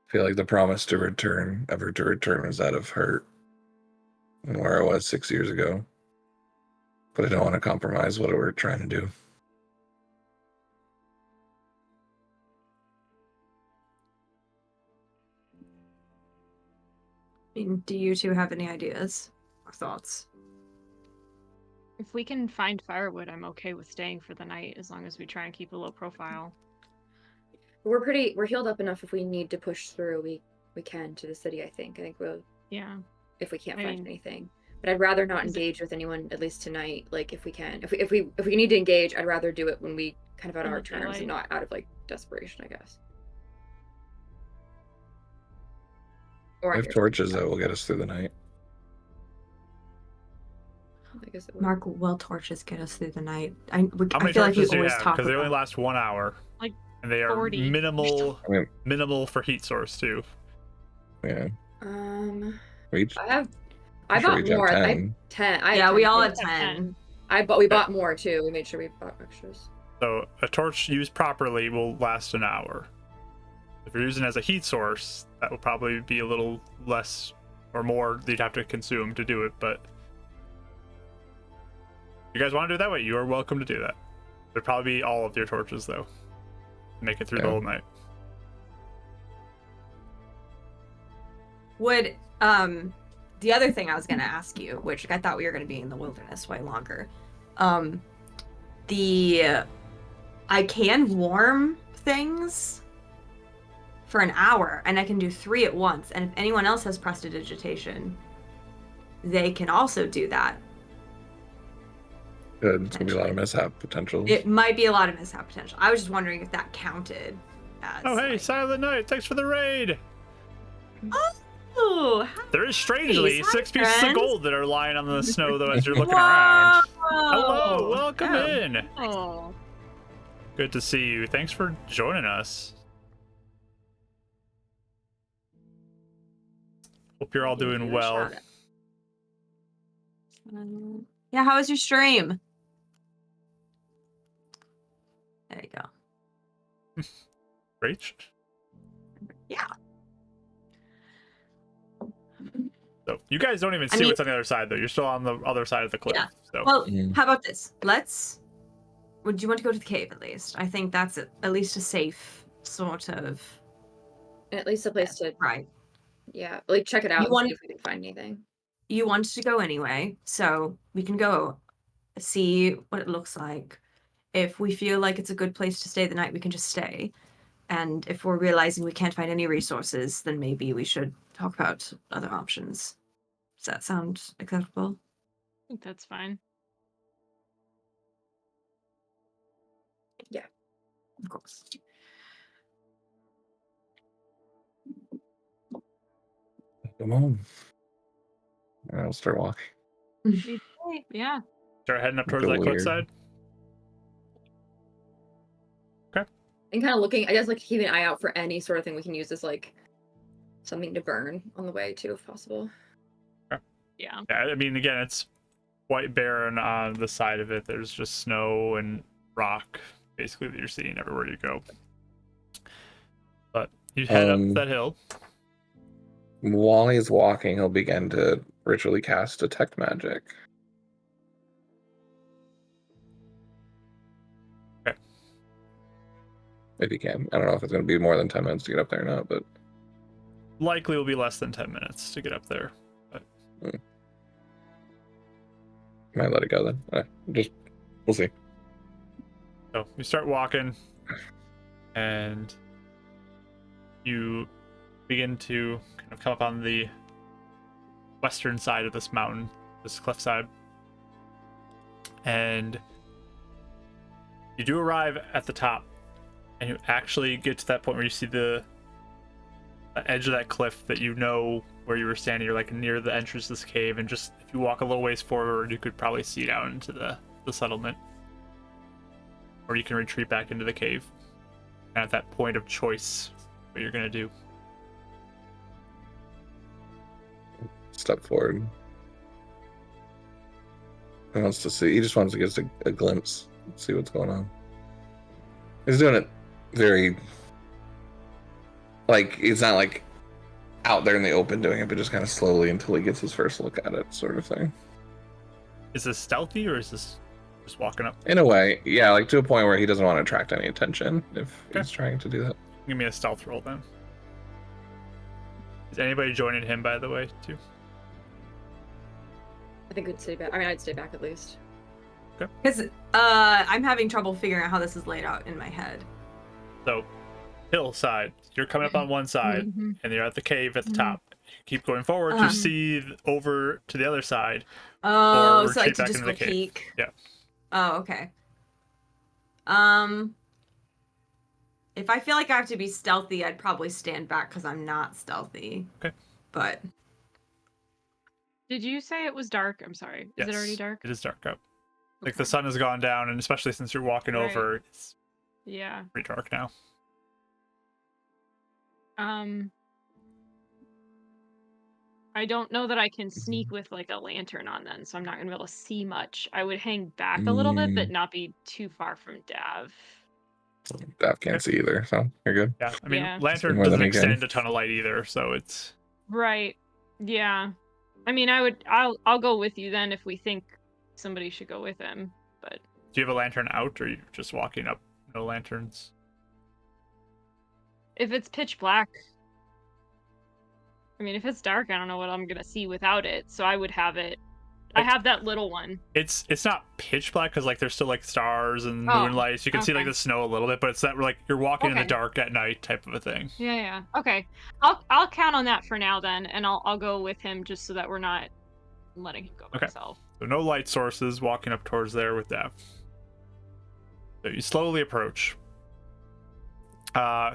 I feel like the promise to return, ever to return, is out of hurt and where I was 6 years ago. But I don't want to compromise what we're trying to do. I mean, do you two have any ideas or thoughts? If we can find firewood, I'm okay with staying for the night as long as we try and keep a low profile. We're healed up enough. If we need to push through, we can to the city. I think we'll, Yeah. if we can't I find mean, anything. But I'd rather not engage with anyone, at least tonight. Like if we can, if we need to engage, I'd rather do it when we kind of on In our the terms daylight. and not out of like desperation, I guess. Or We on have your torches that will get us through the night. I guess it would. Mark, will torches get us through the night? I How many feel like we torches do you always have? talk Because they only about. last 1 hour. Like And they are 40. minimal I mean, minimal for heat source too. yeah. I We each, bought each have more. I 10. 10. I Yeah, have we 10 all too. had 10. We bought more too. We made sure we bought extras. So a torch used properly will last an hour. If you're using it as a heat source, that will probably be a little less or more that you'd have to consume to do it, but if you guys want to do it that way, you are welcome to do that. It'd probably be all of your torches though. Make it through the Yeah. whole night. Would the other thing I was gonna ask you, which I thought we were gonna be in the wilderness way longer, I can warm things for an hour, and I can do 3 at once. And if anyone else has prestidigitation, they can also do that. Good. It's gonna be a lot of mishap potential. It might be a lot of mishap potential. I was just wondering if that counted as. Oh hey, like... Silent Night, thanks for the raid. Oh, There is strangely hi, 6 pieces of friends. gold that are lying on the snow though as you're looking around. Hello, Whoa. welcome Oh. in. Oh. Good to see you. Thanks for joining us. Hope you're all Give doing you a well. shout out. Yeah, how was your stream? There you go. Rach? Yeah. So you guys don't even see what's on the other side though. You're still on the other side of the cliff. Yeah. So Well, Mhm. how about this? Would you want to go to the cave at least? I think that's at least a safe sort of. And at least a place to Right. like check it out and want- see if we can find anything. You wanted to go anyway, so we can go see what it looks like. If we feel like it's a good place to stay the night, we can just stay. And if we're realizing we can't find any resources, then maybe we should talk about other options. Does that sound acceptable? I think that's fine. Yeah. Of course. Come on. I'll start walking. Yeah. start heading up Like towards a that weird- cliffside. And kind of looking, I guess, like keeping an eye out for any sort of thing we can use as like something to burn on the way too, if possible. Yeah. Yeah, I mean again it's quite barren on the side of it. There's just snow and rock basically that you're seeing everywhere you go. But you head up that hill. While he's walking, he'll begin to ritually cast Detect Magic. Okay. If he can. I don't know if it's going to be more than 10 minutes to get up there or not, but Likely will be less than 10 minutes to get up there. might let it go then. We'll see. So you start walking and you begin to kind of come up on the western side of this mountain, this cliffside. And you do arrive at the top and you actually get to that point where you see the edge of that cliff that you know where you were standing. You're like near the entrance to this cave, and just if you walk a little ways forward, you could probably see down into the settlement. Or you can retreat back into the cave. And at that point of choice, what you're gonna do. Step forward. He wants to see. He just wants to get a glimpse, see what's going on. He's doing it very, like, it's not like out there in the open doing it, but just kind of slowly until he gets his first look at it, sort of thing. Is this stealthy or is this just walking up? In a way, yeah, like to a point where he doesn't want to attract any attention if he's trying to do that. Give me a stealth roll then. Is anybody joining him, by the way, too? I think we'd stay back. I mean, I'd stay back at least. Because I'm having trouble figuring out how this is laid out in my head. So, hillside. You're coming up on one side, Mhm. and you're at the cave at the Mhm. top. Keep going forward to see over to the other side. Oh, Or so I retreat to back just into go the cave. peek. Yeah. Oh, okay. If I feel like I have to be stealthy, I'd probably stand back because I'm not stealthy. Okay. But Did you say it was dark? I'm sorry. Is it already Yes, dark? It is dark out. Like Okay. the sun has gone down, and especially since you're walking Right. over, it's Yeah. pretty dark now. I don't know that I can sneak with like a lantern on then, so I'm not gonna be able to see much. I would hang back a little bit, but not be too far from Dav. Dav can't see either, so you're good. Yeah, I mean, Yeah. lantern More than doesn't he can. extend a ton of light either, so it's Right. Yeah. I mean, I'll go with you then if we think somebody should go with him. But Do you have a lantern out, or are you just walking up? No lanterns. if it's pitch black, I mean, if it's dark, I don't know what I'm gonna see without it. So I would have it. I have that little one. It's not pitch black because like there's still like stars and Oh, moonlight. So you can see like okay. the snow a little bit, but it's that like you're walking in the Okay. dark at night type of a thing. Yeah, yeah. Okay. I'll count on that for now then, and I'll go with him just so that we're not letting him go by Okay. himself. So no light sources. Walking up towards there with Dav. So you slowly approach.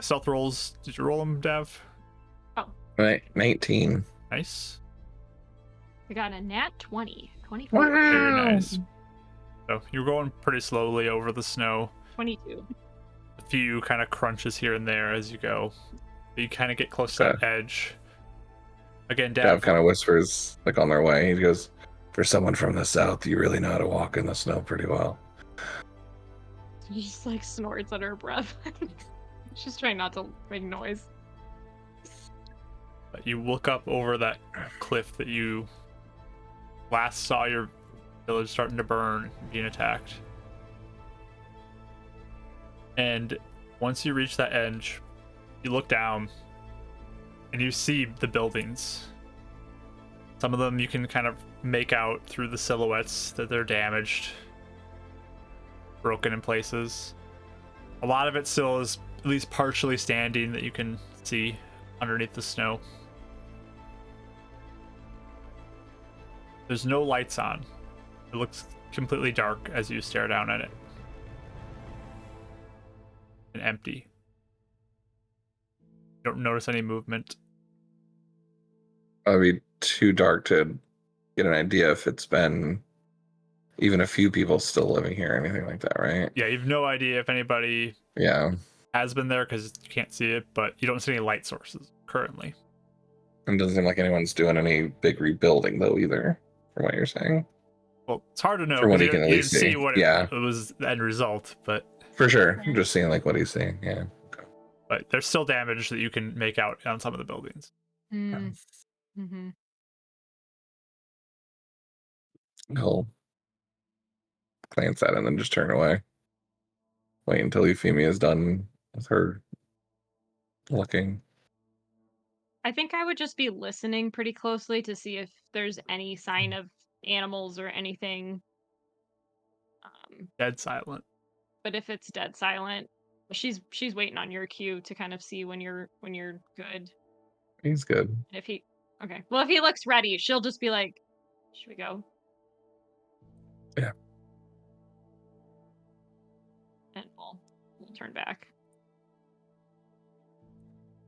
Stealth rolls. Did you roll them, Dav? Right, 19. Nice. We got a nat 20. 24. Very nice. So you're going pretty slowly over the snow. 22. A few kind of crunches here and there as you go. You kind of get close to that edge. Again, Dav kind of whispers, like on their way. He goes, "For someone from the south, you really know how to walk in the snow pretty well." She just like snorts under her breath. She's trying not to make noise. But you look up over that cliff that you last saw your village starting to burn, being attacked. And once you reach that edge, you look down and you see the buildings. Some of them you can kind of make out through the silhouettes that they're damaged, broken in places. A lot of it still is at least partially standing that you can see underneath the snow. There's no lights on. It looks completely dark as you stare down at it. And empty. You don't notice any movement. It'd be too dark to get an idea if it's been even a few people still living here or anything like that, right? Yeah, you have no idea if anybody Yeah. has been there because you can't see it, but you don't see any light sources currently. And it doesn't seem like anyone's doing any big rebuilding though either, from what you're saying. Well, it's hard to know From what because you can at you least didn't see see. what Yeah. it was the end result, but For sure. I'm just seeing like what he's seeing. Yeah. there's still damage that you can make out on some of the buildings. Mm-hmm. He'll glance at it and then just turn away. Wait until Euphemia is done with her looking. I think I would just be listening pretty closely to see if there's any sign of animals or anything. Dead silent. But if it's dead silent, she's waiting on your cue to kind of see when you're good. He's good. And if he looks ready, she'll just be like, "Should we go?" Yeah. And we'll turn back.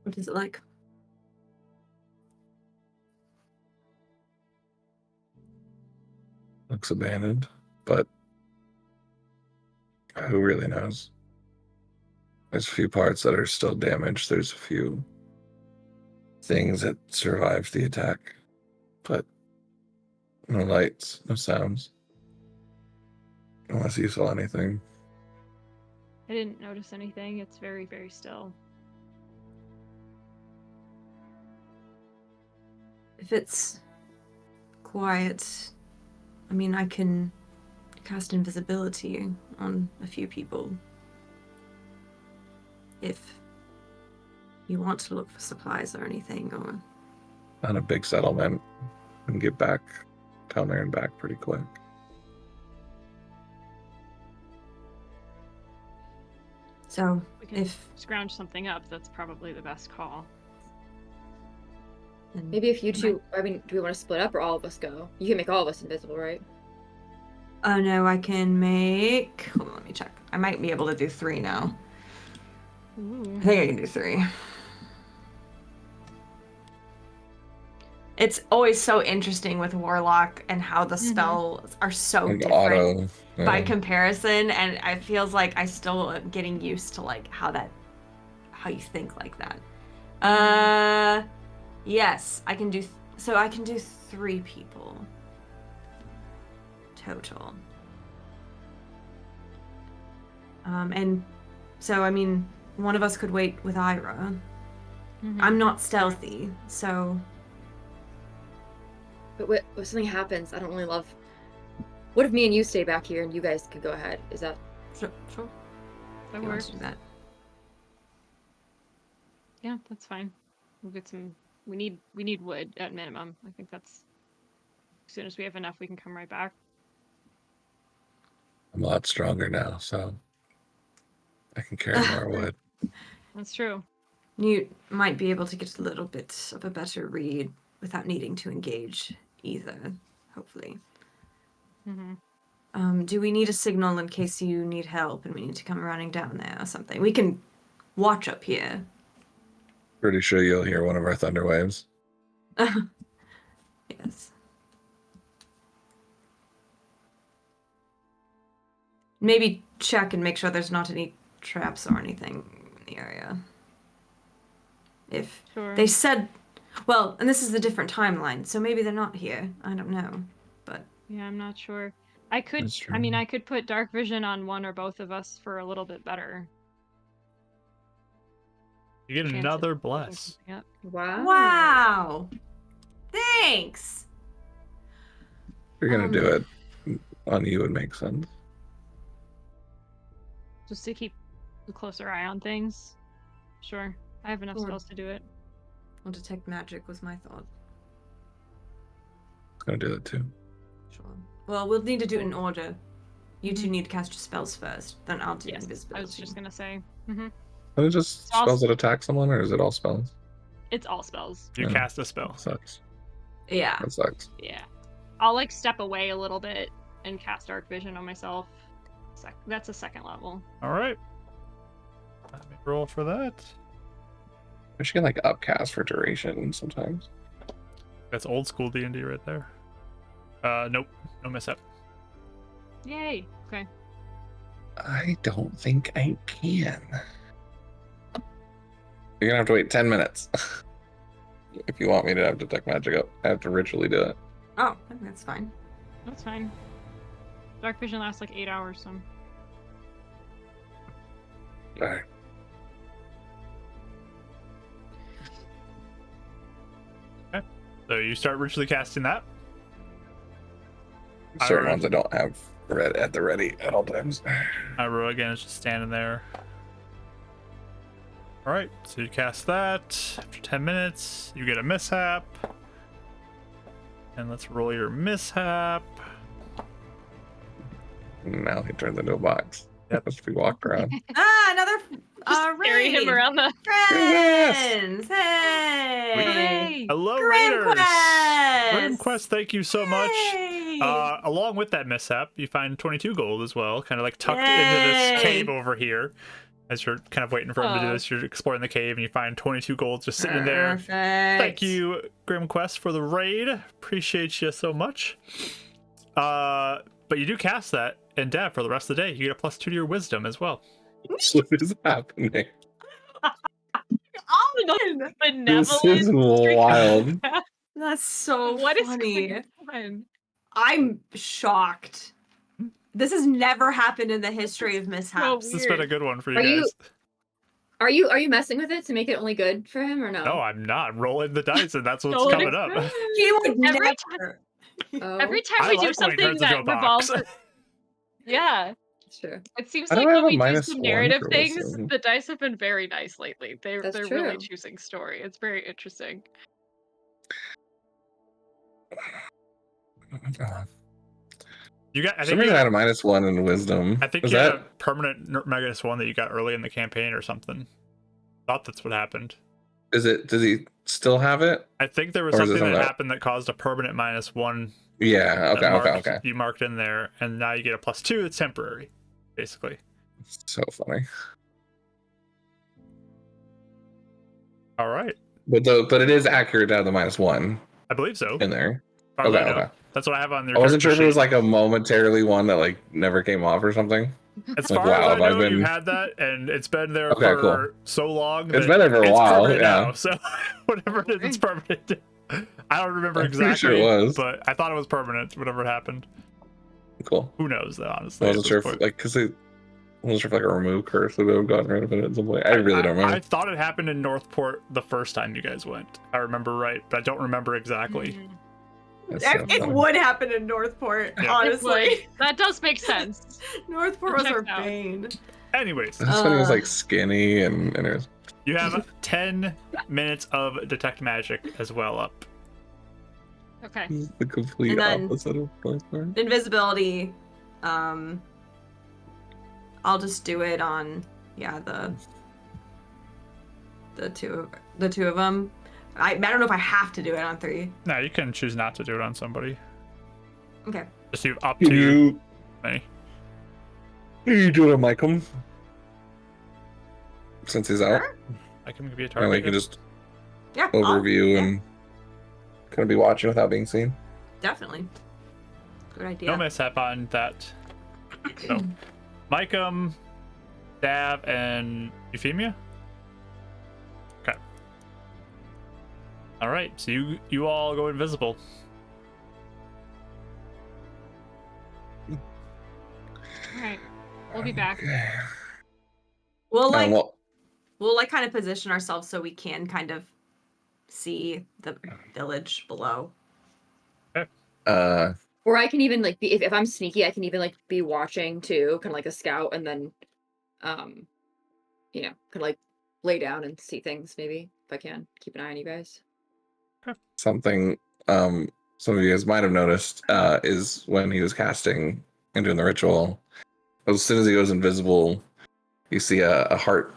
what is it like? Looks abandoned, but who really knows? There's a few parts that are still damaged. There's a few things that survived the attack, but no lights, no sounds. Unless you saw anything. I didn't notice anything. It's very, very still. If it's quiet, I mean, I can cast invisibility on a few people. If you want to look for supplies or anything, or... On a big settlement. And get back down there and back pretty quick. So, We can if... scrounge something up. That's probably the best call. then- Maybe if you two, I mean, do we want to split up or all of us go? You can make all of us invisible, right? Oh no, I can make... Hold on, let me check. I might be able to do 3 now. Ooh. I think I can do 3. It's always so interesting with Warlock and how the spells are so And different auto. by Yeah. comparison, and it feels like I still am getting used to like how you think like that. Yes, I can do. So I can do 3 people total. And so I mean, one of us could wait with Ira. Mhm. I'm not stealthy, so. But what if something happens? I don't really love. What if me and you stay back here and you guys could go ahead? Is that? Sure. That If you want works. to do that. Yeah, that's fine. We'll get some. We need wood at minimum. I think that's. As soon as we have enough, we can come right back. I'm a lot stronger now, so I can carry more wood. That's true. You might be able to get a little bit of a better read without needing to engage either, hopefully. Mm-hmm. Do we need a signal in case you need help and we need to come running down there or something? We can watch up here. Pretty sure you'll hear one of our thunder waves. Yes. Maybe check and make sure there's not any traps or anything in the area. If Sure. they said, well, and this is a different timeline, so maybe they're not here. I don't know, but Yeah, I'm not sure. I could. That's I mean, true. I could put dark vision on one or both of us for a little bit better. You get chance of another picking bless. something up. Wow. wow, thanks. If you're gonna do it on you, would make sense. Just to keep a closer eye on things. Sure. I have enough Sure. spells to do it. Well, detect magic was my thought. It's gonna do that too. Sure. Well, we'll need to do it in order. You two Mhm. need to cast your spells first, then I'll do Yes. I invisibility. was just gonna say. Mm-hmm. Is it just It's all spells that attack someone, or is it all spells? It's all spells. You Yeah. cast a spell. That sucks. Yeah. That sucks. Yeah. I'll like step away a little bit and cast dark vision on myself. That's a second level. All right. Let me roll for that. I should get like upcast for duration sometimes. That's old school D&D right there. Nope. No mishap. Yay. Okay. I don't think I can. You're gonna have to wait 10 minutes. If you want me to have detect magic up, I have to ritually do it. Oh, I think that's fine. That's fine. Dark vision lasts like 8 hours, so. Alright. So you start ritually casting that. Certain Ira. ones I don't have at the ready at all times. Ira again is just standing there. All right, so you cast that. After 10 minutes, you get a mishap. And let's roll your mishap. Now he turns into a box. Yep. As we walked around. Ah, another Just carry him raid. around the. Friends! Hey! Hooray! Hello, Grim Raiders! Quest! Grim Quest, thank you so much. Yay! Along with that mishap, you find 22 gold as well, kind of like tucked into Yay! this cave over here. As you're kind of waiting for him to do Aw. this, you're exploring the cave and you find 22 gold just sitting there. Perfect. Thank you, Grim Quest, for the raid. Appreciate you so much. But you do cast that, and Dad, for the rest of the day, you get a +2 to your wisdom as well. What is happening? Oh, the benevolent. This is streak. wild. That's so What is funny. going on? I'm shocked. This has never happened in the history of mishaps. This has been a good one for you Are guys. Are you messing with it to make it only good for him or no? No, I'm not. I'm rolling the dice, and that's what's Rolling coming up. He would Every never. Oh, Every time I we like do playing something Cards Into a that Box. revolves, yeah, that's true. it seems I like don't when have a we do minus some one narrative for things, wisdom. the dice have been very nice lately. They're That's really true. choosing story. It's very interesting. You got. I For think some you reason I got, had a minus one in wisdom. I think Is you had that a permanent minus one that you got early in the campaign or something. Thought that's what happened. is it? Does he still have it? I think there was Or is it something that something else? happened that caused a permanent -1. Yeah. that Okay. Okay. you marked in there, and now you get a +2. It's temporary, basically. So funny. All right, But it is accurate to have the minus-1 I believe so. in there. As far as I Okay. know. Okay. That's what I have on there. I wasn't sure if it was like a momentarily one that like never came off or something. As like, far as wow, I have I know, you been- had that, and it's been there Okay, for cool. so long. It's that been there for a it's while, permanent yeah. now, so whatever it is, it's permanent. I don't remember I'm pretty exactly, sure it was. but I thought it was permanent. Whatever happened. Cool. Who knows, though? I Honestly, wasn't sure if like because I wasn't sure if like a remove curse would have gotten rid of it at some point. I really don't remember. I thought it happened in Northport the first time you guys went. If I remember right, but I don't remember exactly. Mhm. That's so It funny. would happen in Northport, Yeah. It honestly. would. That does make sense. Northport was our Checks out. bane. Anyways, That's when he was Uh. like skinny and it was you have 10 minutes of detect magic as well up. Okay. the complete And then- opposite of Northport. Invisibility. I'll just do it on the two of them. I don't know if I have to do it on 3. No, you can choose not to do it on somebody. Okay. Just do up Can to you many. do it on Micum? Since he's out. Sure. I can be a And target. we can just Yeah. overview yeah, and kind of be watching without being seen. definitely. Good idea. No mishap on that. So, Micum, Dav, and Euphemia? Okay. Alright, so you all go invisible. All right. We'll be back. Okay. We'll like well, we'll like kind of position ourselves so we can kind of see the village below. Or I can even like be if I'm sneaky, I can even like be watching too, kind of like a scout, and then, you know, kind of like lay down and see things maybe if I can keep an eye on you guys. something some of you guys might have noticed is when he was casting and doing the ritual, as soon as he goes invisible, you see a heart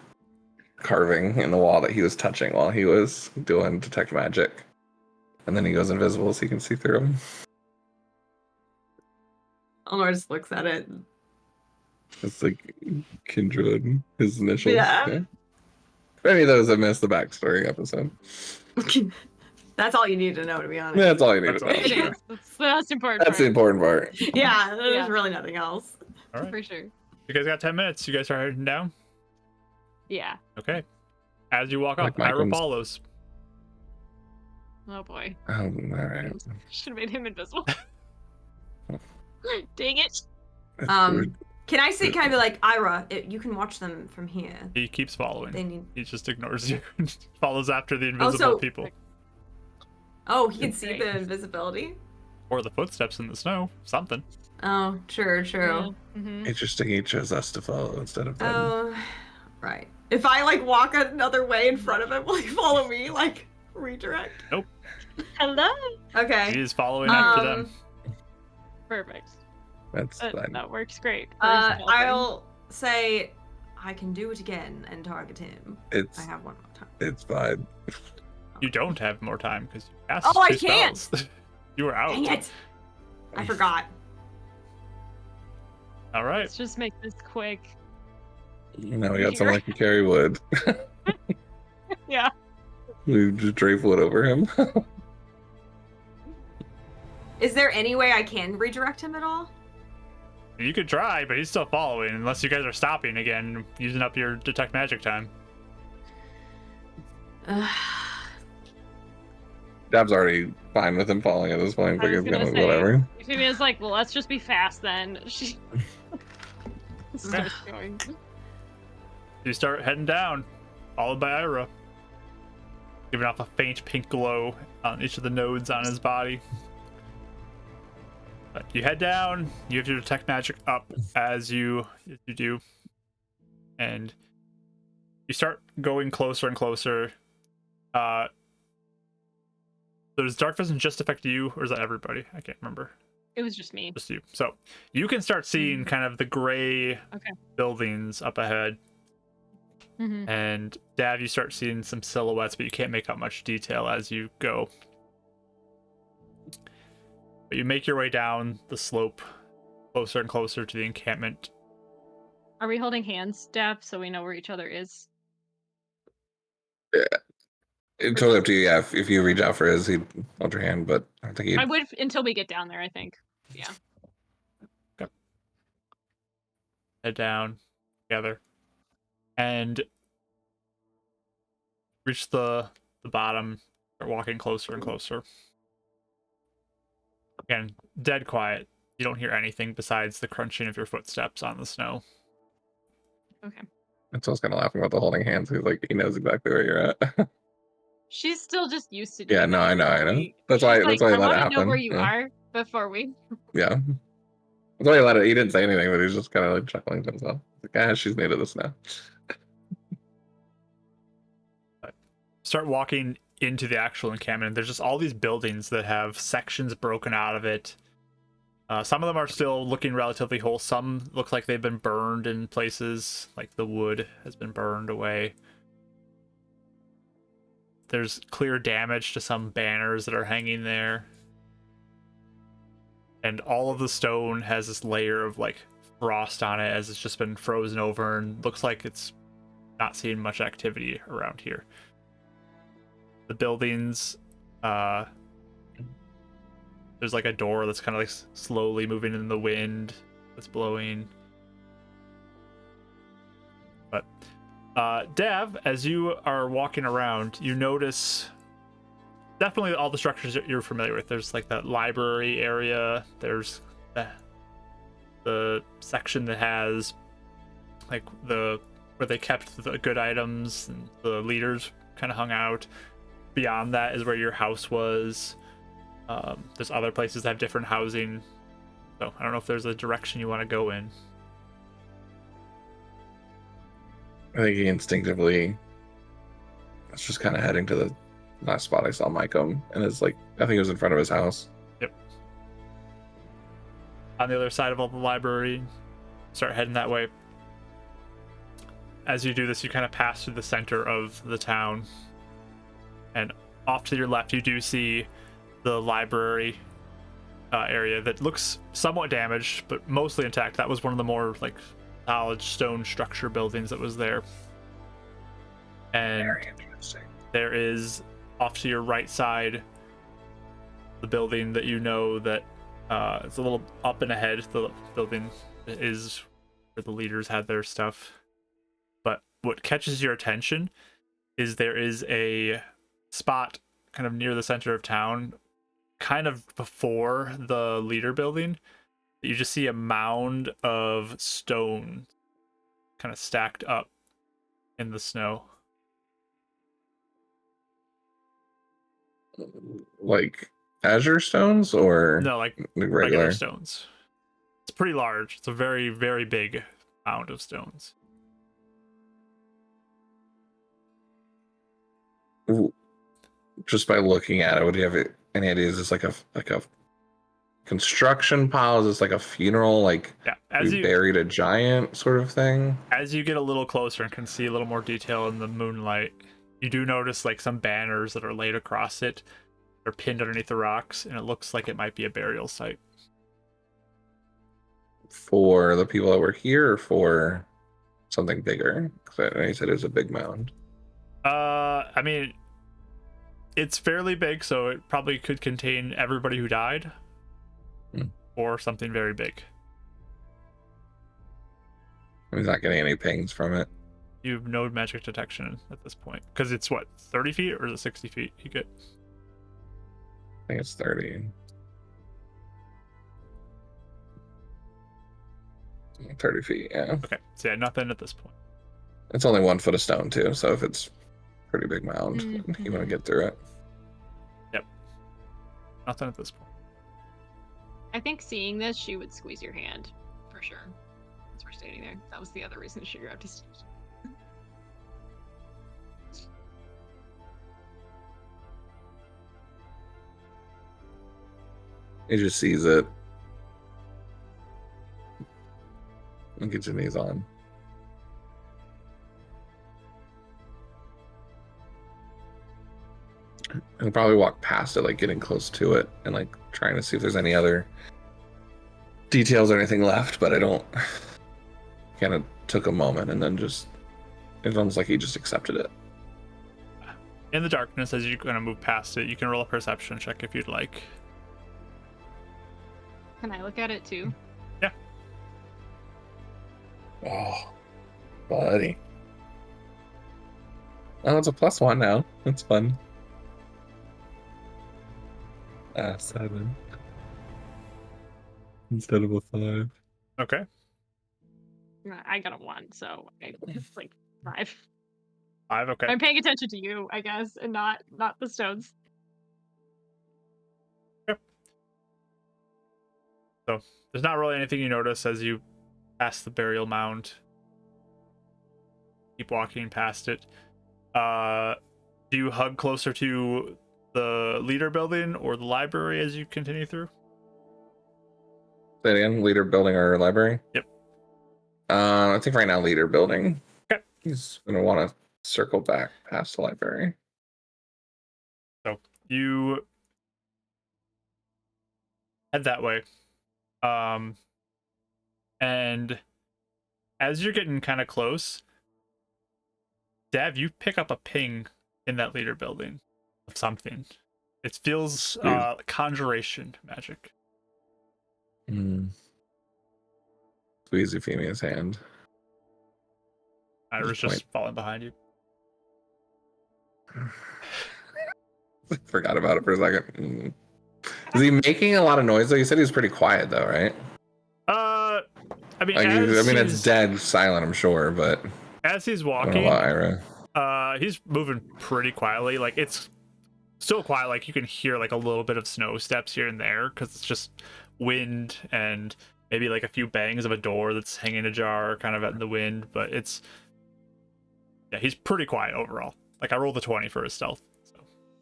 carving in the wall that he was touching while he was doing detect magic, and then he goes invisible so you can see through him. Elnor just looks at it. It's like Kindred, his initials. Yeah. For any of those that missed the backstory episode, That's all you need to know, to be honest. that's all you need That's to all. know. It is. That's the most important That's the part, important part. Yeah, there's Yeah. really nothing else. Alright. for sure. You guys got 10 minutes. You guys are heading down? Yeah. Okay. As you walk Like up, Ira Micum's- follows. Oh boy. All right. Should have made him invisible. Dang it. Can I say, can I be like, Ira, you can watch them from here. He keeps following. They need. He just ignores you. Follows after the Oh, invisible so- people. Oh, he can see Great. the invisibility? Or the footsteps in the snow. Something. Oh, true. Mm-hmm. Interesting. He chose us to follow instead of them. Oh, right. If I like walk another way in front of him, will he follow me? Like, redirect? Hello. Okay. He is following after them. Perfect. That's fine. That works great. for stealthing. I'll say I can do it again and target him. It's I have one more time. it's fine. You don't have more time because you cast Oh, I 2 can't! spells. You were out. Dang it! I forgot. All right. Let's just make this quick. Now we got someone that can carry wood. Yeah. We just drape wood over him. Is there any way I can redirect him at all? You could try, but he's still following unless you guys are stopping again, using up your detect magic time. Dab's already fine with him falling at this point. I Like, was it's gonna gonna, say, whatever. Euphemia's like, well, let's just be fast then. She starts going. You start heading down, followed by Ira, giving off a faint pink glow on each of the nodes on his body. But you head down, you have your detect magic up as you do, and you start going closer and closer. Does dark vision just affect you, or is that everybody? I can't remember. It was just me. Just you. So you can start seeing kind of the gray buildings up ahead. Mm-hmm. And Dav, you start seeing some silhouettes, but you can't make out much detail as you go. But you make your way down the slope, closer and closer to the encampment. Are we holding hands, Dab, so we know where each other is? Yeah. It's totally up to you. Yeah, if you reach out for his, he'd hold your hand, but I don't think he'd. I would until we get down there, I think. Yeah. Okay. Head down together. And reach the bottom, start walking closer and closer. Again, dead quiet. You don't hear anything besides the crunching of your footsteps on the snow. Okay. That's what's kind of laughing about the holding hands. He's like, he knows exactly where you're at. She's still just used to doing Yeah, no, that I know. She's That's like, why I I let it want to happen. know where you yeah. are before we. Yeah. That's why he let it. He didn't say anything, but he's just kind of like chuckling to himself. Like, ah, she's new to this now. Start walking into the actual encampment. There's just all these buildings that have sections broken out of it. Some of them are still looking relatively whole. Some look like they've been burned in places, like the wood has been burned away. There's clear damage to some banners that are hanging there. And all of the stone has this layer of like frost on it as it's just been frozen over and looks like it's not seeing much activity around here. The buildings, there's like a door that's kind of like slowly moving in the wind that's blowing. But Dav, as you are walking around, you notice definitely all the structures that you're familiar with. There's like that library area. There's the section that has like where they kept the good items and the leaders kind of hung out. Beyond that is where your house was. There's other places that have different housing. So I don't know if there's a direction you want to go in. I think he instinctively was just kind of heading to the last spot I saw Mike and it's like, I think it was in front of his house. Yep. On the other side of all the library, start heading that way. As you do this, you kind of pass through the center of the town. And off to your left, you do see the library area that looks somewhat damaged, but mostly intact. That was one of the more like solid stone structure buildings that was there. And Very interesting. there is off to your right side the building that you know that it's a little up and ahead. The building is where the leaders had their stuff. But what catches your attention is there is a spot kind of near the center of town, kind of before the leader building. You just see a mound of stone kind of stacked up in the snow. Like Azure stones or No, like regular regular? stones. It's pretty large. It's a very, very big mound of stones. Just by looking at it, would you have any idea? Is this like a construction pile? Is this like a funeral? Like, Yeah, we buried a giant sort of thing? As you get a little closer and can see a little more detail in the moonlight, you do notice like some banners that are laid across it. They're pinned underneath the rocks, and it looks like it might be a burial site. For the people that were here or for something bigger? Because I know you said it was a big mound. I mean, it's fairly big, so it probably could contain everybody who died. Or something very big. He's not getting any pings from it. You have no magic detection at this point. Because it's what, 30 feet or is it 60 feet you get? I think it's 30. 30 feet, yeah. Okay, so yeah, nothing at this point. It's only 1 foot of stone too, so if it's a pretty big mound, you want to Mhm. get through it. Nothing at this point. I think seeing this, she would squeeze your hand for sure. As we're standing there, that was the other reason she grabbed his. He just sees it and gets your knees on. He'll probably walk past it, like getting close to it and like trying to see if there's any other details or anything left, but I don't. Kind of took a moment and then just, it's almost like he just accepted it. In the darkness, as you're going to move past it, you can roll a perception check if you'd like. Can I look at it too? Oh, buddy. Oh, it's a +1 now. That's fun. 7 instead of a 5. Okay. I got a 1, so it's like 5. 5, okay. I'm paying attention to you, I guess, and not the stones. So there's not really anything you notice as you pass the burial mound. Keep walking past it. Do you hug closer to the leader building or the library as you continue through? Say it again, leader building or library? Yep. I think right now leader building. Okay. He's gonna want to circle back past the library. So you head that way. And as you're getting kind of close, Dav, you pick up a ping in that leader building of something. It feels conjuration magic. Squeeze Euphemia's hand. Ira's just falling behind you. Forgot about it for a second. Is he making a lot of noise though? You said he was pretty quiet though, right? I mean, Like, it's dead silent, I'm sure, but as he's I don't walking, know about Ira. he's moving pretty quietly. Like, it's still quiet. Like, you can hear like a little bit of snow steps here and there because it's just wind and maybe like a few bangs of a door that's hanging ajar kind of in the wind. But it's, yeah, he's pretty quiet overall. Like, I rolled a 20 for his stealth, so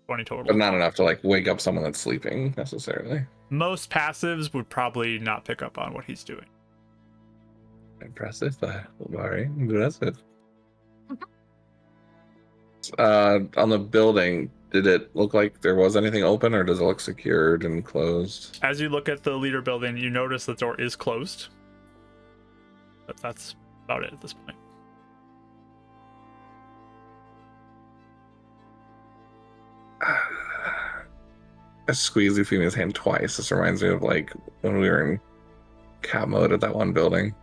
20 total. But not enough to like wake up someone that's sleeping necessarily. Most passives would probably not pick up on what he's doing. Impressive, very impressive. On the building, did it look like there was anything open, or does it look secured and closed? As you look at the leader building, you notice the door is closed. But that's about it at this point. I squeezed Euphemia's hand twice. This reminds me of like when we were in cab mode at that one building.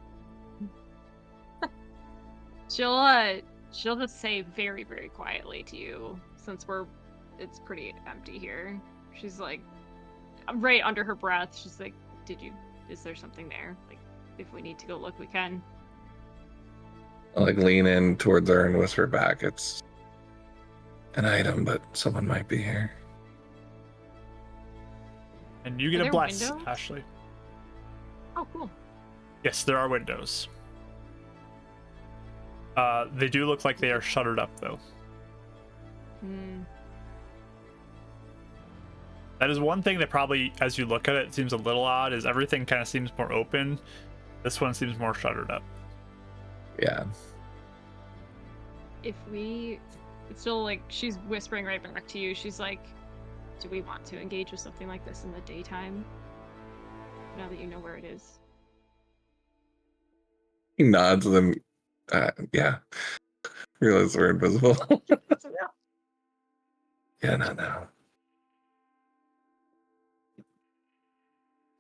She'll just say very, very quietly to you, since it's pretty empty here. She's like, right under her breath, she's like, is there something there? Like, if we need to go look, we can. I'll like lean in towards her and whisper back, it's an item, but someone might be here. And you get Are a bless, there windows? Ashley. Oh, cool. Yes, there are windows. They do look like they are shuttered up, though. That is one thing that probably, as you look at it, seems a little odd, is everything kind of seems more open. This one seems more shuttered up. Yeah. It's still like, she's whispering right back to you. She's like, do we want to engage with something like this in the daytime? Now that you know where it is. He nods and then, yeah. Realize we're invisible. Yeah, no.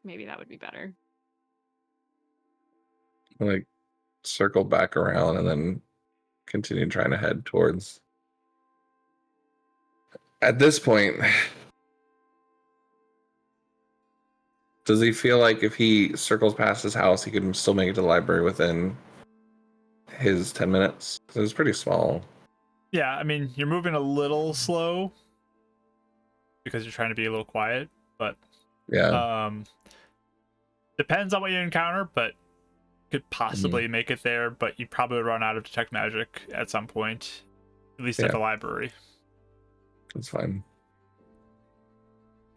Maybe that would be better. Like, circle back around and then continue trying to head towards. At this point, Does he feel like if he circles past his house, he could still make it to the library within his 10 minutes? 'Cause it's pretty small. Yeah, I mean, you're moving a little slow because you're trying to be a little quiet, but Yeah. depends on what you encounter, but could possibly make it there, but you probably would run out of detect magic at some point, at least at the library. That's fine.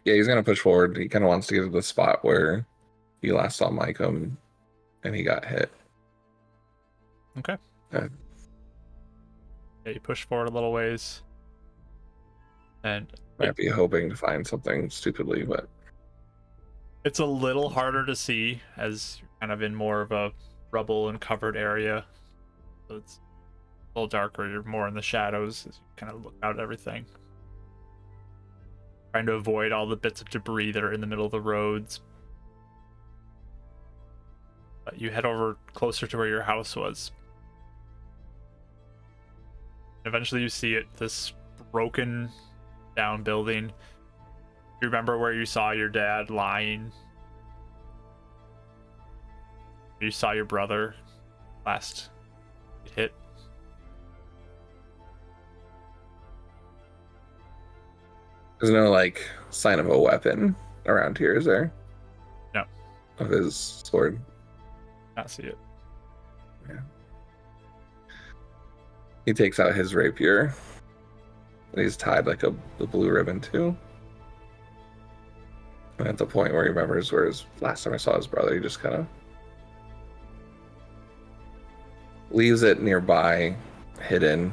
Yeah, he's gonna push forward. He kind of wants to get to the spot where he last saw Mycom and he got hit. Okay. Yeah. Yeah, you push forward a little ways. And Might be hoping to find something stupidly, but it's a little harder to see as you're kind of in more of a rubble and covered area. So it's a little darker. You're more in the shadows as you kind of look out at everything. Trying to avoid all the bits of debris that are in the middle of the roads. But you head over closer to where your house was. Eventually you see it, this broken down building. You remember where you saw your dad lying? You saw your brother last hit. there's no like sign of a weapon around here, is there? No. Of his sword. Not see it. Yeah. He takes out his rapier. And he's tied like the blue ribbon too. And at the point where he remembers where his last time I saw his brother, he just kind of leaves it nearby, hidden.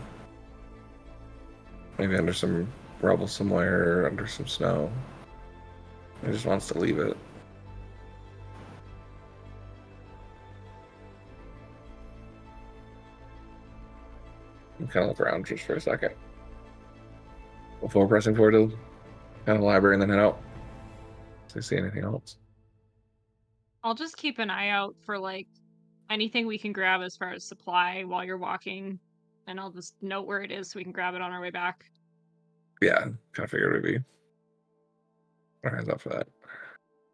Maybe under some rubble somewhere, or under some snow. He just wants to leave it. And kind of look around just for a second before pressing forward to kind of the library and then head out. Do you see anything else? I'll just keep an eye out for like anything we can grab as far as supply while you're walking, and I'll just note where it is so we can grab it on our way back. Yeah, kind of figured it would be. Our hands up for that.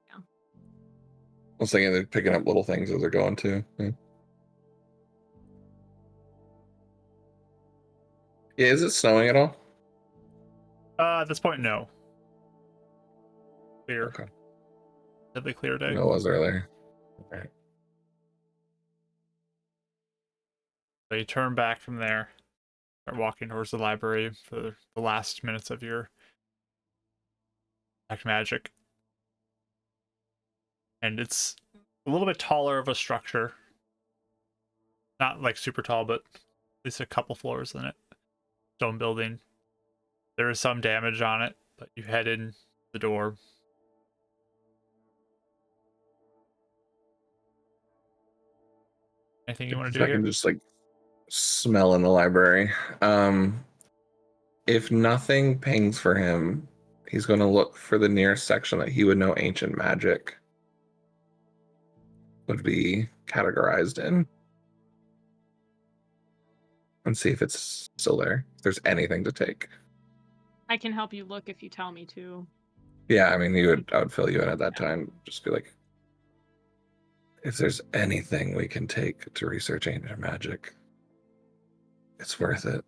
Yeah. I was thinking they're picking up little things as they're going too. Yeah, is it snowing at all? At this point, no. Clear. Okay. Deadly clear day. No, it was earlier. Okay. So you turn back from there, start walking towards the library for the last minutes of your detect magic. And it's a little bit taller of a structure. Not like super tall, but at least a couple floors in it. Stone building. There is some damage on it, but you head in the door. Anything you want to do I here? can just like smell in the library. If nothing pings for him, he's going to look for the nearest section that he would know ancient magic would be categorized in, and see if it's still there. If there's anything to take. I can help you look if you tell me to. Yeah, I mean, I would fill you in at that time. Just be like, if there's anything we can take to research ancient magic, it's worth it.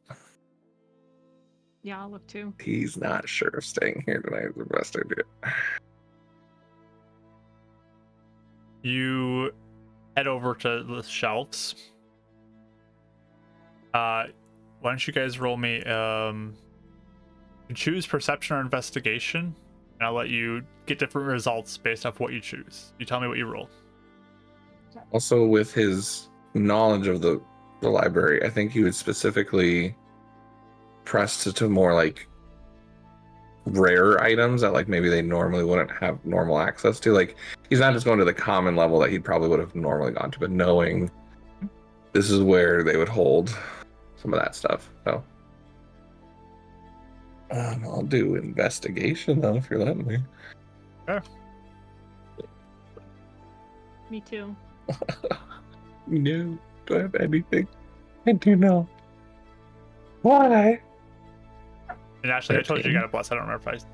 Yeah, I'll look too. He's not sure if staying here tonight is the best idea. You head over to the shelves. Why don't you guys roll me choose perception or investigation, and I'll let you get different results based off what you choose. You tell me what you roll. Also, with his knowledge of the library, I think he would specifically press to more like rare items that like maybe they normally wouldn't have normal access to. Like, he's not just going to the common level that he probably would have normally gone to, but knowing this is where they would hold some of that stuff. So I'll do investigation though, if you're letting me. Sure. Me too. No, do I have anything? I do not. Why? And actually, I told you you got a plus. I don't remember if I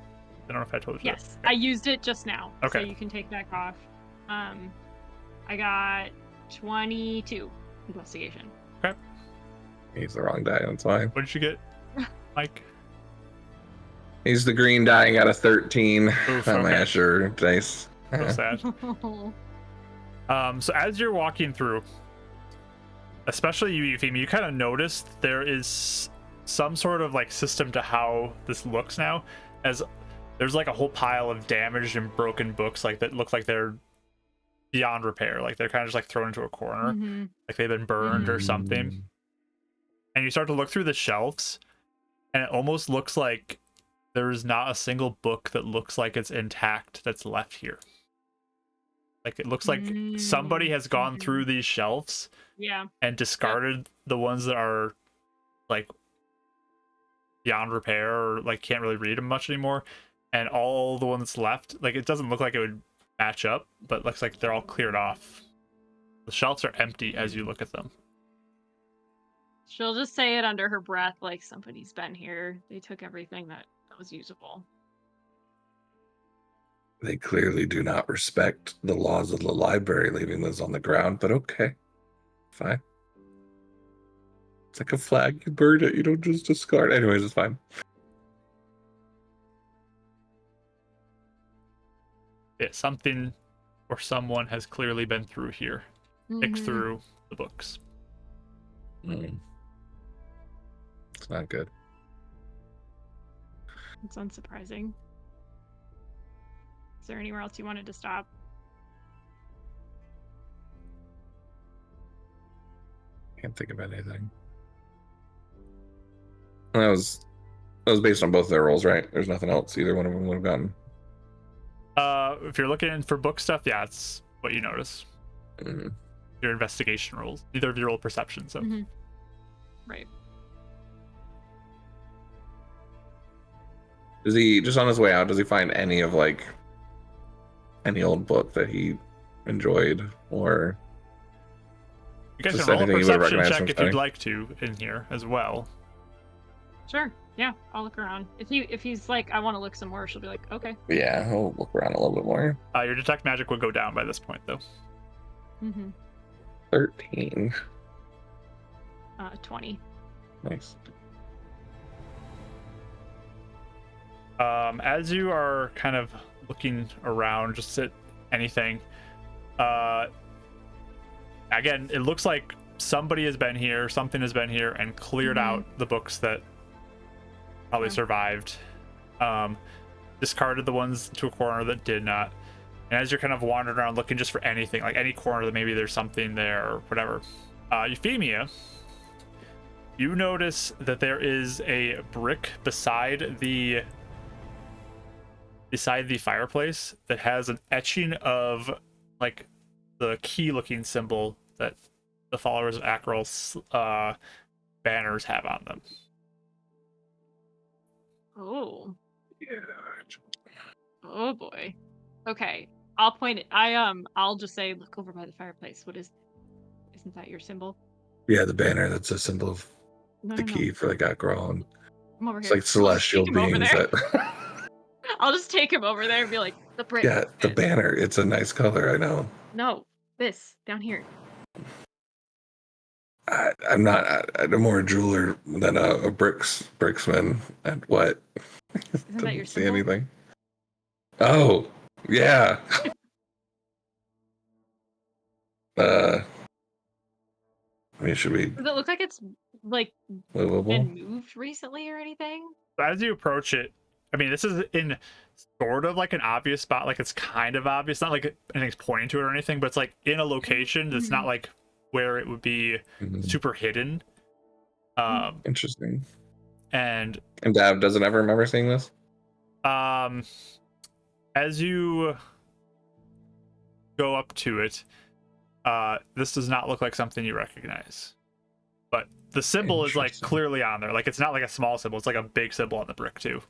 I don't know if I told you. Yes, I used it just now. So Okay. you can take back off. I got 22 investigation. Okay. He's the wrong die. That's fine. What did you get, Mike? He's the green die and got a 13 Oof, on my okay. Asher dice. So sad. So as you're walking through, especially you, Euphemia, you kind of noticed there is some sort of like system to how this looks now, as there's like a whole pile of damaged and broken books like that look like they're beyond repair, like they're kind of just like thrown into a corner, Mhm. like they've been burned or something. And you start to look through the shelves, and it almost looks like there's not a single book that looks like it's intact that's left here. Like it looks like somebody has gone through these shelves Yeah. and discarded the ones that are like beyond repair or like can't really read them much anymore, and all the ones left, like it doesn't look like it would match up, but looks like they're all cleared off. The shelves are empty as you look at them. She'll just say it under her breath, like somebody's been here. They took everything that was usable. They clearly do not respect the laws of the library, leaving those on the ground, but okay. Fine. It's like a flag. You burn it. You don't just discard. Anyways, it's fine. Yeah, something or someone has clearly been through here, picked Mhm. through the books. It's not good. It's unsurprising. Is there anywhere else you wanted to stop? Can't think of anything. That was based on both their rolls, right? There's nothing else either one of them would have gotten. If you're looking for book stuff, yeah, it's what you notice. Mm. Your investigation rolls. Neither of you roll perception, so. Mhm. Right. Does he, just on his way out, does he find any of like any old book that he enjoyed, or You guys just can roll a anything you would perception recognize check from if you'd studying? like to in here as well. Sure. Yeah, I'll look around. If he's like, I want to look some more, she'll be like, okay. Yeah, he'll look around a little bit more. Your detect magic would go down by this point, though. Mm-hmm. 13. 20. Nice. As you are kind of looking around, just at anything, again, it looks like somebody has been here, something has been here, and cleared out the books that probably survived. Discarded the ones to a corner that did not. And as you're kind of wandering around looking just for anything, like any corner that maybe there's something there or whatever, Euphemia, you notice that there is a brick beside the fireplace that has an etching of like the key looking symbol that the followers of Akral's banners have on them. Oh. Yeah. Oh boy. Okay. I'll point it. I'll just say, look over by the fireplace. Isn't that your symbol? Yeah, the banner that's a symbol of No, the no, key no. for the Gakral, and Come over it's here. like celestial I'll just take him over beings there. that. I'll just take him over there and be like, the brick. Yeah, the this. banner. It's a nice color. I know. No, this down here. I'm not. I'm more a jeweler than a bricksman. And what? Isn't that your see symbol? anything? Oh, yeah. I mean, should we Does it look like it's like movable? been moved recently or anything? As you approach it, I mean, this is in sort of like an obvious spot, like it's kind of obvious, not like anything's pointing to it or anything, but it's like in a location that's not like where it would be Mhm. super hidden. Interesting. And Dav doesn't ever remember seeing this. as you go up to it, this does not look like something you recognize, but the symbol is like Interesting. clearly on there. Like it's not like a small symbol, it's like a big symbol on the brick too,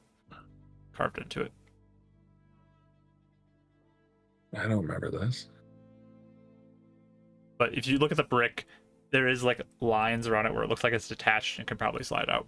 carved into it. I don't remember this. But if you look at the brick, there is like lines around it where it looks like it's detached and can probably slide out.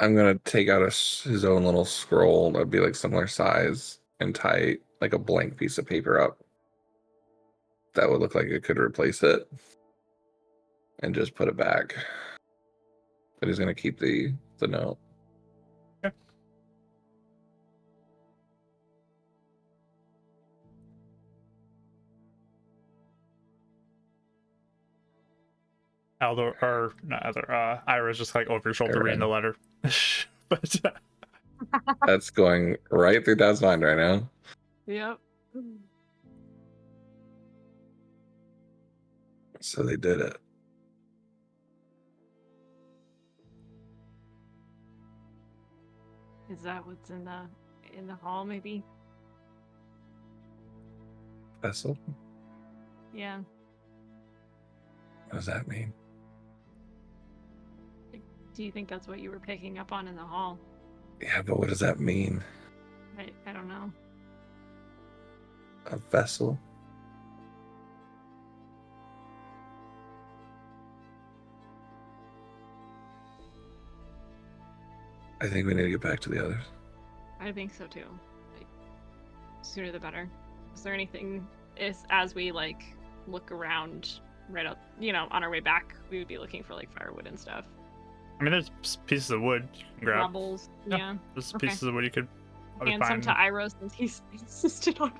I'm gonna take out his own little scroll that'd be like similar size and tie like a blank piece of paper up. That would look like it could replace it, and just put it back. But he's gonna keep the note. Okay. Aldo, or not Aldo, Ira's just like over your shoulder reading the letter. But That's going right through Dad's mind right now. Yep. So they did it. Is that what's in the hall? Maybe. Vessel? Yeah. What does that mean? Do you think that's what you were picking up on in the hall? Yeah, but what does that mean? I don't know. A vessel? I think we need to get back to the others. I think so too. Like, sooner the better. Is there anything as we like look around right up, on our way back, we would be looking for like firewood and stuff. I mean, there's pieces of wood you can grab. Rubbles. Yeah. There's Okay. pieces of wood you could probably And some find. to Iro since he's insisted on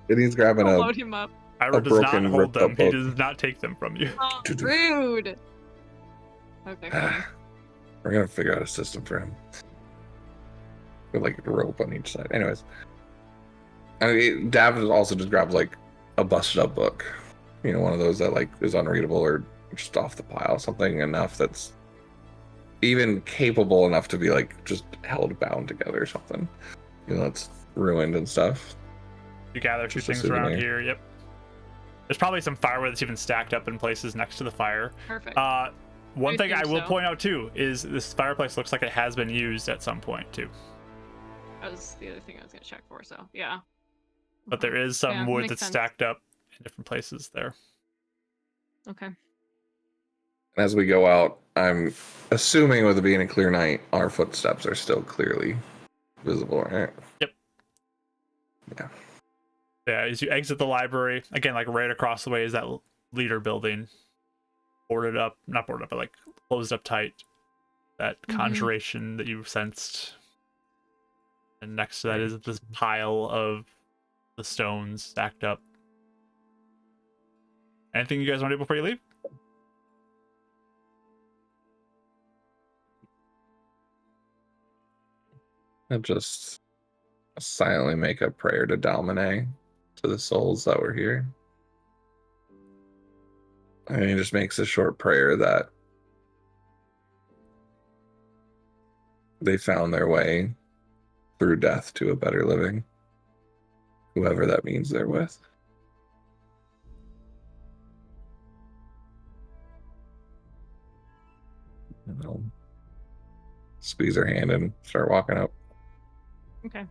And he's grabbing I'll a load him up. Ira a does not broken, hold ripped them. up He book. does not take them from you. Oh, To do- rude. Okay, fine. We're gonna figure out a system for him. With like a rope on each side. Anyways. I mean, Dav also just grabs like a busted up book. One of those that like is unreadable or just off the pile. Something enough that's even capable enough to be like just held bound together or something. It's ruined and stuff. You gather two Just a things around souvenir. here. Yep. There's probably some firewood that's even stacked up in places next to the fire. Perfect. One I thing I think will so. point out too is this fireplace looks like it has been used at some point too. That was the other thing I was gonna check for, so yeah. But there is some Yeah, wood makes that's sense. stacked up in different places there. Okay. As we go out, I'm assuming with it being a clear night, our footsteps are still clearly visible, right? Yeah, as you exit the library, again, like right across the way is that leader building. Not boarded up, but like closed up tight. That conjuration that you sensed. And next to that is this pile of the stones stacked up. Anything you guys want to do before you leave? I'll just silently make a prayer to Dalmine, to the souls that were here. And he just makes a short prayer that they found their way through death to a better living, whoever that means they're with. And I'll squeeze her hand and start walking up. Okay.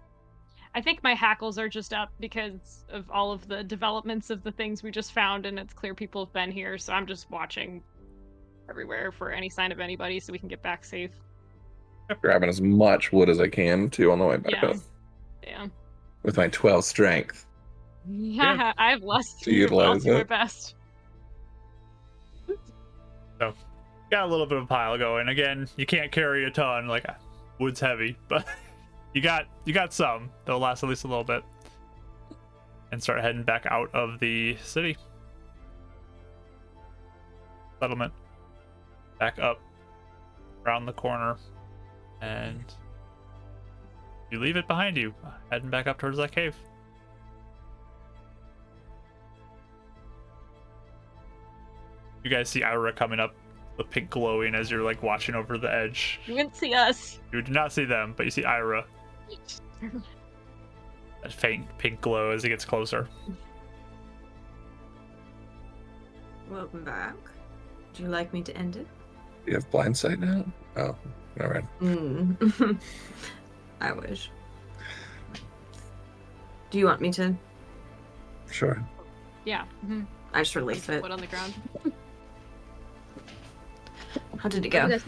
I think my hackles are just up because of all of the developments of the things we just found, and it's clear people have been here, so I'm just watching everywhere for any sign of anybody so we can get back safe. Grabbing as much wood as I can, too, on the way back up. Yeah. With my 12 strength. Yeah, I have less To than you, but I'll utilize do my it. best. So, got a little bit of a pile going. Again, you can't carry a ton. Like, wood's heavy, but you got some. They'll last at least a little bit. And start heading back out of the city. Settlement. Back up. Around the corner. And you leave it behind you. Heading back up towards that cave. You guys see Ira coming up, the pink glowing as you're like watching over the edge. You didn't see us. You do not see them, but you see Ira. That faint pink glow as it gets closer. Welcome back. Would you like me to end it? You have blind sight now? Oh, all right. I wish. Do you want me to? Sure. Yeah. I just release it. Wood on the ground. How did it go?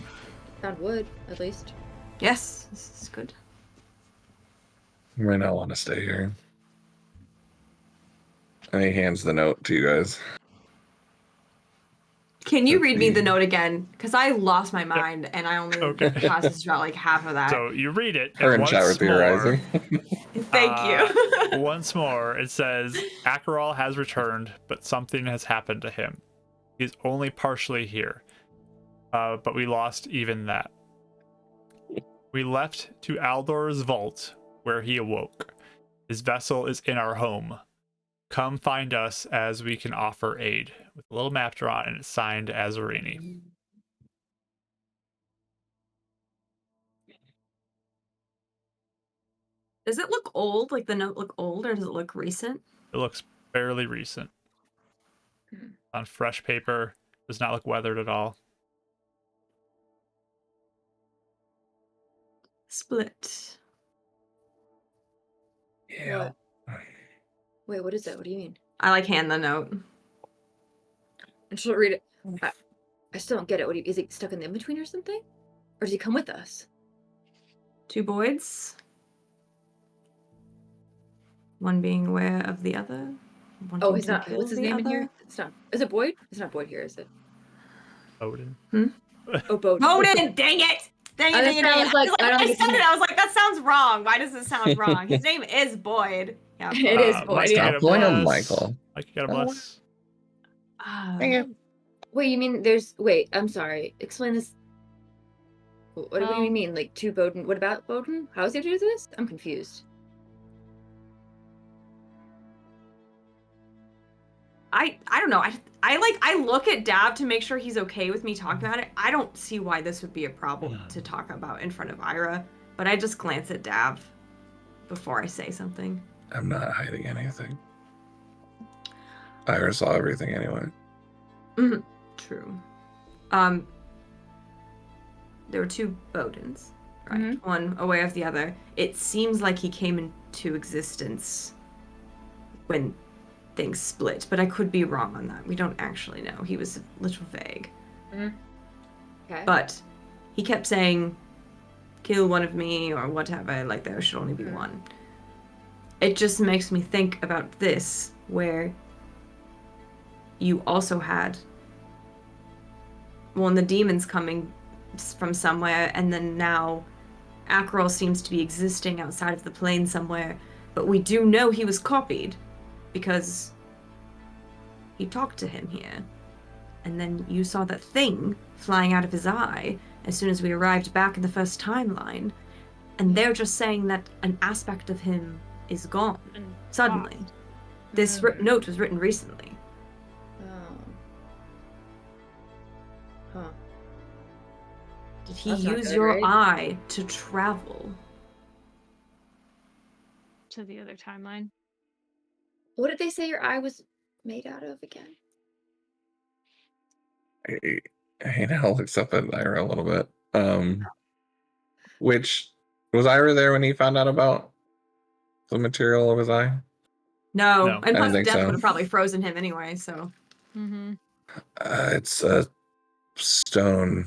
Found wood, at least. Yes, this is good. You might not want to stay here. And he hands the note to you guys. Can you Let's read me the see. note again? Because I lost my mind and I only Okay. processed about like half of that. So you read it, Her and and chat were once more, theorizing. Thank you. once more, it says Acheral has returned, but something has happened to him. He's only partially here, but we lost even that. We left to Aldor's vault, where he awoke. His vessel is in our home. Come find us as we can offer aid. With a little map drawn, and it's signed Azarini. Does it look old? Like the note look old, or does it look recent? It looks fairly recent. Hmm. On fresh paper. Does not look weathered at all. Split. Yeah. Wait, what is it? What do you mean? I like hand the note. And she'll read it. I still don't get it. What do you, is he stuck in the in-between or something? Or does he come with us? 2 voids. One being aware of the other. Oh, wanting he's to not. kill What's his the name in other. here? It's not. Is it Boyd? It's not Boyd here, is it? Odin. Oh, Bowden. Bowden! Dang it! Dang it, I dang it, was dang it. like, I don't I think said it's it, I was like, that sounds wrong. Why does it sound wrong? His name is Boyd. Yeah, It is Mike, Boyd, you yeah. gotta Stop calling him bless. Michael. Mike, you gotta Oh. bless. Dang it. Wait, you mean there's. Wait, I'm sorry. Explain this. What do you mean? Like, to Bowden? What about Bowden? How is he to do this? I'm confused. I don't know. I look at Dav to make sure he's okay with me talking about it. I don't see why this would be a problem to talk about in front of Ira, but I just glance at Dav before I say something. I'm not hiding anything. Ira saw everything anyway. True. There were 2 Bowdens, right? Mhm. One aware of the other. It seems like he came into existence when things split, but I could be wrong on that. We don't actually know. He was a little vague. Okay. But he kept saying, kill one of me or whatever, like there should only be one. It just makes me think about this, where you also had the demons coming from somewhere, and then now Acheral seems to be existing outside of the plane somewhere, but we do know he was copied because he talked to him here. And then you saw that thing flying out of his eye as soon as we arrived back in the first timeline. And they're just saying that an aspect of him is gone suddenly. This note was written recently. Oh. Huh. Did he That's not use good, your right? eye to travel? To the other timeline. What did they say your eye was made out of again? Hannah looks up at Ira a little bit. Which was Ira there when he found out about the material of his eye? No. No. And I didn't plus think death so. would have probably frozen him anyway, so. Mm-hmm. It's a stone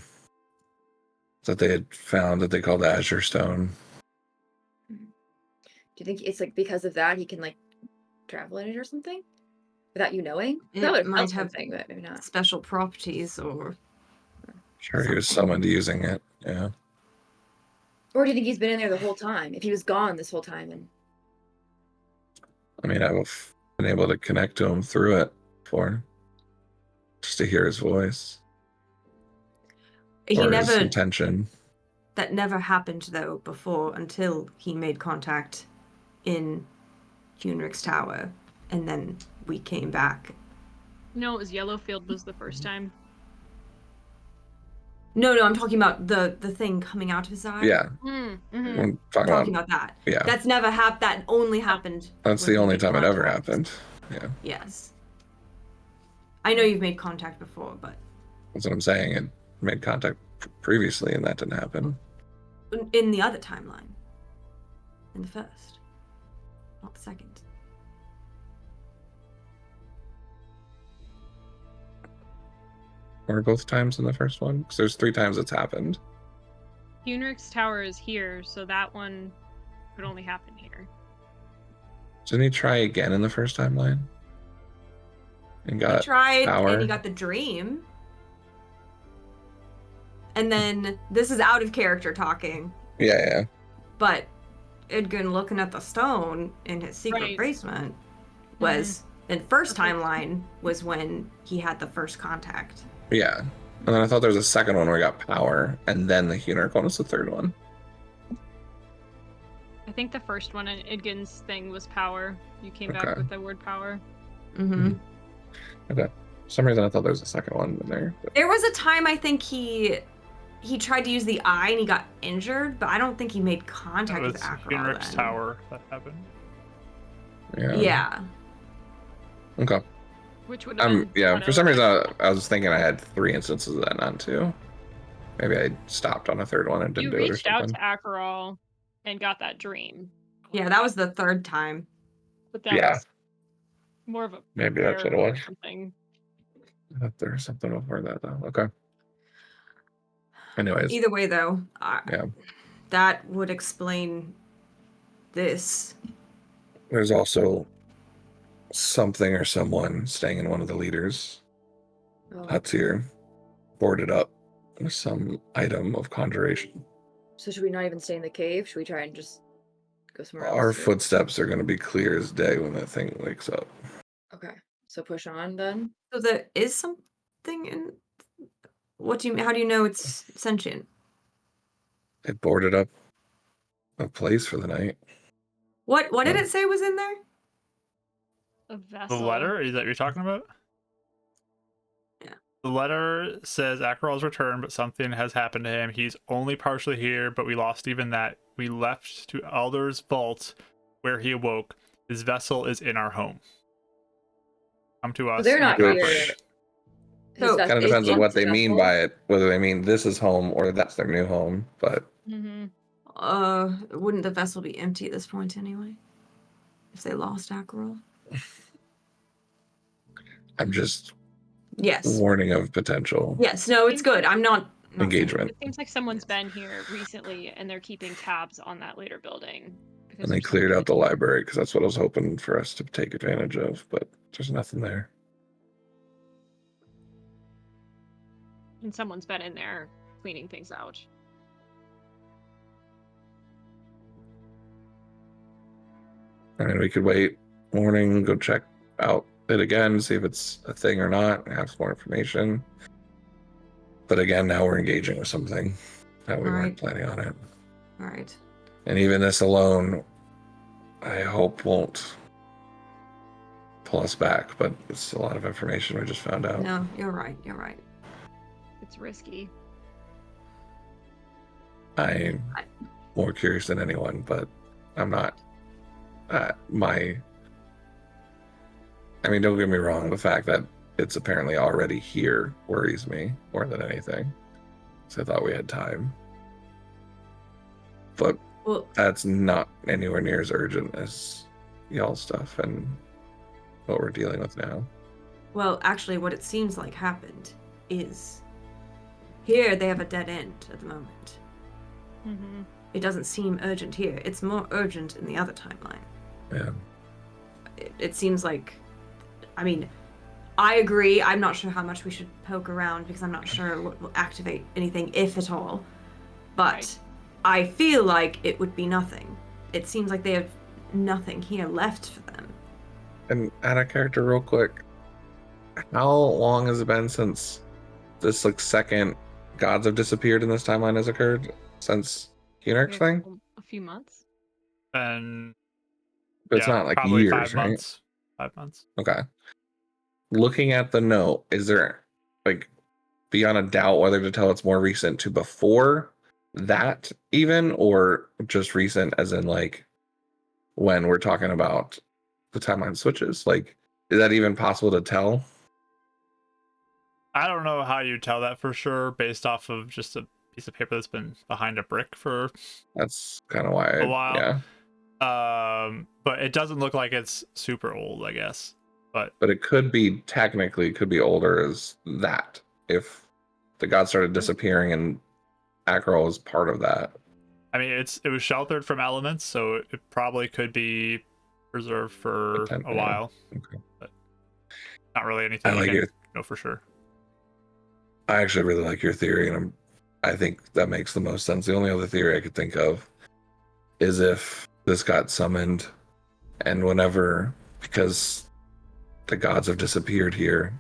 that they had found that they called the Azure Stone. Do you think it's like because of that he can like travel in it or something? Without you knowing? That would It might have something, but maybe not. special properties or Sure, he was summoned using it. Yeah. Or do you think he's been in there the whole time? If he was gone this whole time and I mean, I've been able to connect to him through it before, just to hear his voice he or his never intention. that never happened though before until he made contact in Hunrich's tower, and then we came back. No, it was Yellowfield was the first time. No, I'm talking about the thing coming out of his eye. Yeah. Mm-hmm. I'm talking Talking about, about that. yeah. That's never happened. That only happened. That's when the he only made time it ever contact. happened. Yeah. Yes. I know you've made contact before, but That's what I'm saying. It made contact previously and that didn't happen. in the other timeline. In the first. Not the second. Or both times in the first one? Because there's 3 times it's happened. Hunrik's tower is here, so that one could only happen here. Didn't he try again in the first timeline? And He got tried power? and he got the dream. And then this is out of character talking, Yeah. but Idgun looking at the stone in his secret Right. basement was in first Okay. timeline was when he had the first contact. Yeah. And then I thought there was a second one where he got power, and then the Huneric one was the third one. I think the first one in Idgun's thing was power. You came Okay. back with the word power. Mm-hmm. For some reason I thought there was a second one in there. But There was a time I think he tried to use the eye and he got injured, but I don't think he made That contact was with Acheron Henrik's then. tower that happened. Yeah. Okay. Which would have been For some reason I was thinking I had 3 instances of that, not 2. Maybe I stopped on a third one and didn't you do it or reached out something. to Acheron and got that dream. Yeah, that was the third time. But that Yeah. was more of a Maybe that's what it prayer or was. something. I thought there was something before that though. Okay. Anyways. Either way, though, Yeah. that would explain this. There's also something or someone staying in one of the leaders' Oh. huts here, boarded up with some item of conjuration. So should we not even stay in the cave? Should we try and just go somewhere else? Our or- footsteps are going to be clear as day when that thing wakes up. Okay. So push on then. So there is something in. What do you? How do you know it's sentient? They boarded up a place for the night. What did Oh. it say was in there? A The vessel. letter is that you're talking about? Yeah. The letter says Acheron's returned, but something has happened to him. He's only partially here, but we lost even that. We left to Elder's vault where he awoke. His vessel is in our home. Come to us. they're not and here. comfort. His So- ves- Kind of is depends on the what they mean vessel- by it, whether they mean this is home or that's their new home. But Mm-hmm. Wouldn't the vessel be empty at this point anyway? If they lost Acheron? I'm just Yes. warning of potential Yes. No, it's good. I'm not saying- engagement. It seems like someone's been here recently and they're keeping tabs on that later building. because And they there's cleared something out the to- library because that's what I was hoping for us to take advantage of. But there's nothing there. And someone's been in there cleaning things out. I mean, we could wait morning, go check out it again, see if it's a thing or not, and have some more information. But again, now we're engaging with something that we weren't Right. planning on it. All right. And even this alone, I hope won't pull us back, but it's a lot of information we just found out. No, you're right. You're right. It's risky. I'm more curious than anyone, but I'm not. I mean, don't get me wrong. The fact that it's apparently already here worries me more than anything. So I thought we had time. But Well, that's not anywhere near as urgent as y'all stuff and what we're dealing with now. well, actually, what it seems like happened is here they have a dead end at the moment. Mm-hmm. It doesn't seem urgent here. It's more urgent in the other timeline. Yeah. It seems like, I mean, I agree. I'm not sure how much we should poke around because I'm not sure what will activate anything, if at all. But Right. I feel like it would be nothing. It seems like they have nothing here left for them. And add a character real quick. How long has it been since this second gods have disappeared in this timeline has occurred? Since Hunark's thing? A few months. And But it's yeah, not like probably years, 5 right? months. 5 months. Okay. Looking at the note, is there beyond a doubt whether to tell it's more recent to before that even, or just recent as in when we're talking about the timeline switches? Is that even possible to tell? I don't know how you tell that for sure based off of just a piece of paper that's been behind a brick for That's kind of why a while. yeah. But it doesn't look like it's super old, I guess. But But it could be older as that if the gods started disappearing and Acro is part of that. I mean, it was sheltered from elements, so it probably could be preserved for a Yeah. while. Okay. But not really anything I like you it. can know for sure. I actually really like your theory, and I think that makes the most sense. The only other theory I could think of is if this got summoned, and whenever, because the gods have disappeared here,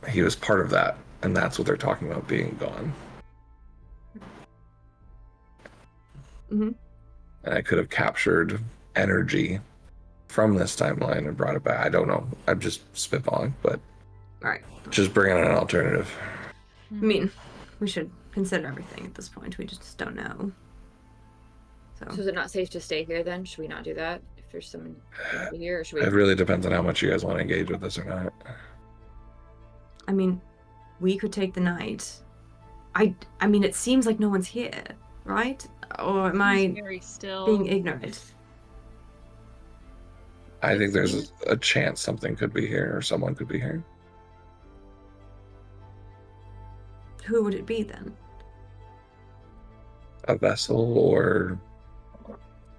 he was part of that, and that's what they're talking about being gone. Mm-hmm. And I could have captured energy from this timeline and brought it back. I don't know. I'm just spitballing, but All right. just bringing in an alternative. I mean, we should consider everything at this point. We just don't know. So is it not safe to stay here then? Should we not do that if there's someone here, or should we? It really depends on how much you guys want to engage with this or not. I mean, we could take the night. I mean, it seems like no one's here, right? Or am I Very still. being ignorant? I think there's a chance something could be here or someone could be here. Who would it be then? A vessel or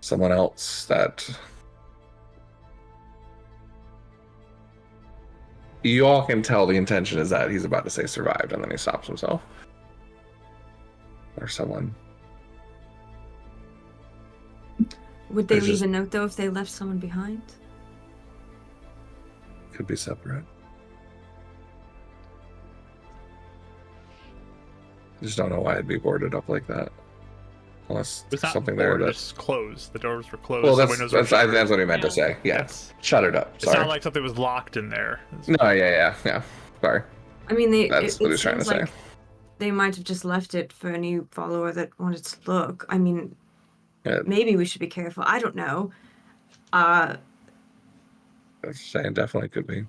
someone else that you all can tell the intention is that he's about to say survived and then he stops himself. Or someone. Would they There's leave just- a note though if they left someone behind? Could be separate. I just don't know why it'd be boarded up like that. Unless It's not something there boarded, that's... it's closed. The doors were closed. Well, the that's, windows were that's, shuttered. that's what he meant to Yeah. say. Yeah. Yes. Shuttered up. It's Sorry. not like something was locked in there. No, yeah. Sorry. I mean, That's what he's trying to say. They might have just left it for a new follower that wanted to look. I mean, Yeah. maybe we should be careful. I don't know. That's saying definitely could be.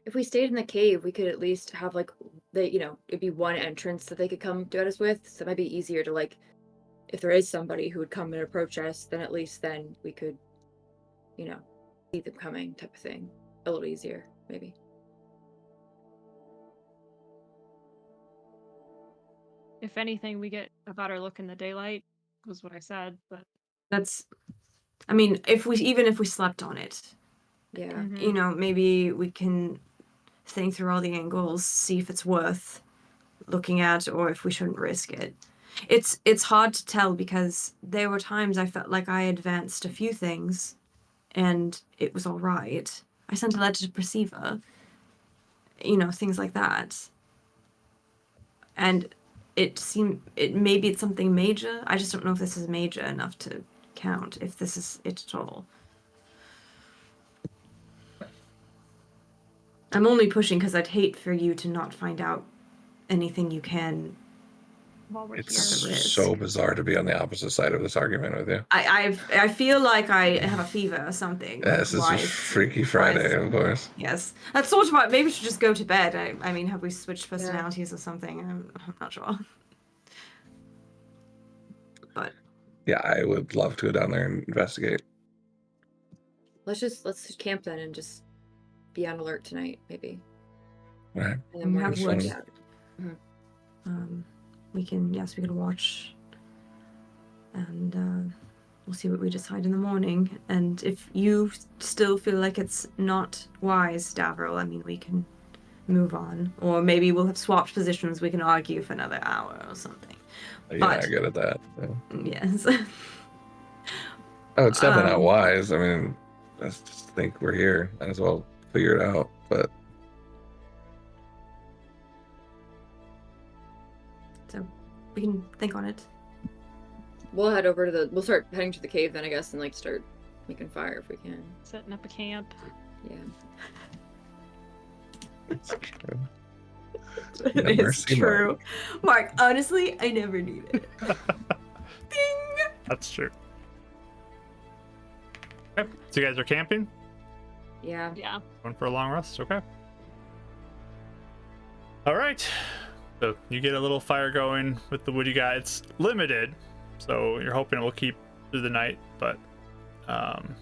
If we stayed in the cave, we could at least have like it'd be one entrance that they could come to us with. So it might be easier to like, if there is somebody who would come and approach us, then at least then we could, see them coming type of thing. A little easier, maybe. If anything, we get a better look in the daylight, was what I said. But I mean, if we slept on it, Yeah. Mhm. maybe we can think through all the angles, see if it's worth looking at or if we shouldn't risk it. It's hard to tell because there were times I felt like I advanced a few things and it was all right. I sent a letter to Perceiver, things like that. And maybe it's something major. I just don't know if this is major enough to count, if this is it at all. I'm only pushing because I'd hate for you to not find out anything you can. While we're It's here. so bizarre to be on the opposite side of this argument with you. I feel like I have a fever or something. Yes, this is Freaky Friday, of course. Yes, that's sort of what. Maybe we should just go to bed. I mean, have we switched personalities or something? I'm not sure. But Yeah, I would love to go down there and investigate. Let's just camp then and just be on alert tonight, maybe. All right. And then we're have gonna wood. check out. we can watch, and we'll see what we decide in the morning. And if you still feel like it's not wise, Davril, I mean, we can move on, or maybe we'll have swapped positions. We can argue for another hour or something. Yeah, But- I get at that. Yeah. Yes. Oh, it's definitely not Um, wise. I mean, I just think we're here. Might as well figure it out. But So we can think on it. We'll start heading to the cave then, I guess, and like start making fire if we can. Setting up a camp. Yeah. it's true. It Never is seen true. Mark, honestly, I never needed it. Ding! That's true. Okay, so you guys are camping? Yeah. Yeah. Going for a long rest? Okay. All right. So you get a little fire going with the wood you got. It's limited, so you're hoping it will keep through the night, but I'm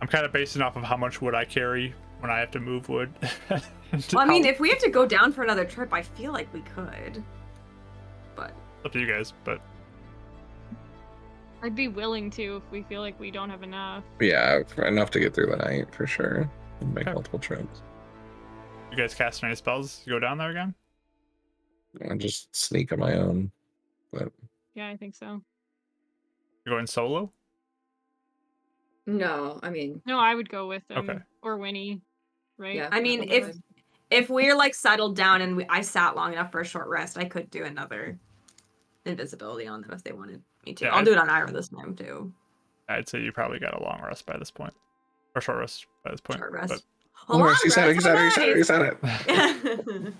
kind of basing off of how much wood I carry when I have to move wood. Well, I mean, if we have to go down for another trip, I feel like we could. But up to you guys, but I'd be willing to if we feel like we don't have enough. Yeah, enough to get through the night for sure. And make Okay. multiple trips. you guys cast any spells? You go down there again? And just sneak on my own. But Yeah, I think so. You're going solo? No, I mean, No, I would go with them Okay. or Winnie, right? yeah. I mean, I'm if good. if we're like settled down and I sat long enough for a short rest, I could do another invisibility on them if they wanted me to. Yeah, I'll do it on Ira this time too. I'd say you probably got a long rest by this point. Or short rest by this point. Short rest. But A long you said it, you rest, said it, you said it, you nice. said it.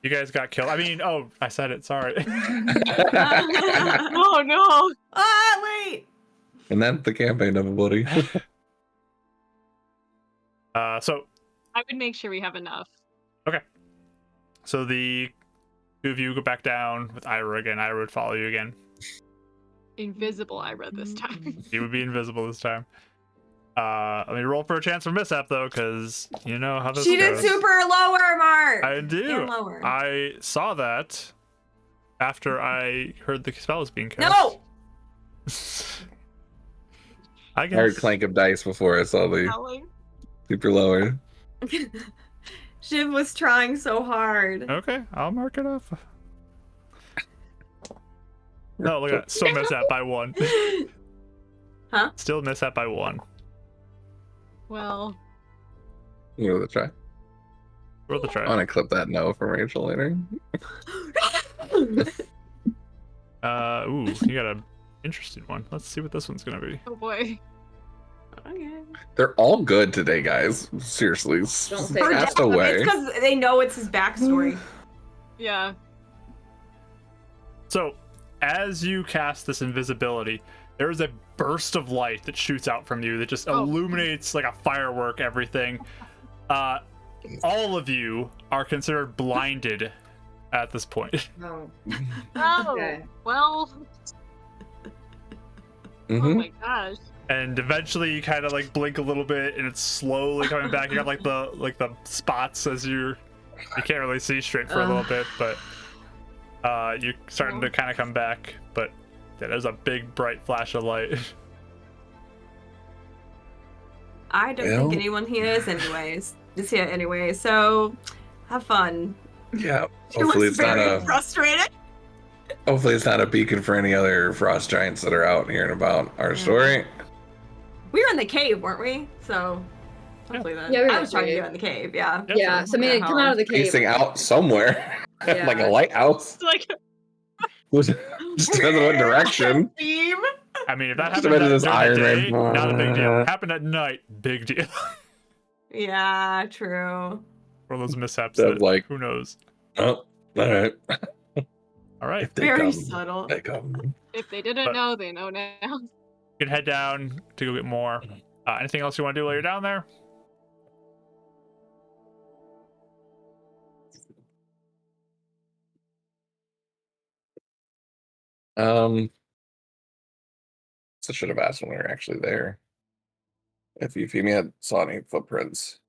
you guys got killed. I mean, oh, I said it. Sorry. Oh no! Ah, wait. And that's the campaign, everybody. So I would make sure we have enough. the two of you go back down with Ira again. Ira would follow you again. Invisible Ira this time. He would be invisible this time. Let me roll for a chance for mishap though, because you know how this She goes. did super lower, Mark. I do. And lower. I saw that after I heard the spell was being cast. No. I I heard guess. clank of dice before I saw the Howling. super lower. Shiv was trying so hard. Okay, I'll mark it off. No, look at that. Still mishap by 1. Huh? Still mishap by 1. Well, You know the try. Roll the I try. want to clip that no from Rachel later. Ooh, you got an interesting one. Let's see what this one's gonna be. oh boy. Okay. They're all good today, guys. Seriously. Don't say For that. Cast Jeff, away. it's because they know it's his backstory. Yeah. So, as you cast this invisibility, there is a burst of light that shoots out from you that just Oh. illuminates like a firework everything. All of you are considered blinded at this point. No. Oh. Okay. Well. Oh Mhm. my gosh. And eventually you kind of like blink a little bit and it's slowly coming back. You got like the spots as you can't really see straight for a little bit, but you're starting to kind of come back. But yeah, there's a big bright flash of light. I don't Well. think anyone here is here anyway, so have fun. Yeah. She Hopefully looks it's not very a frustrated. hopefully it's not a beacon for any other frost giants that are out hearing about our story. We were in the cave, weren't we? So hopefully that. Yeah, we were I in was the trying to cave. do it in the cave, yeah. Yep. Yeah, so I mean, come out of the cave. Facing out somewhere. Like a Yeah. lighthouse. It's like Just depends on what direction. Theme. I mean, if that Just happened imagine this during the Iron day, Man. not a big deal. Happened at night, big deal. Yeah, true. One of those mishaps That's that like- who knows. Oh, all right. All right, If they Very come, subtle. they come. if they didn't But- know, they know now. you can head down to go get more. Anything else you want to do while you're down there? So I should have asked when we were actually there. If Euphemia saw any footprints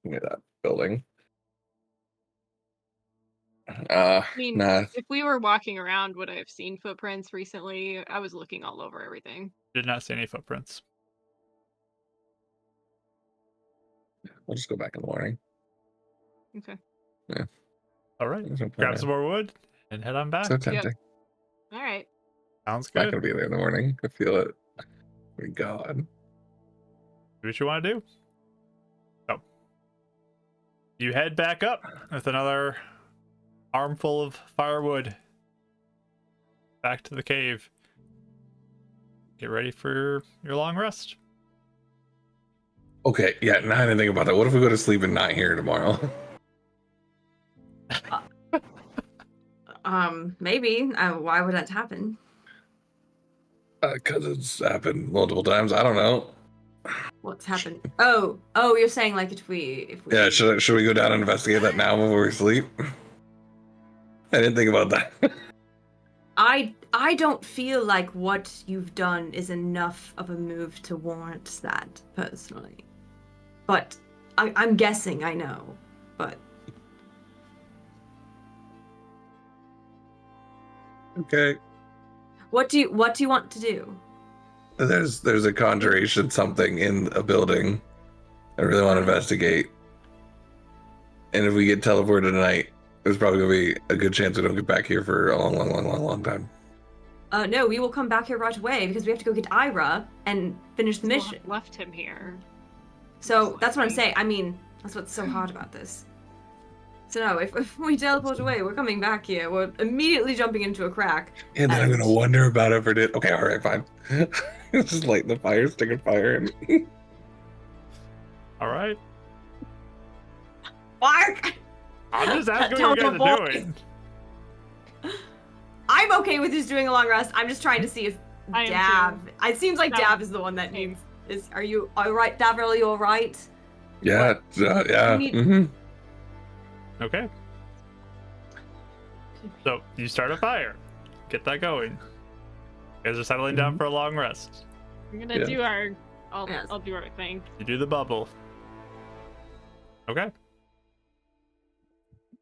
near that building. I mean, Nah. if we were walking around, would I have seen footprints recently? I was looking all over everything. Did not see any footprints. We'll just go back in the morning. Okay. All right, There's no point grab in- some more wood and head on back. So tempting. All right. Sounds Not good. gonna be there in the morning. I feel it. My God. Do what you want to do. So you head back up with another armful of firewood. Back to the cave. Get ready for your long rest. Okay, yeah, now I didn't think about that. What if we go to sleep and not here tomorrow? Maybe. Why would that happen? Because it's happened multiple times. I don't know. What's happened? Oh, you're saying like if we Yeah, should we go down and investigate that now before we sleep? I didn't think about that. I don't feel like what you've done is enough of a move to warrant that personally. But I'm guessing I know. but Okay. what do you want to do? There's a conjuration something in a building. I really want to investigate. And if we get teleported tonight, there's probably gonna be a good chance we don't get back here for a long time. No, we will come back here right away because we have to go get Ira and finish the Still mission. left him here. So that's what I'm saying. I mean, that's what's so hard about this. So no, if we teleport away, we're coming back here. We're immediately jumping into a crack. And then I'm gonna wonder about it for it. Okay, all right, fine. Just lighting the fire, sticking fire in. All right. Mark! I'm just asking what you guys are doing. I'm okay with just doing a long rest. I'm just trying to see if I am Dav. too. It seems like Dav- Dav is the one that needs. Are you all right, Dav? Are you all right? Yeah, yeah. You need- Mm-hmm. Okay. So you start a fire. Get that going. You guys are settling down for a long rest. We're gonna Yeah. do our. I'll Yes. do our thing. You do the bubble. Okay.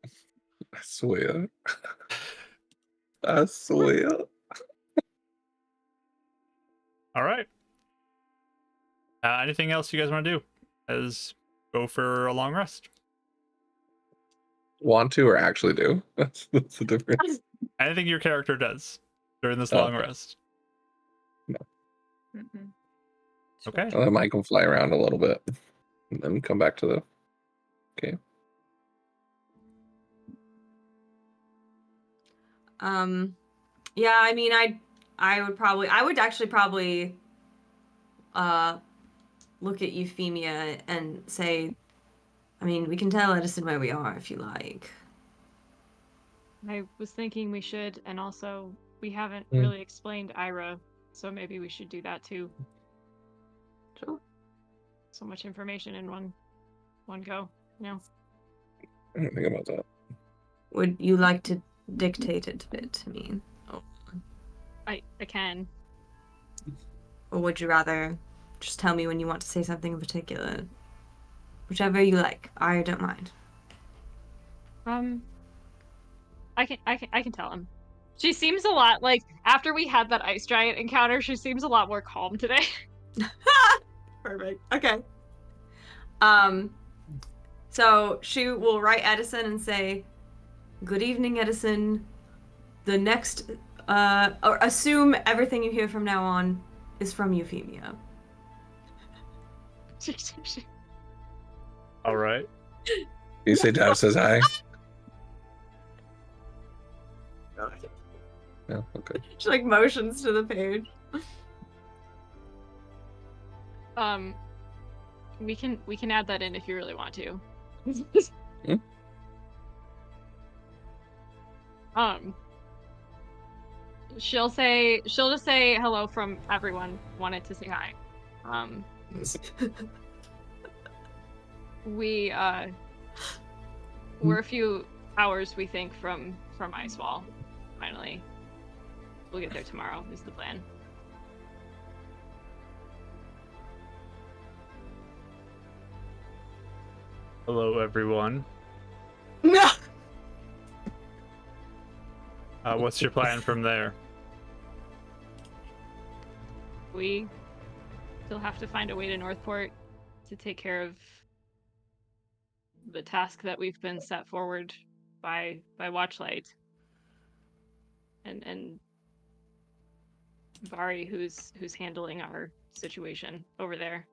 I swear. I swear. All right. Anything else you guys want to do? As go for a long rest. Want to or actually do? That's the difference. Anything your character does during this Oh, long okay. rest. Mhm. Okay. I'll let Michael fly around a little bit and then come back to the. Okay. Yeah, I mean, I would actually probably look at Euphemia and say, I mean, we can tell Edison where we are if you like. I was thinking we should, and also we haven't Mm. really explained Ira, so maybe we should do that too. Sure. So much information in one go. No. I didn't think about that. Would you like to dictate it a bit to me? I can. Or would you rather just tell me when you want to say something in particular? Whichever you like. I don't mind. I can tell him. She seems a lot like after we had that ice giant encounter, she seems a lot more calm today. Perfect. Okay. So she will write Edison and say, "Good evening, Edison. The next, or assume everything you hear from now on is from Euphemia." All right. You say Dav says hi? Yeah, okay. She like motions to the page. We can add that in if you really want to. She'll just say hello from everyone. Wanted to say hi. We're a few hours, we think, from Icewall. Finally, we'll get there tomorrow. Is the plan. Hello, everyone. No. What's your plan from there? We still have to find a way to Northport to take care of the task that we've been set forward by Watchlight. And Bari, who's handling our situation over there.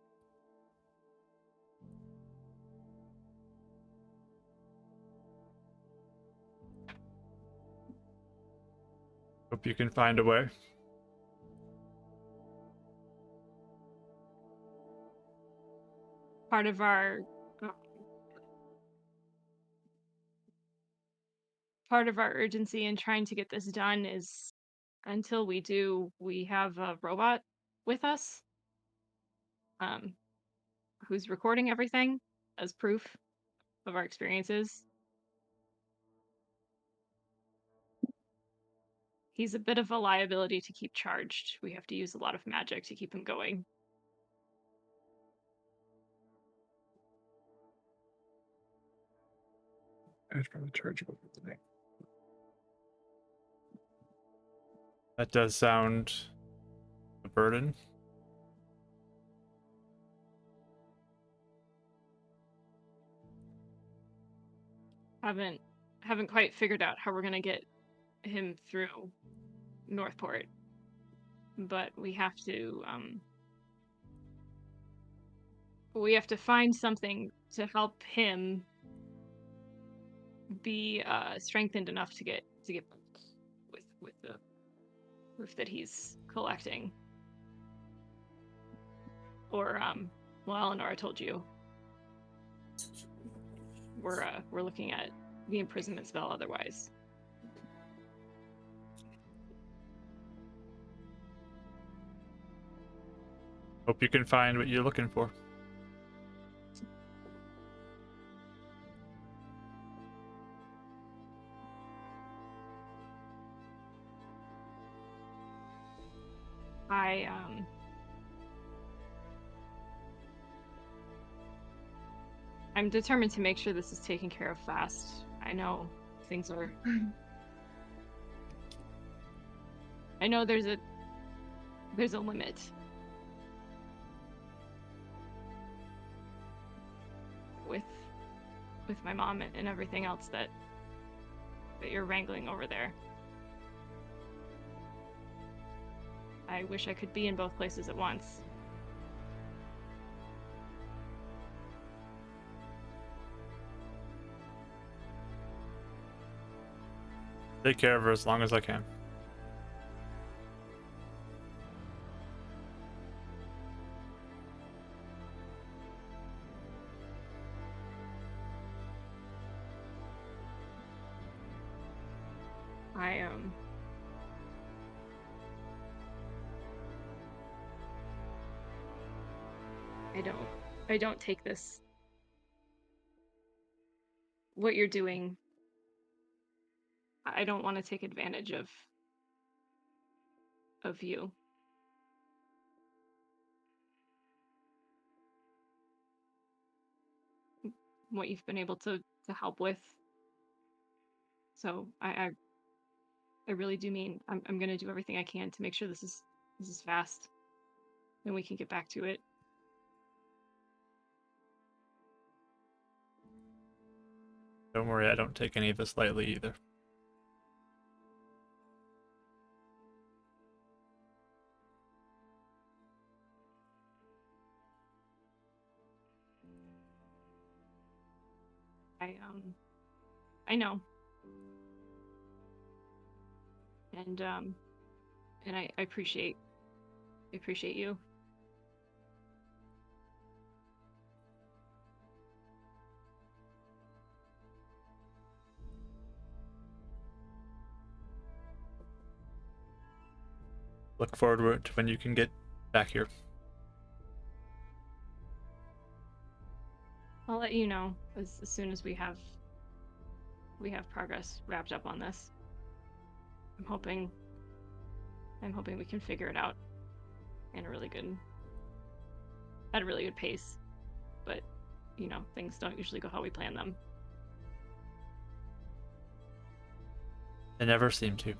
Hope you can find a way. Part of our urgency in trying to get this done is until we do, we have a robot with us who's recording everything as proof of our experiences. He's a bit of a liability to keep charged. We have to use a lot of magic to keep him going. It's probably chargeable for today. That does sound a burden. Haven't quite figured out how we're gonna get him through Northport, but we have to find something to help him be strengthened enough to get with the proof that he's collecting. Or well, Eleanor, I told you we're looking at the imprisonment spell otherwise. Hope you can find what you're looking for. I'm determined to make sure this is taken care of fast. I know things are I know there's a limit. With my mom and everything else that you're wrangling over there. I wish I could be in both places at once. Take care of her as long as I can. I don't take this, what you're doing, I don't want to take advantage of you. What you've been able to help with. So I really do mean I'm gonna do everything I can to make sure this is fast and we can get back to it. Don't worry, I don't take any of this lightly either. I know. And I appreciate you. Look forward to when you can get back here. I'll let you know as soon as we have progress wrapped up on this. I'm hoping we can figure it out at a really good pace. But, you know, things don't usually go how we plan them. They never seem to.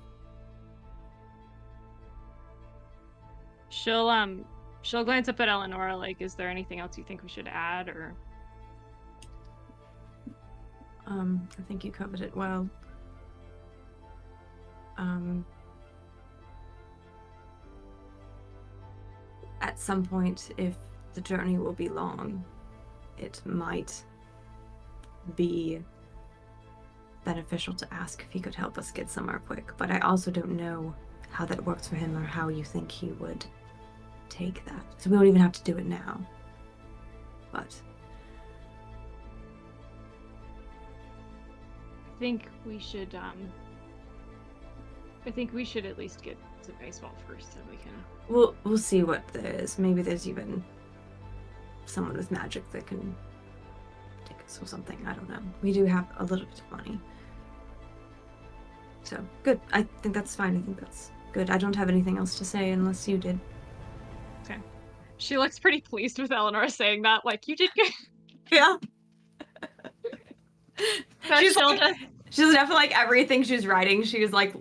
She'll glance up at Eleanor, like, is there anything else you think we should add, or? I think you covered it well. At some point, if the journey will be long, it might be beneficial to ask if he could help us get somewhere quick. But I also don't know how that works for him or how you think he would take that. So we don't even have to do it now. But I think we should at least get to baseball first, so we can. We'll see what there is. Maybe there's even someone with magic that can take us or something. I don't know. We do have a little bit of money. So, good. I think that's fine. I think that's good. I don't have anything else to say unless you did. Okay. She looks pretty pleased with Eleanor saying that. Like, you did good. Yeah. So she's she'll like, just she's definitely like everything she's writing. She's like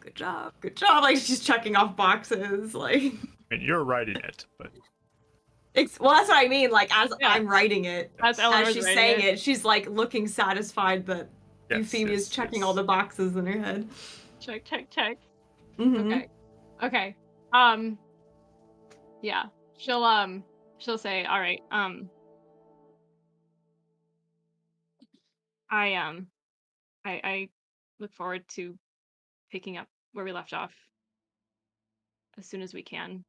good job. Like she's checking off boxes. Like, I mean, you're writing it, but well, that's what I mean. Like as Yeah. I'm writing it, as as Eleanor's she's writing saying it. it, she's like looking satisfied that Euphemia's checking all the boxes in her head. Check, check, check. Mhm. Okay. Yeah. She'll say, all right, I look forward to picking up where we left off as soon as we can.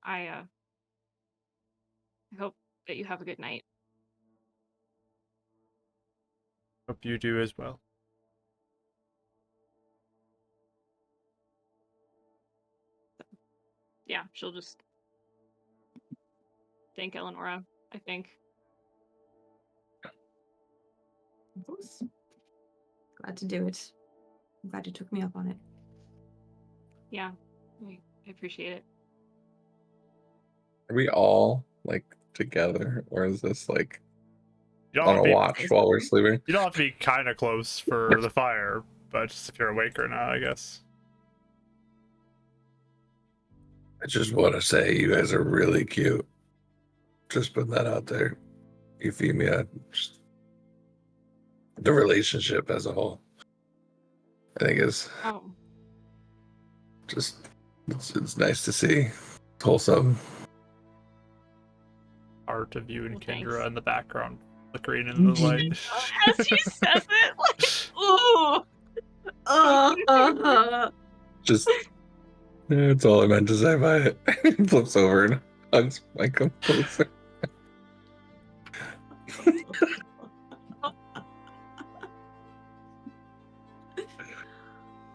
I hope that you have a good night. hope you do as well. Yeah, she'll just thank Eleonora, I think. Of course. Glad to do it. I'm glad you took me up on it. Yeah, I appreciate it. Are we all like together, or is this like You don't on have a to be, watch while we're sleeping? you don't have to be kind of close for the fire, but just if you're awake or not, I guess. I just want to say you guys are really cute. Just putting that out there. Euphemia, just the relationship as a whole, I think is Oh, just it's nice to see. It's wholesome. Art of you and Well, Kendra thanks. in the background, flickering into the light. as she says it, like, ooh. Just that's all I meant to say by it. Flips over and hugs Michael closer.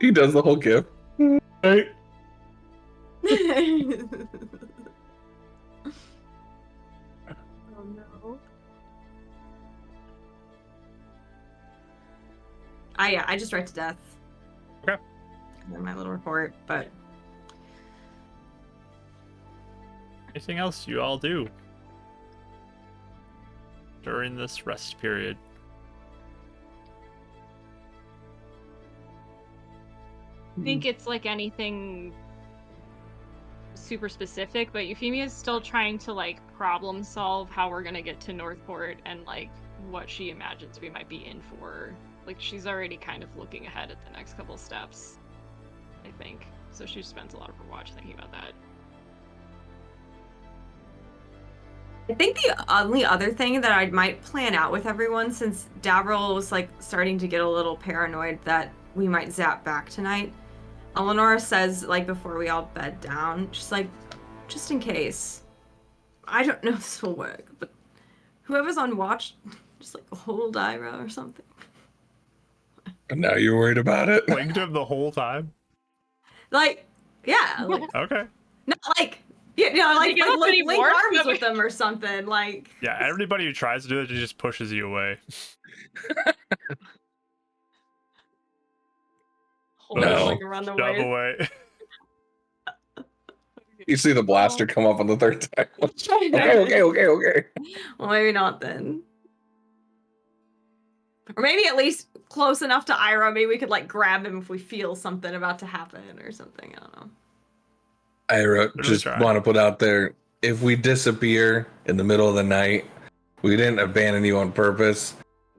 He does the whole gift. Right? Oh no. I just write to death. Okay. In my little report, but Anything else you all do during this rest period? I think it's like anything super specific, but Euphemia's still trying to like problem solve how we're gonna get to Northport and like what she imagines we might be in for. Like she's already kind of looking ahead at the next couple steps, I think. So she spends a lot of her watch thinking about that. I think the only other thing that I might plan out with everyone, since Davril was like starting to get a little paranoid that we might zap back tonight, Eleonora says, like, before we all bed down, she's like, just in case, I don't know if this will work, but whoever's on watch, just like hold Ira or something. And now you're worried about it. Linked him the whole time? Like, yeah, like, Okay. not like, you know, like, give us any link warmth? arms with them or something, like. Yeah, everybody who tries to do it, he just pushes you away. Hold No. it like around the Shove waist. away. You see the blaster come up on the third time. Okay. Well, maybe not then. Or maybe at least close enough to Ira. Maybe we could like grab him if we feel something about to happen or something. I don't know. Ira, we just try? want to put out there, if we disappear in the middle of the night, we didn't abandon you on purpose.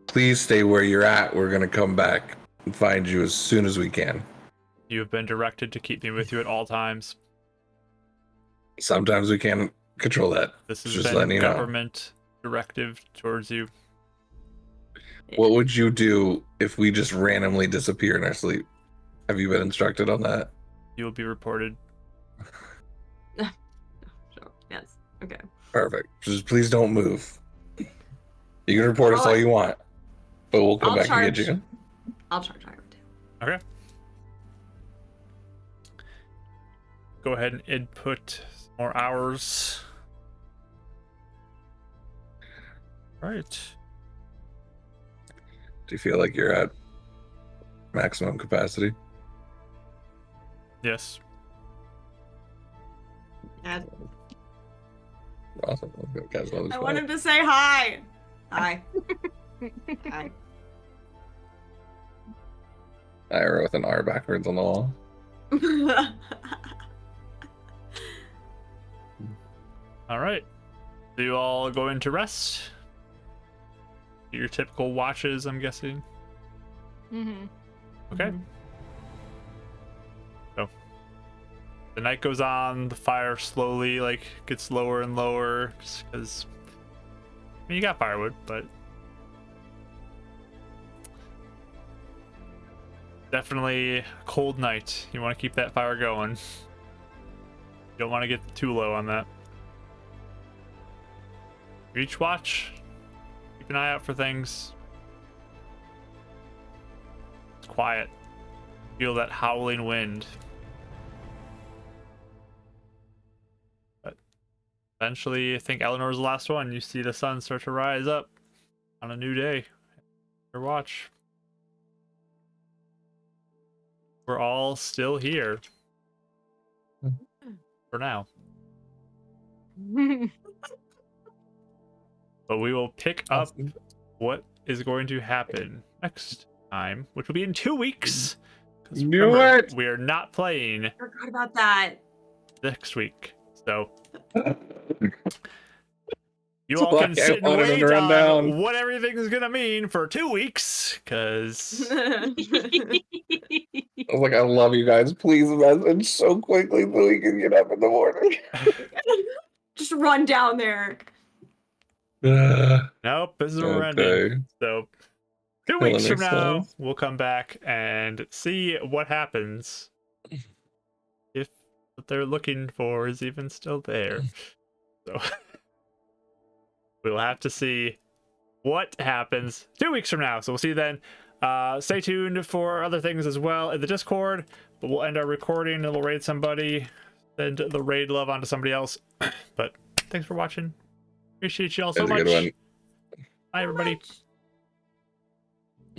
Please stay where you're at. We're going to come back and find you as soon as we can. You have been directed to keep me with you at all times. Sometimes we can't control that. This has Just been letting you know. government directive towards you. What would you do if we just randomly disappear in our sleep? Have you been instructed on that? You will be reported. Sure. Yes. Okay. Perfect. Just please don't move. You can report us I'll- all you want, but we'll come I'll back and charge. get you. I'll charge Ira too. Okay. Go ahead and input some more hours. Right. Do you feel like you're at maximum capacity? Yes. Yeah. Awesome. Let's go, guys. Love this I fight. wanted to say hi. Hi. I- I wrote with an R backwards on the wall. All right. So you all going to rest? Your typical watches, I'm guessing. Mm-hmm. Okay. So the night goes on. The fire slowly gets lower and lower because I mean, you got firewood, but definitely a cold night. You want to keep that fire going. You don't want to get too low on that. Each watch, keep an eye out for things. It's quiet. Feel that howling wind. But eventually, I think Eleanor's the last one. You see the sun start to rise up on a new day. Your watch. We're all still here. For now. But we will pick up Awesome. what is going to happen next time, which will be in 2 weeks. 'Cause Knew remember, it! we are not playing Forgot about that. next week. So you That's all why can I sit and wanted him wait to run on down. what everything's going to mean for 2 weeks. Because I was like, I love you guys. Please message so quickly so we can get up in the morning. Just run down there. nope, this is where we're ending. Okay. So 2 Till weeks the from next now, time. we'll come back and see what happens. If what they're looking for is even still there. So we'll have to see what happens 2 weeks from now. So we'll see you then. Stay tuned for other things as well in the Discord. But we'll end our recording and we'll raid somebody. Send the raid love onto somebody else. But thanks for watching. Appreciate you all so That's a much. good one. Bye, everybody. Much.